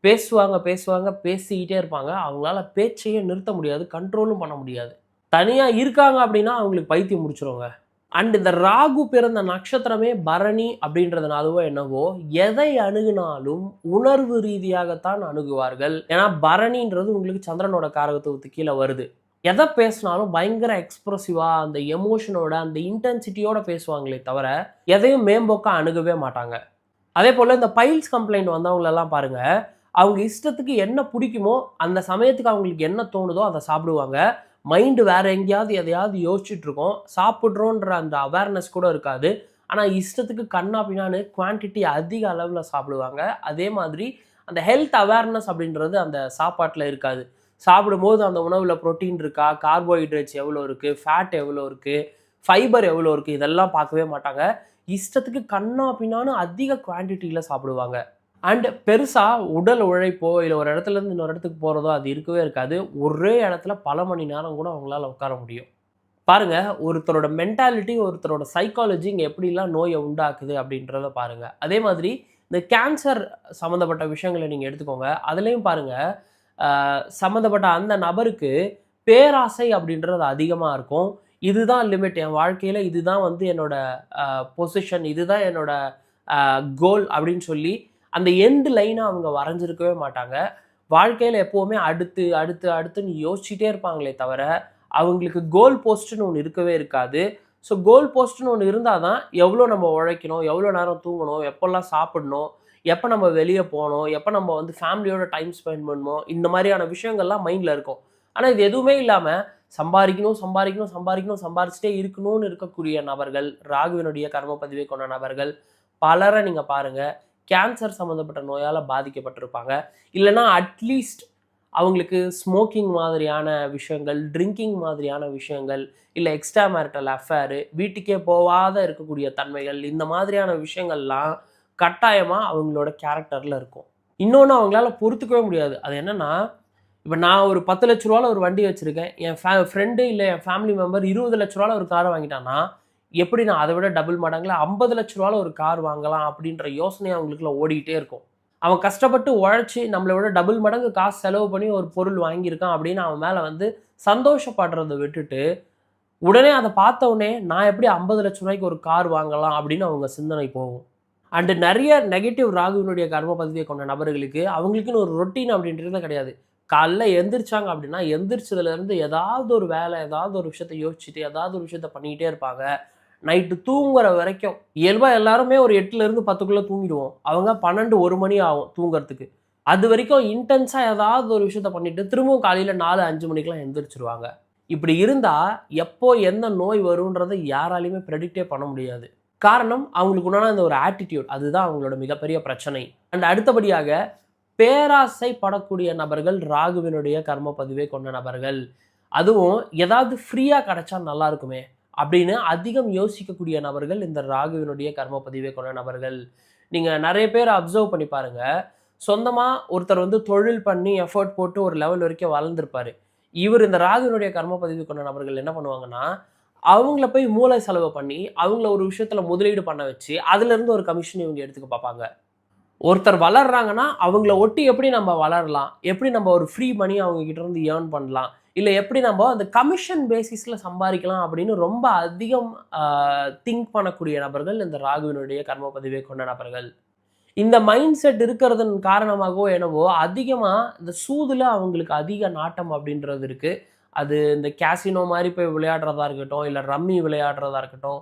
பேசுவாங்க பேசுவாங்க பேசிக்கிட்டே இருப்பாங்க. அவங்களால பேச்சையே நிறுத்த முடியாது, கண்ட்ரோலும் பண்ண முடியாது. தனியாக இருக்காங்க அப்படின்னா அவங்களுக்கு பைத்தியம் முடிச்சிருவாங்க. அண்ட் இந்த ராகு பிறந்த நட்சத்திரமே பரணி அப்படின்றதுனாலவோ என்னவோ எதை அணுகுனாலும் உணர்வு ரீதியாகத்தான் அணுகுவார்கள். ஏன்னா பரணின்றது உங்களுக்கு சந்திரனோட காரகத்துவத்துக்கு கீழே வருது. எதை பேசினாலும் பயங்கர எக்ஸ்ப்ரெசிவாக அந்த எமோஷனோட அந்த இன்டென்சிட்டியோட பேசுவாங்களே தவிர எதையும் மேம்போக்கா அணுகவே மாட்டாங்க. அதே போல் இந்த பைல்ஸ் கம்ப்ளைண்ட் வந்தவங்களெல்லாம் பாருங்கள், அவங்க இஷ்டத்துக்கு என்ன பிடிக்குமோ அந்த சமயத்துக்கு அவங்களுக்கு என்ன தோணுதோ அதை சாப்பிடுவாங்க. மைண்டு வேறு எங்கேயாவது எதையாவது யோசிச்சுட்டு இருக்கோம், சாப்பிட்றோன்ற அந்த அவேர்னஸ் கூட இருக்காது. ஆனால் இஷ்டத்துக்கு கண்ணா பின்னான்னு குவான்டிட்டி அதிக அளவில் சாப்பிடுவாங்க. அதே மாதிரி அந்த ஹெல்த் அவேர்னஸ் அப்படின்றது அந்த சாப்பாட்டில் இருக்காது. சாப்பிடும்போது அந்த உணவில் ப்ரோட்டீன் இருக்கா, கார்போஹைட்ரேட்ஸ் எவ்வளோ இருக்குது, ஃபேட் எவ்வளோ இருக்குது, ஃபைபர் எவ்வளோ இருக்குது, இதெல்லாம் பார்க்கவே மாட்டாங்க. இஷ்டத்துக்கு கண்ணா பின்னான்னு அதிக குவான்டிட்டியில் சாப்பிடுவாங்க. அண்ட் பெருசாக உடல் உழைப்போ இல்லை ஒரு இடத்துலேருந்து இன்னொரு இடத்துக்கு போகிறதோ அது இருக்கவே இருக்காது. ஒரே இடத்துல பல மணி நேரம் கூட அவங்களால உட்கார முடியும். பாருங்கள், ஒருத்தரோட மென்டாலிட்டி, ஒருத்தரோட சைக்காலஜி இங்கே எப்படிலாம் நோயை உண்டாக்குது அப்படின்றத பாருங்கள். அதே மாதிரி இந்த கேன்சர் சம்மந்தப்பட்ட விஷயங்களை நீங்கள் எடுத்துக்கோங்க. அதுலேயும் பாருங்கள், சம்மந்தப்பட்ட அந்த நபருக்கு பேராசை அப்படின்றது அதிகமாக இருக்கும். இதுதான் லிமிட், என் வாழ்க்கையில் இதுதான் வந்து என்னோட பொசிஷன், இதுதான் என்னோட கோல் அப்படின்னு சொல்லி அந்த எண்டு லைனை அவங்க வரைஞ்சிருக்கவே மாட்டாங்க. வாழ்க்கையில் எப்போவுமே அடுத்து அடுத்து அடுத்துன்னு யோசிச்சுட்டே இருப்பாங்களே தவிர அவங்களுக்கு கோல் போஸ்ட்டுன்னு ஒன்று இருக்கவே இருக்காது. ஸோ கோல் போஸ்ட்டுன்னு ஒன்று இருந்தால் தான் எவ்வளோ நம்ம உழைக்கணும், எவ்வளோ நேரம் தூங்கணும், எப்போல்லாம் சாப்பிடணும், எப்போ நம்ம வெளியே போகணும், எப்போ நம்ம வந்து ஃபேமிலியோட டைம் ஸ்பெண்ட் பண்ணணும், இந்த மாதிரியான விஷயங்கள்லாம் மைண்டில் இருக்கும். ஆனால் இது எதுவுமே இல்லாமல் சம்பாதிக்கணும் சம்பாதிக்கணும் சம்பாதிக்கணும் சம்பாதிச்சுட்டே இருக்கணும்னு இருக்கக்கூடிய நபர்கள், ராகுவினுடைய கர்ம பதிவை கொண்ட நபர்கள் பலரை நீங்கள் பாருங்கள், கேன்சர் சம்மந்தப்பட்ட நோயால் பாதிக்கப்பட்டிருப்பாங்க. இல்லைனா அட்லீஸ்ட் அவங்களுக்கு ஸ்மோக்கிங் மாதிரியான விஷயங்கள், ட்ரிங்கிங் மாதிரியான விஷயங்கள், இல்லை எக்ஸ்ட்ரா மேரிட்டல் அஃபேரு, வீட்டுக்கே போகாத இருக்கக்கூடிய தன்மைகள், இந்த மாதிரியான விஷயங்கள்லாம் கட்டாயமாக அவங்களோட கேரக்டரில் இருக்கும். இன்னொன்று அவங்களால பொறுத்துக்கவே முடியாது. அது என்னென்னா, இப்போ நான் ஒரு 10 லட்ச ரூபாவில் ஒரு வண்டி வச்சுருக்கேன், என் ஃப்ரெண்டு இல்லை என் ஃபேமிலி மெம்பர் 20 லட்ச ரூபாவில் ஒரு காரை வாங்கிட்டான்னா எப்படி நான் அதை விட டபுள் மடங்கில் 50 லட்ச ரூபாவில் ஒரு கார் வாங்கலாம் அப்படின்ற யோசனை அவங்களுக்குள்ள ஓடிக்கிட்டே இருக்கும். அவன் கஷ்டப்பட்டு உழைச்சி நம்மளை விட டபுள் மடங்கு காசு செலவு பண்ணி ஒரு பொருள் வாங்கியிருக்கான் அப்படின்னு அவன் மேலே வந்து சந்தோஷப்படுறதை விட்டுட்டு உடனே அதை பார்த்த உடனே நான் எப்படி 50 லட்ச ரூபாய்க்கு ஒரு கார் வாங்கலாம் அப்படின்னு அவங்க சிந்தனை போகும். அண்டு நிறைய நெகட்டிவ் ராகுவினுடைய கர்ம பதிவை கொண்ட நபர்களுக்கு அவங்களுக்குன்னு ஒரு ரொட்டீன் அப்படின்றது கிடையாது. காலைல எந்திரிச்சாங்க அப்படின்னா எந்திரிச்சதுலேருந்து ஏதாவது ஒரு வேலை, ஏதாவது ஒரு விஷயத்தை யோசிச்சுட்டு ஏதாவது ஒரு விஷயத்த பண்ணிக்கிட்டே இருப்பாங்க. நைட்டு தூங்குற வரைக்கும் இயல்பாக எல்லாருமே ஒரு 8லேருந்து 10க்குள்ளே தூங்கிடுவோம். அவங்க 12 1 மணி ஆகும் தூங்குறதுக்கு. அது வரைக்கும் இன்டென்ஸாக ஏதாவது ஒரு விஷயத்த பண்ணிவிட்டு திரும்பவும் காலையில் 4 5 மணிக்கெலாம் எந்திரிச்சிருவாங்க. இப்படி இருந்தால் எப்போ எந்த நோய் வரும்ன்றதை யாராலையுமே ப்ரெடிக்டே பண்ண முடியாது. காரணம் அவங்களுக்கு உண்டான இந்த ஒரு ஆட்டிடியூட், அதுதான் அவங்களோட மிகப்பெரிய பிரச்சனை. அண்ட் அடுத்தபடியாக பேராசை படக்கூடிய நபர்கள் ராகுவினுடைய கர்ம பதிவை கொண்ட நபர்கள். அதுவும் ஏதாவது ஃப்ரீயாக கிடைச்சா நல்லா இருக்குமே அப்படின்னு அதிகம் யோசிக்கக்கூடிய நபர்கள் இந்த ராகுவினுடைய கர்ம பதிவை கொண்ட நபர்கள். நீங்கள் நிறைய பேர் அப்சர்வ் பண்ணி பாருங்கள், சொந்தமாக ஒருத்தர் வந்து தொழில் பண்ணி எஃபர்ட் போட்டு ஒரு லெவல் வரைக்கும் வளர்ந்துருப்பார். இவர் இந்த ராகுவினுடைய கர்ம பதிவு கொண்ட நபர்கள் என்ன பண்ணுவாங்கன்னா, அவங்கள போய் மூளை செலவு பண்ணி அவங்கள ஒரு விஷயத்தில் முதலீடு பண்ண வச்சு அதுலேருந்து ஒரு கமிஷன் இவங்க எடுத்துக்க பார்ப்பாங்க. ஒருத்தர் வளர்றாங்கன்னா அவங்கள ஒட்டி எப்படி நம்ம வளரலாம், எப்படி நம்ம ஒரு ஃப்ரீ மணி அவங்க கிட்ட இருந்து ஏர்ன் பண்ணலாம், இல்லை எப்படி நம்ம அந்த கமிஷன் பேசிஸில் சம்பாதிக்கலாம் அப்படின்னு ரொம்ப அதிகம் திங்க் பண்ணக்கூடிய நபர்கள் இந்த ராகுவினுடைய கர்ம பதிவை கொண்ட நபர்கள். இந்த மைண்ட் செட் இருக்கிறதன் காரணமாகவோ என்னவோ அதிகமாக இந்த சூதில் அவங்களுக்கு அதிக நாட்டம் அப்படின்றது இருக்குது. அது இந்த கேசினோ மாதிரி போய் விளையாடுறதா இருக்கட்டும், இல்லை ரம்மி விளையாடுறதா இருக்கட்டும்,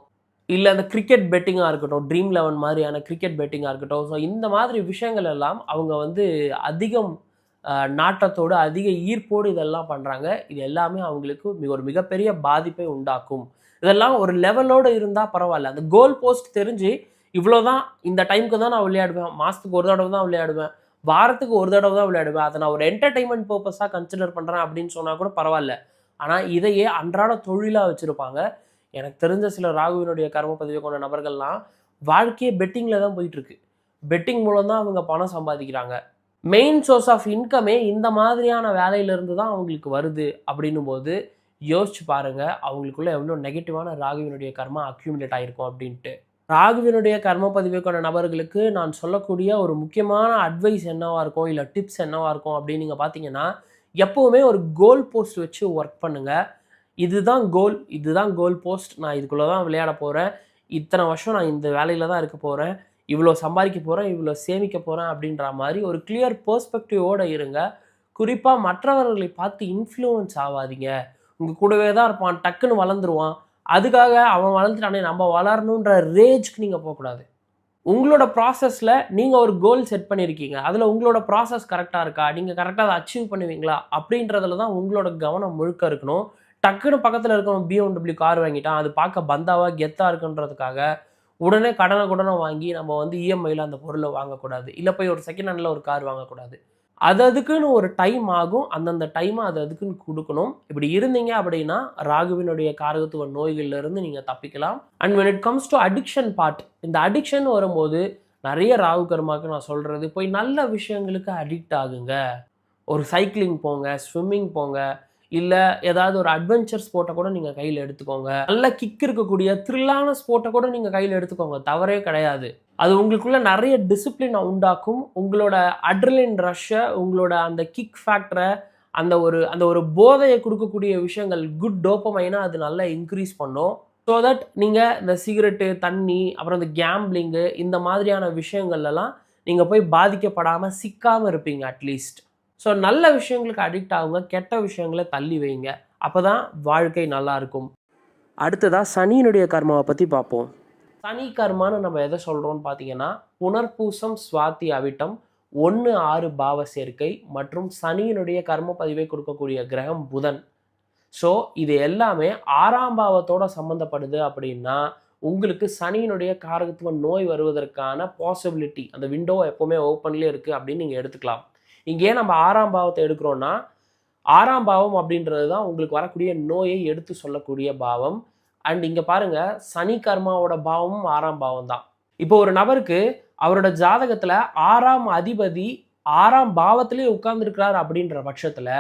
இல்லை அந்த கிரிக்கெட் பெட்டிங்காக இருக்கட்டும், ட்ரீம் 11 மாதிரியான கிரிக்கெட் பெட்டிங்காக இருக்கட்டும். ஸோ இந்த மாதிரி விஷயங்கள் எல்லாம் அவங்க வந்து அதிகம் நாட்டத்தோடு அதிக ஈர்ப்போடு இதெல்லாம் பண்ணுறாங்க. இது எல்லாமே அவங்களுக்கு ஒரு மிகப்பெரிய பாதிப்பை உண்டாக்கும். இதெல்லாம் ஒரு லெவலோடு இருந்தால் பரவாயில்ல. அந்த கோல் போஸ்ட் தெரிஞ்சு இவ்வளோதான், இந்த டைமுக்கு தான் நான் விளையாடுவேன், மாதத்துக்கு ஒரு தடவை தான் விளையாடுவேன், வாரத்துக்கு ஒரு தடவை தான் விளையாடுவேன், அதை நான் ஒரு என்டர்டைன்மெண்ட் பர்பஸாக கன்சிடர் பண்ணுறேன் அப்படின்னு சொன்னால் கூட பரவாயில்ல. ஆனால் இதையே அன்றாட தொழிலாக வச்சுருப்பாங்க. எனக்கு தெரிஞ்ச சில ராகுவினுடைய கர்ம பதிவை கொண்ட நபர்கள்லாம் வாழ்க்கையே பெட்டிங்கில் தான் போயிட்டுருக்கு. பெட்டிங் மூலம் தான் அவங்க பணம் சம்பாதிக்கிறாங்க. மெயின் சோர்ஸ் ஆஃப் இன்கமே இந்த மாதிரியான வேலையிலேருந்து தான் அவங்களுக்கு வருது. அப்படின்னும் போது யோசிச்சு பாருங்கள், அவங்களுக்குள்ள எவ்வளோ நெகட்டிவான ராகுவினுடைய கர்மா அக்யூமுலேட் ஆகிருக்கும் அப்படின்ட்டு. ராகுவினுடைய கர்ம பதிவை கொண்ட நபர்களுக்கு நான் சொல்லக்கூடிய ஒரு முக்கியமான அட்வைஸ் என்னவாக இருக்கும், இல்லை டிப்ஸ் என்னவாக இருக்கும் அப்படின்னு நீங்கள் பார்த்தீங்கன்னா, எப்போவுமே ஒரு கோல் போஸ்ட் வச்சு ஒர்க் பண்ணுங்கள். இதுதான் கோல், இதுதான் கோல் போஸ்ட், நான் இதுக்குள்ளே தான் விளையாட போகிறேன், இத்தனை வருஷம் நான் இந்த வேலையில் தான் இருக்க போகிறேன், இவ்வளோ சம்பாதிக்க போகிறேன், இவ்வளோ சேமிக்க போகிறேன் அப்படின்ற மாதிரி ஒரு கிளியர் பெர்ஸ்பெக்டிவோடு இருங்க. குறிப்பாக மற்றவர்களை பார்த்து இன்ஃப்ளூயன்ஸ் ஆகாதீங்க. உங்கள் கூடவே தான் இருப்பான், டக்குன்னு வளர்ந்துருவான், அதுக்காக அவன் வளர்ந்துட்டானே நம்ம வளரணுன்ற ரேஜ்க்கு நீங்கள் போகக்கூடாது. உங்களோட ப்ராசஸில் நீங்கள் ஒரு கோல் செட் பண்ணியிருக்கீங்க, அதில் உங்களோட ப்ராசஸ் கரெக்டாக இருக்கா, நீங்கள் கரெக்டாக அதை அச்சீவ் பண்ணுவீங்களா அப்படின்றதுல தான் உங்களோட கவனம் முழுக்க இருக்கணும். டக்குன்னு பக்கத்தில் இருக்கணும் BMW கார் வாங்கிட்டான், அது பார்க்க பந்தாவாக கெத்தாக இருக்குன்றதுக்காக உடனே கடனை வாங்கி நம்ம வந்து இஎம்ஐயில் அந்த பொருளை வாங்கக்கூடாது. இல்லை போய் ஒரு செகண்ட் ஹேண்டில் ஒரு கார் வாங்கக்கூடாது. அதுக்குன்னு ஒரு டைம் ஆகும், அந்தந்த டைமை அதுக்குன்னு கொடுக்கணும். இப்படி இருந்தீங்க அப்படின்னா ராகுவினுடைய காரகத்துவ நோய்கள்லேருந்து நீங்கள் தப்பிக்கலாம். And when it comes to addiction part, இந்த அடிக்ஷன் வரும்போது நிறைய ராகு கர்மாவுக்கு நான் சொல்கிறது, போய் நல்ல விஷயங்களுக்கு அடிக்ட் ஆகுங்க. ஒரு சைக்கிளிங் போங்க, ஸ்விம்மிங் போங்க, இல்லை ஏதாவது ஒரு அட்வென்ச்சர் ஸ்போர்ட்டை கூட நீங்கள் கையில் எடுத்துக்கோங்க. நல்ல கிக் இருக்கக்கூடிய த்ரில்லான ஸ்போர்ட்டை கூட நீங்கள் கையில் எடுத்துக்கோங்க, தவறே கிடையாது. அது உங்களுக்குள்ள நிறைய டிசிப்ளினை உண்டாக்கும். உங்களோட அட்ரிலின் ரஷ்ஷை, உங்களோட அந்த கிக் ஃபேக்டரை, அந்த ஒரு போதையை கொடுக்கக்கூடிய விஷயங்கள், குட் டோப்பமைனா அது நல்லா இன்க்ரீஸ் பண்ணும். ஸோ தட் நீங்கள் இந்த சிகரெட்டு, தண்ணி, அப்புறம் இந்த கேம்பிளிங்கு, இந்த மாதிரியான விஷயங்கள்லாம் நீங்கள் போய் பாதிக்கப்படாமல் சிக்காமல் இருப்பீங்க அட்லீஸ்ட். ஸோ நல்ல விஷயங்களுக்கு அடிக்ட் ஆகுங்க, கெட்ட விஷயங்களை தள்ளி வைங்க. அப்போ தான் வாழ்க்கை நல்லாயிருக்கும். அடுத்ததாக சனியினுடைய கர்மாவை பற்றி பார்ப்போம். சனி கர்மான்னு நம்ம எதை சொல்கிறோம்னு பார்த்தீங்கன்னா, புனர்பூசம், சுவாதி, அவிட்டம், 1, 6 பாவ சேர்க்கை மற்றும் சனியினுடைய கர்ம பதிவை கொடுக்கக்கூடிய கிரகம் புதன். ஸோ இது எல்லாமே 6ஆம் பாவத்தோட சம்மந்தப்படுது அப்படின்னா உங்களுக்கு சனியினுடைய காரகத்துவ நோய் வருவதற்கான பாசிபிலிட்டி, அந்த விண்டோ எப்போவுமே ஓப்பன்லேயே இருக்குது அப்படின்னு நீங்கள் எடுத்துக்கலாம். இங்கே நம்ம 6ஆம் பாவத்தை எடுக்கிறோன்னா, 6ஆம் பாவம் அப்படின்றது தான் உங்களுக்கு வரக்கூடிய நோயை எடுத்து சொல்லக்கூடிய பாவம். அண்ட் இங்கே பாருங்கள், சனி கர்மாவோட பாவமும் 6ஆம் பாவம் தான். இப்போ ஒரு நபருக்கு அவரோட ஜாதகத்தில் 6ஆம் அதிபதி 6ஆம் பாவத்திலேயே உட்கார்ந்துருக்கிறார் அப்படின்ற பட்சத்தில்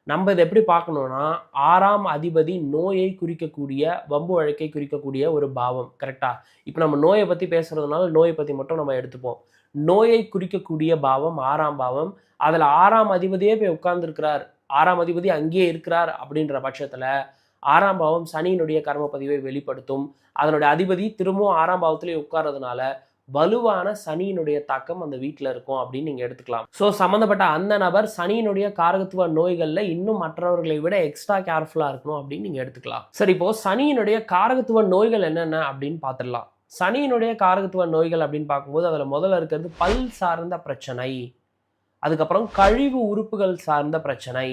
நம்ம இதை எப்படி பார்க்கணுன்னா, 6ஆம் அதிபதி நோயை குறிக்கக்கூடிய, வம்பு வழக்கை குறிக்கக்கூடிய ஒரு பாவம். கரெக்டாக? இப்போ நம்ம நோயை பற்றி பேசுகிறதுனால நோயை பற்றி மட்டும் நம்ம எடுத்துப்போம். நோயை குறிக்கக்கூடிய பாவம் 6ஆம் பாவம். அதில் 6ஆம் அதிபதியே போய் உட்கார்ந்துருக்கிறார், 6ஆம் அதிபதி அங்கேயே இருக்கிறார் அப்படின்ற பட்சத்தில் 6ஆம் பாவம் சனியினுடைய கர்ம பதிவை வெளிப்படுத்தும். அதனுடைய அதிபதி திரும்பவும் 6ஆம் பாவத்திலே உட்கார்றதுனால வலுவான சனியினுடைய தாக்கம் அந்த வீட்டில் இருக்கும் அப்படின்னு நீங்கள் எடுத்துக்கலாம். ஸோ சம்மந்தப்பட்ட அந்த நபர் சனியினுடைய காரகத்துவ நோய்களில் இன்னும் மற்றவர்களை விட எக்ஸ்ட்ரா கேர்ஃபுல்லாக இருக்கணும் அப்படின்னு நீங்கள் எடுத்துக்கலாம். சரி, இப்போது சனியினுடைய காரகத்துவ நோய்கள் என்னென்ன அப்படின்னு பார்த்துடலாம். சனியினுடைய காரகத்துவ நோய்கள் அப்படின்னு பார்க்கும்போது அதில் முதல்ல இருக்கிறது பல் சார்ந்த பிரச்சனை, அதுக்கப்புறம் கழிவு உறுப்புகள் சார்ந்த பிரச்சனை,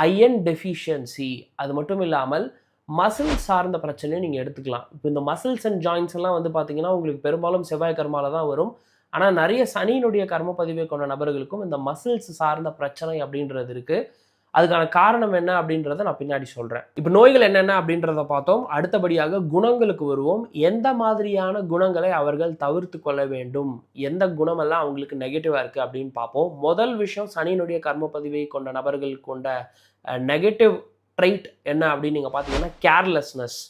அயன் டெஃபிஷியன்சி, அது மட்டும் இல்லாமல் மசில் சார்ந்த பிரச்சனையும் நீங்கள் எடுத்துக்கலாம். இப்போ இந்த மசில்ஸ் அண்ட் ஜாயின்ஸ் எல்லாம் வந்து பார்த்தீங்கன்னா உங்களுக்கு பெரும்பாலும் செவ்வாய் கர்மாவில் தான் வரும். ஆனால் நிறைய சனியினுடைய கர்ம பதிவை கொண்ட நபர்களுக்கும் இந்த மசில்ஸ் சார்ந்த பிரச்சனை அப்படின்றது இருக்குது. அதுக்கான காரணம் என்ன அப்படின்றத நான் பின்னாடி சொல்கிறேன். இப்போ நோய்கள் என்னென்ன அப்படின்றத பார்த்தோம். அடுத்தபடியாக குணங்களுக்கு வருவோம். எந்த மாதிரியான குணங்களை அவர்கள் தவிர்த்து கொள்ள வேண்டும், எந்த குணமெல்லாம் அவங்களுக்கு நெகட்டிவாக இருக்குது அப்படின்னு பார்ப்போம். முதல் விஷயம், சனியினுடைய கர்ம பதிவை கொண்ட நபர்கள் கொண்ட நெகட்டிவ் ட்ரைட் என்ன அப்படின்னு நீங்கள் பார்த்தீங்கன்னா கேர்லெஸ்னஸ்.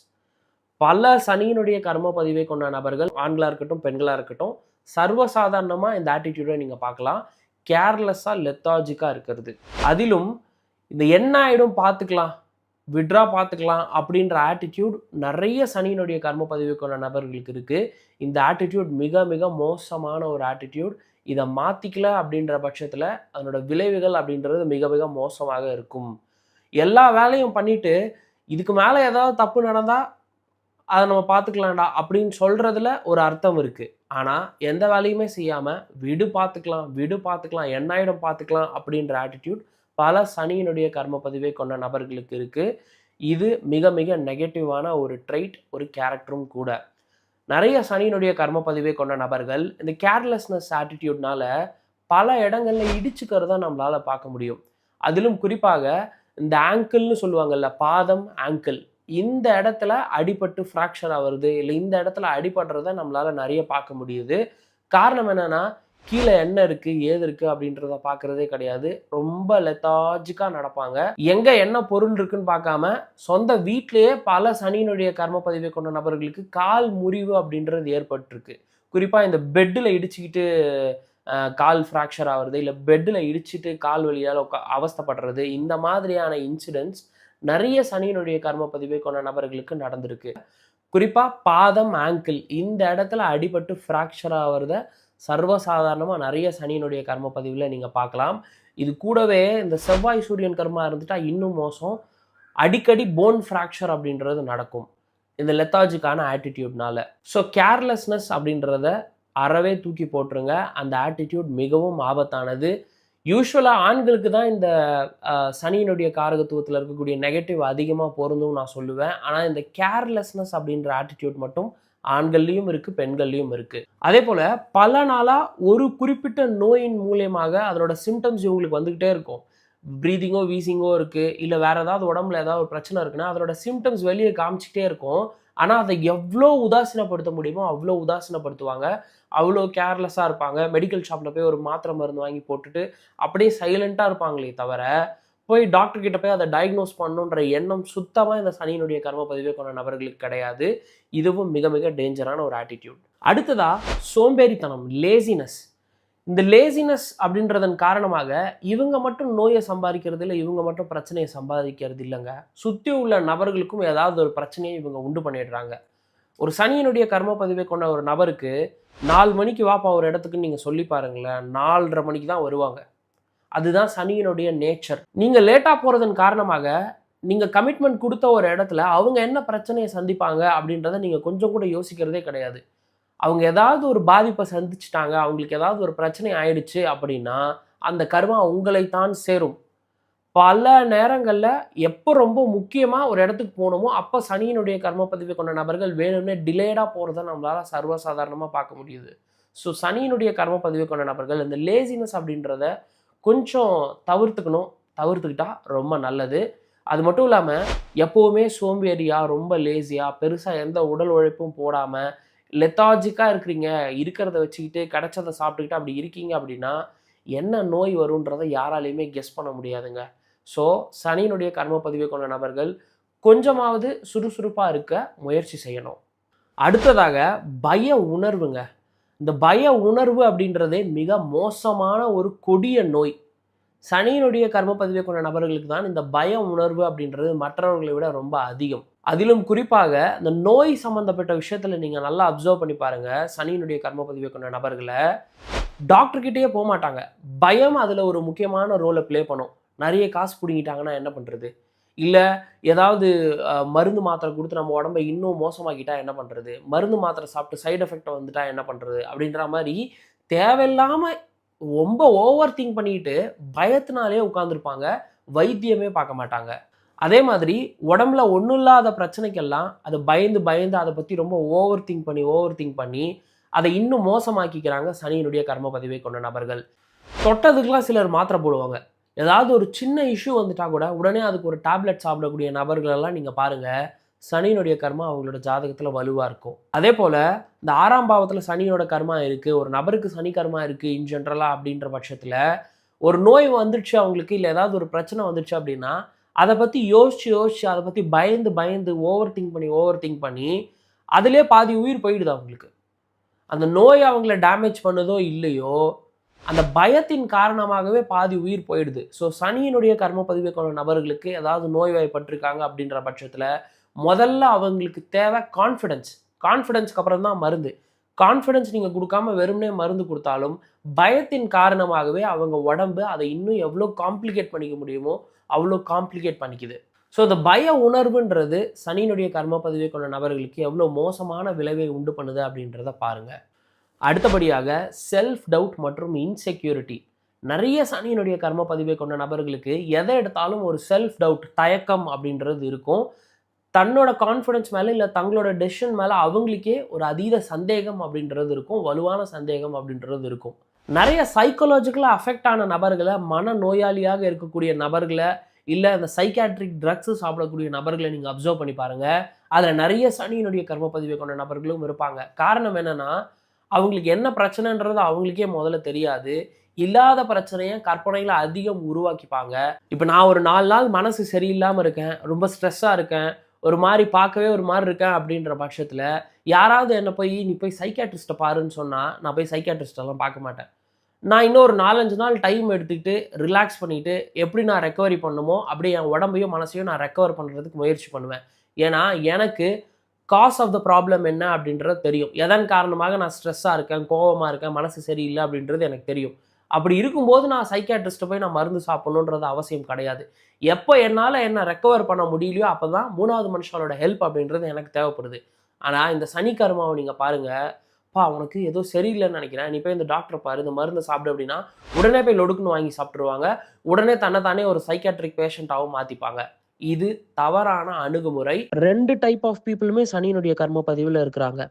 பல சனியினுடைய கர்ம பதிவை கொண்ட நபர்கள், ஆண்களாக இருக்கட்டும் பெண்களாக இருக்கட்டும், சர்வசாதாரணமாக இந்த ஆட்டிடியூடை நீங்கள் பார்க்கலாம். கேர்லெஸ்ஸாக லெத்தாஜிக்காக இருக்கிறது. அதிலும் இந்த என்ன ஆயிடும் பார்த்துக்கலாம், விட்ரா பார்த்துக்கலாம் அப்படின்ற ஆட்டிடியூட் நிறைய சனியினுடைய கர்ம பதிவு கொண்ட நபர்களுக்கு இருக்குது. இந்த ஆட்டிடியூட் மிக மிக மோசமான ஒரு ஆட்டிடியூட். இதை மாற்றிக்கல அப்படின்ற பட்சத்தில் அதனோட விளைவுகள் அப்படின்றது மிக மிக மோசமாக இருக்கும். எல்லா வேலையும் பண்ணிட்டு இதுக்கு மேலே ஏதாவது தப்பு நடந்தால் அதை நம்ம பார்த்துக்கலாம்டா அப்படின்னு சொல்கிறதுல ஒரு அர்த்தம் இருக்குது. ஆனால் எந்த வேலையுமே செய்யாமல் விடு பார்த்துக்கலாம் எண்ணாயிடம் பார்த்துக்கலாம் அப்படின்ற ஆட்டிடியூட் பல சனியினுடைய கர்ம பதிவை கொண்ட நபர்களுக்கு இருக்குது. இது மிக மிக நெகட்டிவான ஒரு ட்ரைட், ஒரு கேரக்டரும் கூட. நிறைய சனியினுடைய கர்ம பதிவை கொண்ட நபர்கள் இந்த கேர்லெஸ்னஸ் ஆட்டிடியூட்னால பல இடங்களில் இடிச்சுக்கிறத நம்மளால் பார்க்க முடியும். அதிலும் குறிப்பாக இந்த ஆங்கிள்னு சொல்லுவாங்கல்ல, பாதம் ஆங்கிள், இந்த இடத்துல அடிபட்டு ஃப்ராக்சர் ஆகுறது, இல்லை இந்த இடத்துல அடிபடுறத நம்மளால் நிறைய பார்க்க முடியுது. காரணம் என்னென்னா, கீழே என்ன இருக்குது ஏது இருக்குது அப்படின்றத பார்க்குறதே கிடையாது. ரொம்ப லெத்தாஜிக்காக நடப்பாங்க. எங்கே என்ன பொருள் இருக்குன்னு பார்க்காம சொந்த வீட்டிலேயே பல சனியினுடைய கர்ம பதிவை கொண்ட நபர்களுக்கு கால் முறிவு அப்படின்றது ஏற்பட்டிருக்கு. குறிப்பாக இந்த பெட்டில் இடிச்சுக்கிட்டு கால் ஃப்ராக்சர் ஆகிறது, இல்லை பெட்டில் இடிச்சிட்டு கால் வலியால் அவஸ்தைப்படுறது, இந்த மாதிரியான இன்சிடென்ட்ஸ் நிறைய சனியினுடைய கர்ம பதிவை கொண்ட நபர்களுக்கு நடந்திருக்கு. குறிப்பாக பாதம் ஆங்கிள் இந்த இடத்துல அடிபட்டு ஃப்ராக்சர் ஆகிறத சர்வசாதாரணமாக நிறைய சனியினுடைய கர்ம பதிவில் நீங்கள் பார்க்கலாம். இது கூடவே இந்த செவ்வாய் சூரியன் கர்மா இருந்துட்டால் இன்னும் மோசம். அடிக்கடி போன் ஃப்ராக்சர் அப்படின்றது நடக்கும் இந்த லெத்தாஜிக்கான ஆட்டிடியூட்னால. ஸோ கேர்லெஸ்னஸ் அப்படின்றத அறவே தூக்கி போட்டுருங்க. அந்த ஆட்டிடியூட் மிகவும் ஆபத்தானது. யூஸ்வலாக ஆண்களுக்கு தான் இந்த சனியினுடைய காரகத்துவத்தில் இருக்கக்கூடிய நெகட்டிவ் அதிகமாக பொருந்தும் நான் சொல்லுவேன். ஆனால் இந்த கேர்லெஸ்னஸ் அப்படின்ற ஆட்டிடியூட் மட்டும் ஆண்கள்லேயும் இருக்குது, பெண்கள்லேயும் இருக்குது. அதே போல் பல நாளாக ஒரு குறிப்பிட்ட நோயின் மூலியமாக அதனோட சிம்டம்ஸ் இவங்களுக்கு வந்துக்கிட்டே இருக்கும். ப்ரீதிங்கோ வீசிங்கோ இருக்குது, இல்லை வேறு ஏதாவது உடம்புல ஏதாவது ஒரு பிரச்சனை இருக்குன்னா அதனோட சிம்டம்ஸ் வெளியே காமிச்சிக்கிட்டே இருக்கும். ஆனால் அதை எவ்வளோ உதாசீனப்படுத்த முடியுமோ அவ்வளோ உதாசீனப்படுத்துவாங்க. அவ்வளோ கேர்லெஸ்ஸாக இருப்பாங்க. மெடிக்கல் ஷாப்பில் போய் ஒரு மாத்திரை மருந்து வாங்கி போட்டுட்டு அப்படியே சைலண்ட்டாக இருப்பாங்களே தவிர, போய் டாக்டர் கிட்ட போய் அதை டயக்னோஸ் பண்ணணுன்ற எண்ணம் சுத்தமாக இந்த சனியினுடைய கர்ம பதிவை கொண்ட நபர்களுக்கு கிடையாது. இதுவும் மிக மிக டேஞ்சரான ஒரு ஆட்டிடியூட். அடுத்ததாக சோம்பேறித்தனம், லேசினஸ். இந்த லேசினஸ் அப்படின்றதன் காரணமாக இவங்க மட்டும் நோயை சம்பாதிக்கிறது இல்லை, இவங்க மட்டும் பிரச்சனையை சம்பாதிக்கிறது இல்லைங்க. சுற்றி உள்ள நபர்களுக்கும் ஏதாவது ஒரு பிரச்சனையை இவங்க உண்டு பண்ணிடுறாங்க. ஒரு சனியினுடைய கர்ம பதிவை கொண்ட ஒரு நபருக்கு 4 மணிக்கு வாப்பா ஒரு இடத்துக்கு நீங்கள் சொல்லி பாருங்களேன், 4:30 மணிக்கு தான் வருவாங்க. அதுதான் சனியினுடைய நேச்சர். நீங்கள் லேட்டாக போகிறதன் காரணமாக நீங்கள் கமிட்மெண்ட் கொடுத்த ஒரு இடத்துல அவங்க என்ன பிரச்சனையை சந்திப்பாங்க அப்படின்றத நீங்கள் கொஞ்சம் கூட யோசிக்கிறதே கிடையாது. அவங்க ஏதாவது ஒரு பாதிப்பை சந்திச்சிட்டாங்க, அவங்களுக்கு ஏதாவது ஒரு பிரச்சனை ஆயிடுச்சு அப்படின்னா அந்த கர்மா உங்களைத்தான் சேரும். பல நேரங்களில் எப்போ ரொம்ப முக்கியமாக ஒரு இடத்துக்கு போகணுமோ அப்போ சனியினுடைய கர்ம பதிவை கொண்ட நபர்கள் வேணும்னே டிலேடாக போகிறத நம்மளால் சர்வசாதாரணமாக பார்க்க முடியுது. ஸோ சனியினுடைய கர்ம பதிவை கொண்ட நபர்கள் இந்த லேசினஸ் அப்படின்றத கொஞ்சம் தவிர்த்துக்கிட்டா ரொம்ப நல்லது. அது மட்டும் இல்லாமல் எப்போவுமே சோம்பேறியாக, ரொம்ப லேசியாக, பெருசாக எந்த உடல் உழைப்பும் போடாமல் லெத்தாஜிக்காக இருக்கிறீங்க, இருக்கிறத வச்சுக்கிட்டு கிடைச்சதை சாப்பிட்டுக்கிட்டு அப்படி இருக்கீங்க அப்படின்னா என்ன நோய் வருன்றதை யாராலையுமே கெஸ் பண்ண முடியாதுங்க. ஸோ சனியினுடைய கர்ம பதிவை கொண்ட நபர்கள் கொஞ்சமாவது சுறுசுறுப்பாக இருக்க முயற்சி செய்யணும். அடுத்ததாக பய உணர்வுங்க. இந்த பய உணர்வு அப்படின்றதே மிக மோசமான ஒரு கொடிய நோய். சனியினுடைய கர்ம பதிவை கொண்ட நபர்களுக்கு தான் இந்த பய உணர்வு அப்படின்றது மற்றவர்களை விட ரொம்ப அதிகம். அதிலும் குறிப்பாக இந்த நோய் சம்மந்தப்பட்ட விஷயத்தில் நீங்கள் நல்லா அப்சர்வ் பண்ணி பாருங்கள். சனியினுடைய கர்ம பதிவை கொண்ட நபர்களை டாக்டர்கிட்டயே போக மாட்டாங்க. பயம் அதில் ஒரு முக்கியமான ரோலை ப்ளே பண்ணும். நிறைய காசு பிடிங்கிட்டாங்கன்னா என்ன பண்ணுறது, இல்லை ஏதாவது மருந்து மாத்திரை கொடுத்து நம்ம உடம்பை இன்னும் மோசமாக்கிட்டா என்ன பண்ணுறது, மருந்து மாத்திரை சாப்பிட்டு சைடு எஃபெக்டை வந்துட்டா என்ன பண்ணுறது அப்படின்ற மாதிரி தேவையில்லாமல் ரொம்ப ஓவர் திங்க் பண்ணிட்டு பயத்தினாலே உட்காந்துருப்பாங்க. வைத்தியமே பார்க்க மாட்டாங்க. அதே மாதிரி உடம்புல ஒன்றும் இல்லாத பிரச்சனைக்கெல்லாம் அதை பயந்து அதை பற்றி ரொம்ப ஓவர் திங்க் பண்ணி அதை இன்னும் மோசமாக்கிக்கிறாங்க சனியினுடைய கர்ம பதிவை கொண்ட நபர்கள். தொட்டதுக்கெல்லாம் சிலர் மாத்திரை போடுவாங்க. ஏதாவது ஒரு சின்ன இஷ்யூ வந்துட்டா கூட உடனே அதுக்கு ஒரு டேப்லெட் சாப்பிடக்கூடிய நபர்களெல்லாம் நீங்கள் பாருங்கள், சனியினுடைய கர்மா அவங்களோட ஜாதகத்தில் வலுவாக இருக்கும். அதே போல் இந்த 6ஆம் பாவத்தில் சனியோட கர்மா இருக்குது, ஒரு நபருக்கு சனி கர்மா இருக்குது இன் ஜென்ரலாக அப்படின்ற பட்சத்தில் ஒரு நோய் வந்துடுச்சு அவங்களுக்கு, இல்லை ஏதாவது ஒரு பிரச்சனை வந்துடுச்சு அப்படின்னா அதை பற்றி யோசிச்சு அதை பற்றி பயந்து ஓவர் திங்க் பண்ணி அதிலே பாதி உயிர் போயிடுது அவங்களுக்கு. அந்த நோய் அவங்கள டேமேஜ் பண்ணதோ இல்லையோ, அந்த பயத்தின் காரணமாகவே பாதி உயிர் போயிடுது. ஸோ சனியினுடைய கர்ம பதிவை கொண்ட நபர்களுக்கு ஏதாவது நோய்வாய்ப்பட்டிருக்காங்க அப்படின்ற பட்சத்தில் முதல்ல அவங்களுக்கு தேவை கான்ஃபிடன்ஸ். கான்ஃபிடன்ஸ்க்கு அப்புறம் தான் மருந்து. கான்ஃபிடன்ஸ் நீங்கள் கொடுக்காம வெறுமனே மருந்து கொடுத்தாலும் பயத்தின் காரணமாகவே அவங்க உடம்பு அதை இன்னும் எவ்வளோ காம்ப்ளிகேட் பண்ணிக்க முடியுமோ அவ்வளோ காம்ப்ளிகேட் பண்ணிக்குது. ஸோ இந்த பய உணர்வுன்றது சனியினுடைய கர்ம பதிவை கொண்ட நபர்களுக்கு எவ்வளோ மோசமான விளைவை உண்டு பண்ணுது அப்படின்றத பாருங்கள். அடுத்தபடியாக செல்ஃப் டவுட் மற்றும் இன்செக்யூரிட்டி. நிறைய சனியினுடைய கர்ம பதிவை கொண்ட நபர்களுக்கு எதை எடுத்தாலும் ஒரு செல்ஃப் டவுட், தயக்கம் அப்படின்றது இருக்கும். தன்னோட கான்ஃபிடன்ஸ் மேலே இல்லை தங்களோட டெசிஷன் மேலே அவங்களுக்கே ஒரு அதீத சந்தேகம் அப்படின்றது இருக்கும், வலுவான சந்தேகம் அப்படின்றது இருக்கும். நிறைய சைக்கலாஜிக்கலாக அஃபெக்ட் ஆன நபர்களை, மன நோயாளியாக இருக்கக்கூடிய நபர்களை, இல்லை இந்த சைக்காட்ரிக் ட்ரக்ஸு சாப்பிடக்கூடிய நபர்களை நீங்கள் அப்சர்வ் பண்ணி பாருங்கள். அதில் நிறைய சனியினுடைய கர்ம பதிவை கொண்ட நபர்களும் இருப்பாங்க. காரணம் என்னென்னா, அவங்களுக்கு என்ன பிரச்சனைன்றது அவங்களுக்கே முதல்ல தெரியாது. இல்லாத பிரச்சனையை கற்பனையில் அதிகம் உருவாக்கிப்பாங்க. இப்போ நான் ஒரு 4 நாள் மனசு சரியில்லாமல் இருக்கேன், ரொம்ப ஸ்ட்ரெஸ்ஸாக இருக்கேன், ஒரு மாதிரி பார்க்கவே ஒரு மாதிரி இருக்கேன் அப்படின்ற பட்சத்தில் யாராவது என்னை போய் நீ போய் சைக்காட்ரிஸ்ட்டை பாருன்னு சொன்னால் நான் போய் சைக்காட்ரிஸ்டெல்லாம் பார்க்க மாட்டேன். நான் இன்னும் ஒரு 4-5 நாள் டைம் எடுத்துக்கிட்டு ரிலாக்ஸ் பண்ணிவிட்டு எப்படி நான் ரெக்கவரி பண்ணுமோ அப்படி என் உடம்பையும் மனசையும் நான் ரெக்கவர் பண்ணுறதுக்கு முயற்சி பண்ணுவேன். ஏன்னா எனக்கு காஸ் ஆஃப் த ப்ராப்ளம் என்ன அப்படின்றது தெரியும். எதன் காரணமாக நான் ஸ்ட்ரெஸ்ஸாக இருக்கேன், கோவமாக இருக்கேன், மனசு சரியில்லை அப்படின்றது எனக்கு தெரியும். அப்படி இருக்கும்போது நான் சைக்காட்ரிஸ்ட்டை போய் நான் மருந்து சாப்பிட்ணுன்றது அவசியம் கிடையாது. எப்போ என்னால் என்ன ரெக்கவர் பண்ண முடியலையோ அப்போ தான் 3வது மனுஷனோட ஹெல்ப் அப்படின்றது எனக்கு தேவைப்படுது. ஆனால் இந்த சனி கர்மாவை நீங்கள் பாருங்கள், உனக்கு ஏதோ சரியில்லைன்னு நினைக்கிறேன், நீ போய் இந்த டாக்டரை பாரு, இந்த மருந்து சாப்பிடு அப்படின்னா உடனே போய் லொடுக்குன்னு வாங்கி சாப்பிட்ருவாங்க. உடனே தன்னைத்தானே ஒரு சைக்காட்ரிக் பேஷண்ட்டாகவும் மாற்றிப்பாங்க. இது தவறான அணுகுமுறை. 2 டைப் ஆஃப் பீப்புளுமே சனியினுடைய கர்ம பதிவில் இருக்கிறாங்க.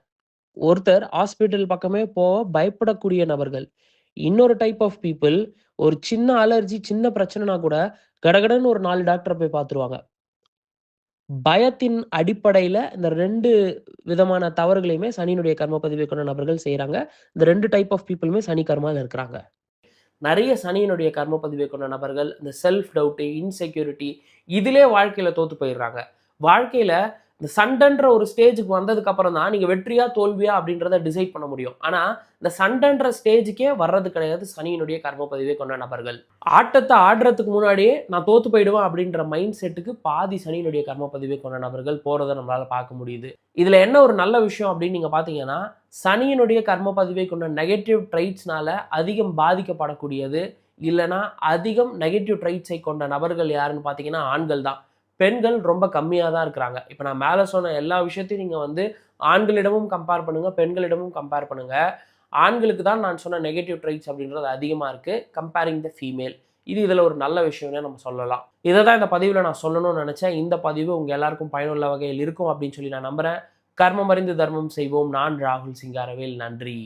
ஒருத்தர் ஹாஸ்பிட்டல் பக்கமே போக பயப்படக்கூடிய நபர்கள். இன்னொரு டைப் ஆஃப் பீப்புள் ஒரு சின்ன அலர்ஜி, சின்ன பிரச்சனைனா கூட கடகடன்னு ஒரு 4 டாக்டரை போய் பார்த்துருவாங்க. பயத்தின் அடிப்படையில் இந்த 2 விதமான தவறுகளையுமே சனியினுடைய கர்ம பதிவை கொண்ட நபர்கள் செய்கிறாங்க. இந்த 2 டைப் ஆஃப் பீப்புளுமே சனி கர்மாவில் இருக்கிறாங்க. நிறைய சனியினுடைய கர்ம பதிவை கொண்ட நபர்கள் இந்த செல்ஃப் டவுட்டு, இன்செக்யூரிட்டி இதிலே வாழ்க்கையில் தோற்று போயிடுறாங்க. வாழ்க்கையில் இந்த சண்டைன்ற ஒரு ஸ்டேஜுக்கு வந்ததுக்கு அப்புறம் தான் நீங்கள் வெற்றியா தோல்வியா அப்படின்றத டிசைட் பண்ண முடியும். ஆனால் இந்த சண்டைன்ற ஸ்டேஜுக்கே வர்றது கிடையாது சனியினுடைய கர்ம பதிவை கொண்ட நபர்கள். ஆட்டத்தை ஆடுறதுக்கு முன்னாடியே நான் தோற்று போயிடுவேன் அப்படின்ற மைண்ட் செட்டுக்கு பாதி சனியினுடைய கர்ம பதிவை கொண்ட நபர்கள் போகிறத நம்மளால் பார்க்க முடியுது. இதில் என்ன ஒரு நல்ல விஷயம் அப்படின்னு நீங்கள் பார்த்தீங்கன்னா, சனியினுடைய கர்ம பதிவை கொண்ட நெகட்டிவ் ட்ரைட்ஸ்னால அதிகம் பாதிக்கப்படக்கூடியது இல்லைனா அதிகம் நெகட்டிவ் ட்ரைட்ஸை கொண்ட நபர்கள் யாருன்னு பார்த்தீங்கன்னா ஆண்கள் தான். பெண்கள் ரொம்ப கம்மியாக தான் இருக்கிறாங்க. இப்போ நான் மேலே சொன்ன எல்லா விஷயத்தையும் நீங்கள் ஆண்களிடமும் கம்பேர் பண்ணுங்கள், பெண்களிடமும் கம்பேர் பண்ணுங்கள். ஆண்களுக்கு தான் நான் சொன்ன நெகட்டிவ் ட்ரைட்ஸ் அப்படின்றது அதிகமாக இருக்குது கம்பேரிங் த ஃபீமேல். இதில் ஒரு நல்ல விஷயம்னே நம்ம சொல்லலாம். இதை தான் இந்த பதிவில் நான் சொல்லணும்னு நினச்சேன். இந்த பதிவு உங்கள் எல்லாருக்கும் பயனுள்ள வகையில் இருக்கும் அப்படின்னு சொல்லி நான் நம்புகிறேன். கர்மம் அறிந்து தர்மம் செய்வோம். நான் ராகுல் சிங்காரவேல். நன்றி.